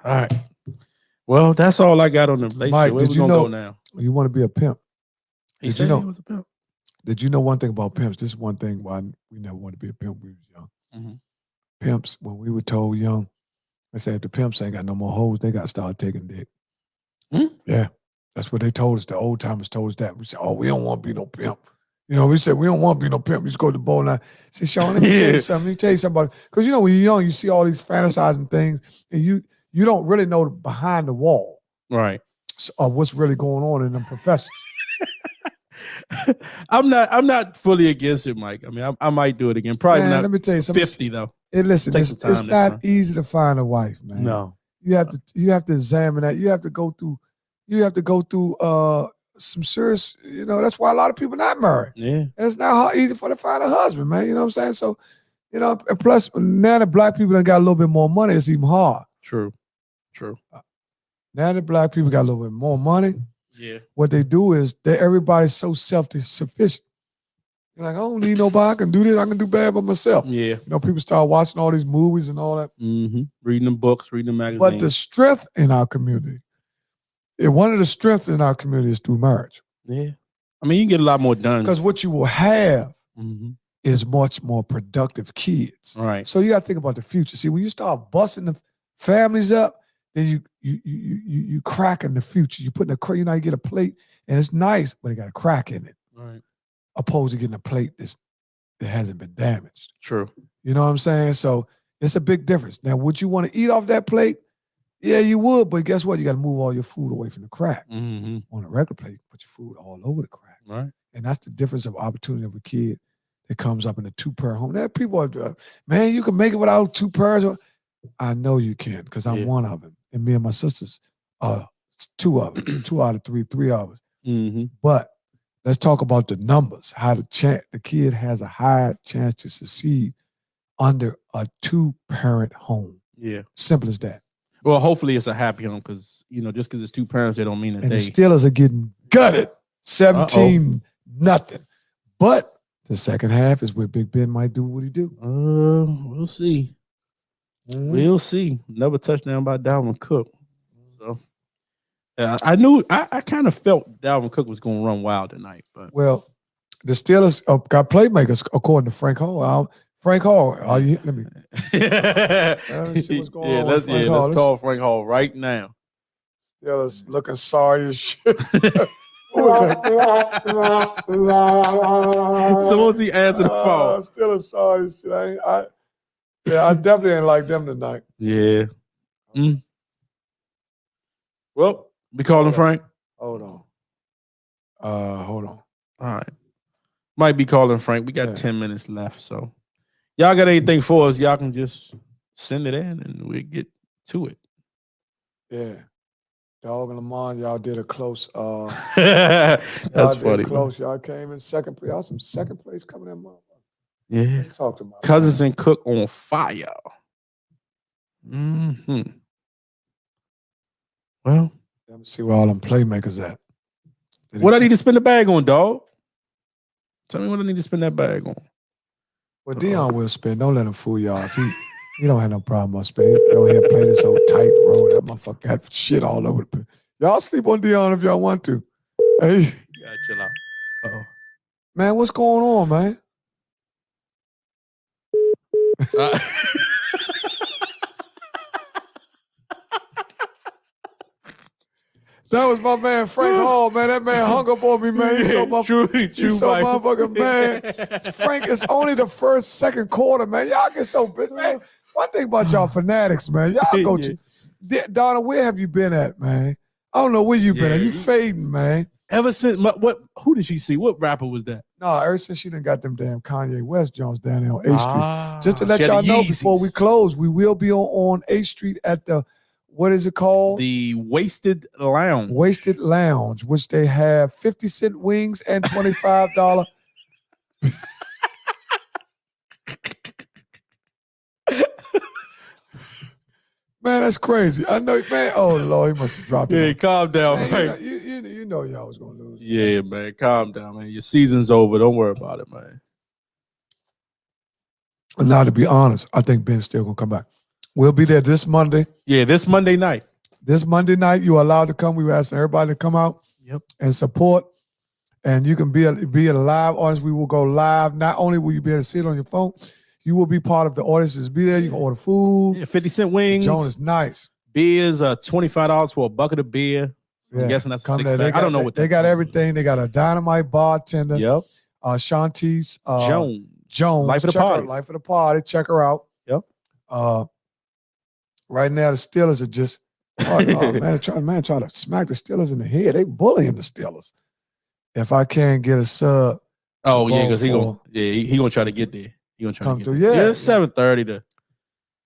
right. Well, that's all I got on the relationship. Mike, Where did we you gonna know go now? you want to be a pimp? He said he was a pimp. Did you know one thing about pimps? This is one thing why we never wanted to be a pimp when we was young. Mm-hmm. Pimps, when we were told young, they said if the pimps ain't got no more hoes, they got to start taking dick. Mm-hmm. Yeah, that's what they told us. The old timers told us that. We said, oh, we don't want to be no pimp. We said, we don't want to be no pimp. We just go to the bowl line. Say, Sean, let me tell you something. Let me tell you something about it. Because, when you're young, you see all these fantasizing things, and you don't really know behind the wall. Right. Of what's really going on in them professions. I'm not fully against it, Mike. I mean, I might do it again. Probably not. Let me tell you something. 50 though. Listen, it's not easy to find a wife, man. No. You have to examine that. You have to go through some serious, that's why a lot of people not married. Yeah. And it's not easy for to find a husband, man. You know what I'm saying? So, and plus now that black people done got a little bit more money, it's even hard. True. Now that black people got a little bit more money, yeah. What they do is everybody's so self-sufficient. You're like, I don't need nobody. I can do this. I can do bad by myself. Yeah. People start watching all these movies and all that. Mm-hmm. Reading the books, reading the magazines. But the strength in our community, one of the strengths in our community is through marriage. Yeah. I mean, you can get a lot more done. Because what you will have is much more productive kids. Right. So you got to think about the future. See, when you start busting the families up, then you crack in the future. You put in you get a plate and it's nice, but it got a crack in it. Right. Opposed to getting a plate that hasn't been damaged. True. You know what I'm saying? So it's a big difference. Now, would you want to eat off that plate? Yeah, you would, but guess what? You got to move all your food away from the crack. Mm-hmm. On a regular plate, put your food all over the crack. Right. And that's the difference of opportunity of a kid that comes up in a two-parent home. There are people are, man, you can make it without two parents. I know you can, because I'm one of them. And me and my sisters are two of them, 2 out of 3 of us. Mm-hmm. But let's talk about the numbers, how the kid has a higher chance to succeed under a two-parent home. Yeah. Simple as that. Well, hopefully it's a happy home, because, just because it's 2 parents, they don't mean that and the Steelers are getting gutted, 17-0. But the second half is where Big Ben might do what he do. We'll see. Mm-hmm. We'll see. Another touchdown by Dalvin Cook. So I knew I kind of felt Dalvin Cook was going to run wild tonight. But well, the Steelers got playmakers according to Frank Hall. Frank Hall, are you? Let me see what's going on. Let's call Frank Hall right now. Steelers looking sorry as shit. Soon as he answered the phone, Steelers sorry as shit. I definitely ain't like them tonight. Yeah. Well, we calling Frank. Hold on. All right. Might be calling Frank. We got 10 minutes left, so y'all got anything for us? Y'all can just send it in, and we'll get to it. Yeah. Dog and Lamont, y'all did a close. That's funny. Close. Y'all came in second place. Y'all some second place coming in, motherfucker. Yeah. Let's talk to my Cousins and Cook on fire. Mm-hmm. Well, let me see where all them playmakers at. What I need to spend the bag on, dog? Tell me what I need to spend that bag on. Well, DEON will spend. Don't let him fool y'all. He don't have no problem on spending. He go ahead and play this old tight road. That motherfucker got shit all over the place. Y'all sleep on DEON if y'all want to. Hey. Yeah, chill out. Uh-oh. Man, what's going on, man? That was my man Frank Hall, man. That man hung up on me, man. He's so motherfucking man. Frank, it's only the second quarter, man. Y'all get so big, man. One thing about y'all fanatics, man. Y'all go to Donna. Where have you been at, man? I don't know where you been at. You fading, man. Ever since who did she see? What rapper was that? No, ever since she done got them damn Kanye West Jones down there on 8th Street. Just to let y'all know before we close, we will be on 8th Street at the what is it called? The Wasted Lounge. Wasted Lounge, which they have 50-cent wings and $25. Man, that's crazy. I know, man. Oh Lord, he must have dropped it. Yeah, calm down, man. You know y'all was gonna lose. Yeah, man, calm down, man. Your season's over. Don't worry about it, man. Now, to be honest, I think Ben's still gonna come back. We'll be there this Monday. Yeah, this Monday night. This Monday night, you are allowed to come. We were asking everybody to come out and support. And you can be a live audience. We will go live. Not only will you be able to see it on your phone, you will be part of the audience. Be there. You can order food. Yeah, 50-cent wings. Joan is nice. Beers, $25 for a bucket of beer. I'm guessing that's a six-pack. I don't know what they got. Everything. They got a dynamite bartender. Yep. Shantice Jones. Life of the party. Life of the party. Check her out. Yep. Right now the Steelers are just man trying to smack the Steelers in the head. They bullying the Steelers. If I can't get a sub. Oh yeah, because he gonna try to get there. He gonna try come to get through. there. Yeah, it's 7:30 to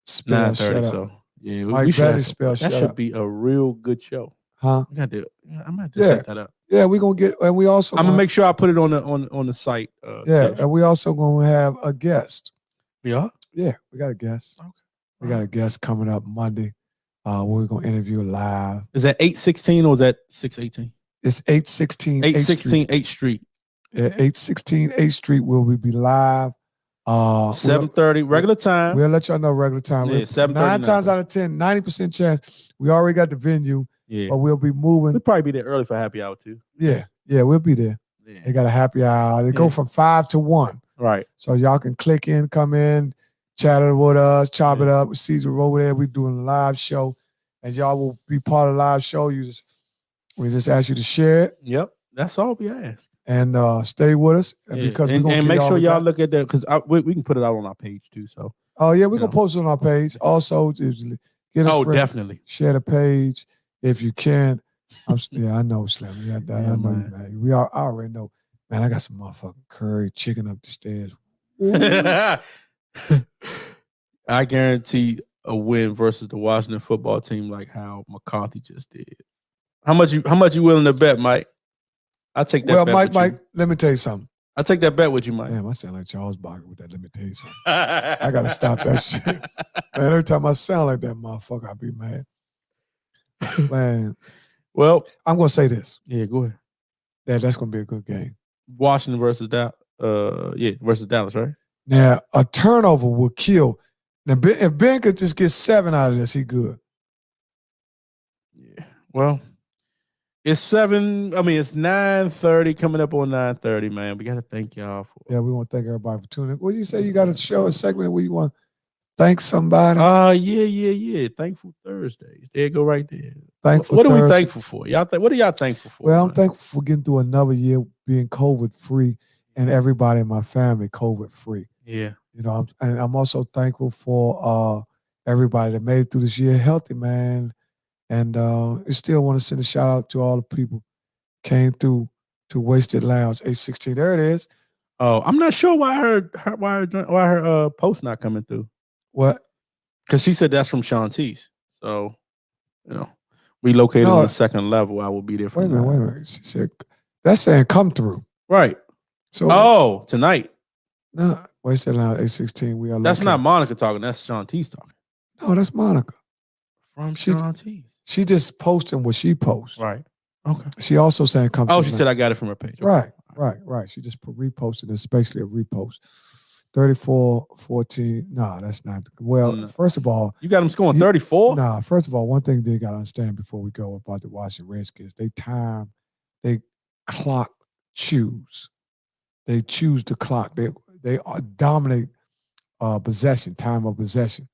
spell, 9:30. So yeah, we should have spell. That should be a real good show. Huh? I got to. I might just set that up. Yeah, we're gonna get, and we also. I'm gonna make sure I put it on the site. And we also gonna have a guest. Yeah. Yeah, we got a guest. Okay. We got a guest coming up Monday. We're gonna interview live. Is that 816 or is that 618? It's 816 816 8th Street. Yeah, 816 8th Street. Will we be live? 7:30 regular time. We'll let y'all know regular time. Yeah, 7:30. 9 times out of 10, 90% chance. We already got the venue. Yeah, but we'll be moving. We'll probably be there early for happy hour too. Yeah, we'll be there. Yeah. They got a happy hour. They go from 5 to 1. Right. So y'all can click in, come in, chat it with us, chop it up. Caesar over there. We're doing a live show, and y'all will be part of the live show. We just ask you to share it. Yep, that's all we ask. And stay with us because and make sure y'all look at that because we can put it out on our page too. So we're gonna post it on our page. Also, get a friend, definitely share the page if you can. I know, Slim. I know you, man. I already know, man. I got some motherfucking curry chicken up the stairs. I guarantee a win versus the Washington football team, like how McCarthy just did. How much you willing to bet, Mike? I'll take that bet. Well, Mike, let me tell you something. I'll take that bet with you, Mike. Damn, I sound like Charles Barkley with that. Let me tell you something. I got to stop that shit. Man, every time I sound like that motherfucker, I be mad. Man. Well, I'm going to say this. Yeah, go ahead. That's going to be a good game. Washington versus Dallas. Versus Dallas, right? Now, a turnover will kill. Now, if Ben could just get 7 out of this, he good. Yeah. Well, it's 9:30 coming up on 9:30, man. We got to thank y'all for. Yeah, we want to thank everybody for tuning in. What do you say? You got a segment where you want to thank somebody? Yeah. Thankful Thursdays. There you go right there. Thankful What are we Thursday. thankful for? What are y'all thankful for? Well, I'm thankful for getting through another year being COVID-free and everybody in my family COVID-free. Yeah. I'm also thankful for everybody that made it through this year healthy, man. And I still want to send a shout out to all the people came through to Wasted Lounge 816. There it is. Oh, I'm not sure why her post not coming through. What? Because she said that's from Shantice. So, we located on the second level. I will be there for Wait a minute. She said that's saying come through. Right. So tonight. No, Wasted Lounge 816. We are. That's not Monica talking. That's Shantice talking. No, that's Monica. From Shantice. She just posting what she posts. Right. Okay. She also saying come. Oh, she said I got it from her page. Okay. Right. She just reposted. It's basically a repost. 34-14. Nah, that's not. Well, first of all, you got them scoring 34. Nah, first of all, one thing they got to understand before we go about the Washington Redskins, they clock choose. They choose the clock. They dominate possession, time of possession.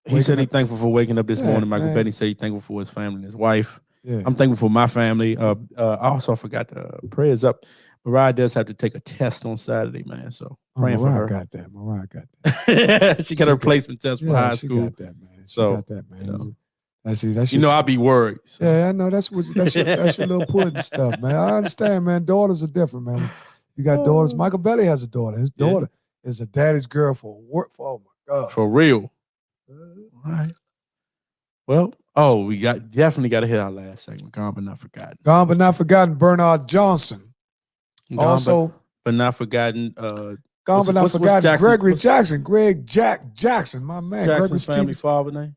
He said he's thankful for waking up this morning. Michael Benny said he's thankful for his family and his wife. Yeah. I'm thankful for my family. I also forgot the prayers up. Mariah does have to take a test on Saturday, man. So praying for her. Mariah got that. She got her placement test for high school. She got that, man. Got that, man. That's I'll be worried. So. Yeah, I know. That's your little pudding stuff, man. I understand, man. Daughters are different, man. You got daughters. Michael Belly has a daughter. His daughter is a daddy's girl for work. Oh my God. For real. All right. Well, we definitely got to hit our last segment. Gone but not forgotten. Gone but not forgotten. Bernard Johnson. Also, but not forgotten. Gone but not forgotten. Gregory Jackson. Jackson. My man. Jackson's family father name.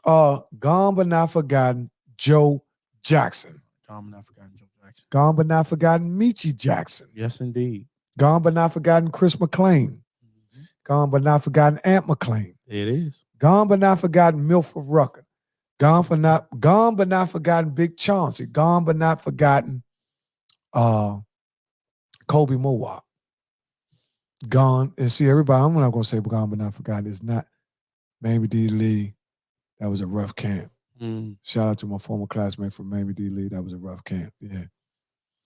Gone but not forgotten. Joe Jackson. Gone but not forgotten. Joe Jackson. Gone but not forgotten. Michi Jackson. Yes, indeed. Gone but not forgotten. Chris McClain. Gone but not forgotten. Ant McClain. It is. Gone but not forgotten. Milford Rucker. Gone but not forgotten. Big Chauncey. Gone but not forgotten. Kobe Mowat. Gone. And see, everybody, I'm not going to say gone but not forgotten. It's not Mamie D. Lee. That was a rough camp. Shout out to my former classmate from Mamie D. Lee. That was a rough camp. Yeah.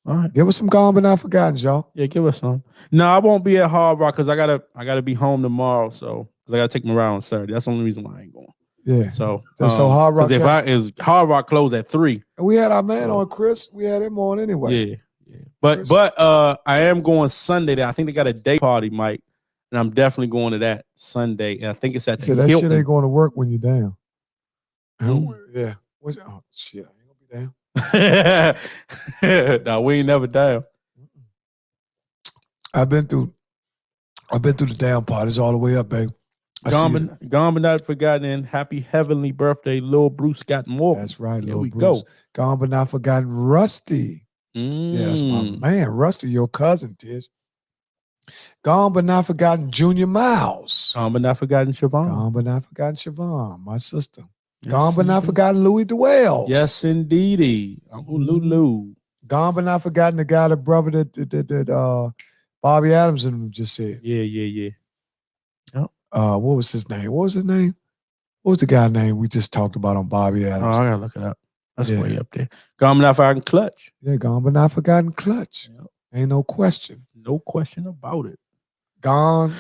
All right. Give us some gone but not forgotten, y'all. Yeah, give us some. No, I won't be at Hard Rock because I gotta be home tomorrow. So because I gotta take my ride on Saturday. That's the only reason why I ain't going. Yeah. So Hard Rock. Is Hard Rock closed at 3. And we had our man on, Chris. We had him on anyway. Yeah. But I am going Sunday there. I think they got a day party, Mike. And I'm definitely going to that Sunday. And I think it's at the that Hilton. Shit ain't going to work when you're down. Yeah. Oh shit, I ain't gonna be down. No, we ain't never down. I've been through the down parties all the way up, babe. Gone but not forgotten, and happy heavenly birthday, Lil Bruce Scott Morgan. That's right, Here Lil we Bruce. go. Gone but not forgotten, Rusty. Yeah, that's my man, Rusty, your cousin, Tish. Gone but not forgotten, Junior Miles. Gone but not forgotten, Siobhan. Gone but not forgotten, Siobhan, my sister. Yes, gone but not forgotten, Louis DeWells. Yes, indeedy. Uncle Lulu. Gone but not forgotten, the guy, the brother that Bobby Adams and just said. Yeah. Yep. What was his name? What was the guy's name we just talked about on Bobby Adams? Oh, I gotta look it up. That's way up there. Gone but not forgotten, Clutch. Yeah, gone but not forgotten, Clutch. Yep. Ain't no question. No question about it. Gone.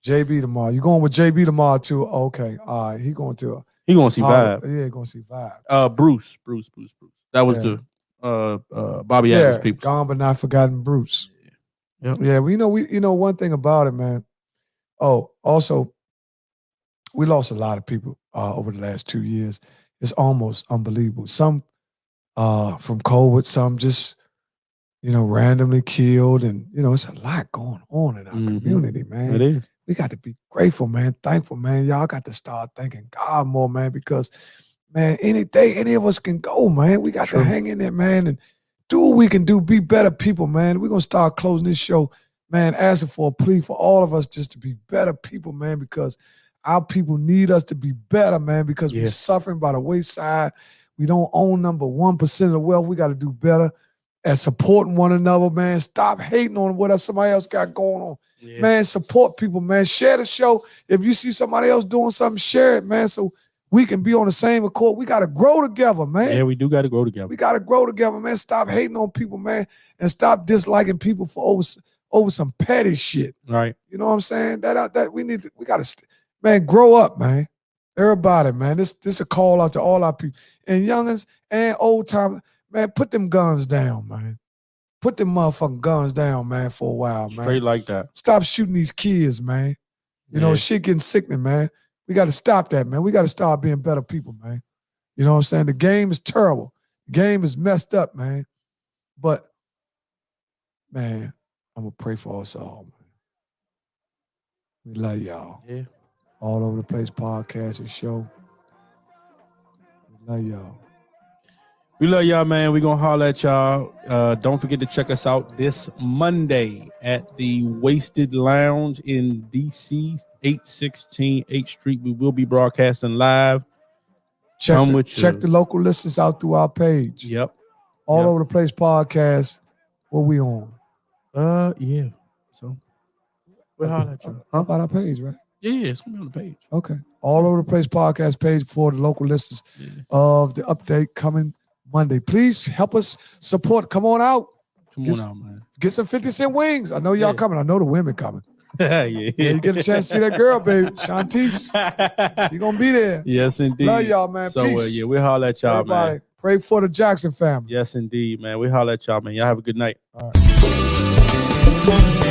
JB tomorrow. You going with JB tomorrow too? Okay. All right. He going to see Vibe. Yeah, going to see Vibe. Bruce. That was the Bobby Adams people. Gone but not forgotten, Bruce. Yep. Yeah, we know one thing about it, man. Oh, also, we lost a lot of people over the last 2 years. It's almost unbelievable. Some from COVID, some just randomly killed, and it's a lot going on in our community, man. It is. We got to be grateful, man, thankful, man. Y'all got to start thanking God more, man, because, man, any day, any of us can go, man. We got to hang in there, man, and do what we can do, be better people, man. We're going to start closing this show, man, asking for a plea for all of us just to be better people, man, because our people need us to be better, man, because we're suffering by the wayside. We don't own number 1% of the wealth. We got to do better at supporting one another, man. Stop hating on what somebody else got going on. Yeah. Man, support people, man. Share the show. If you see somebody else doing something, share it, man, so we can be on the same accord. We got to grow together, man. Yeah, we do got to grow together. We got to grow together, man. Stop hating on people, man, and stop disliking people for over some petty shit. Right. You know what I'm saying? We got to, man, grow up, man. Everybody, man. This a call out to all our people. And youngins and old time, man, put them guns down, man. Put them motherfucking guns down, man, for a while, man. Straight like that. Stop shooting these kids, man. You know, shit getting sickening, man. We got to stop that, man. We got to start being better people, man. You know what I'm saying? The game is terrible. The game is messed up, man. But, man, I'm going to pray for us all, man. We love y'all. Yeah. All Over the Place podcast and show. We love y'all. We love y'all, man. We're going to holler at y'all. Don't forget to check us out this Monday at the Wasted Lounge in D.C., 816 8th Street. We will be broadcasting live. Check the local listings out through our page. Yep. All Over the Place podcast. What we on? Yeah. So we'll holler at y'all. How about our page, right? Yeah, it's going to be on the page. Okay. All Over the Place podcast page for the local listings of the update coming Monday. Please help us support. Come on out. Come on out, man. Get some 50-cent wings. I know y'all coming. I know the women coming. You get a chance to see that girl, baby. Shantice. She gonna be there. Yes, indeed. Love y'all, man. So, Peace. we'll holler at y'all, man. Pray for the Jackson family. Yes, indeed, man. We'll holler at y'all, man. Y'all have a good night. All right.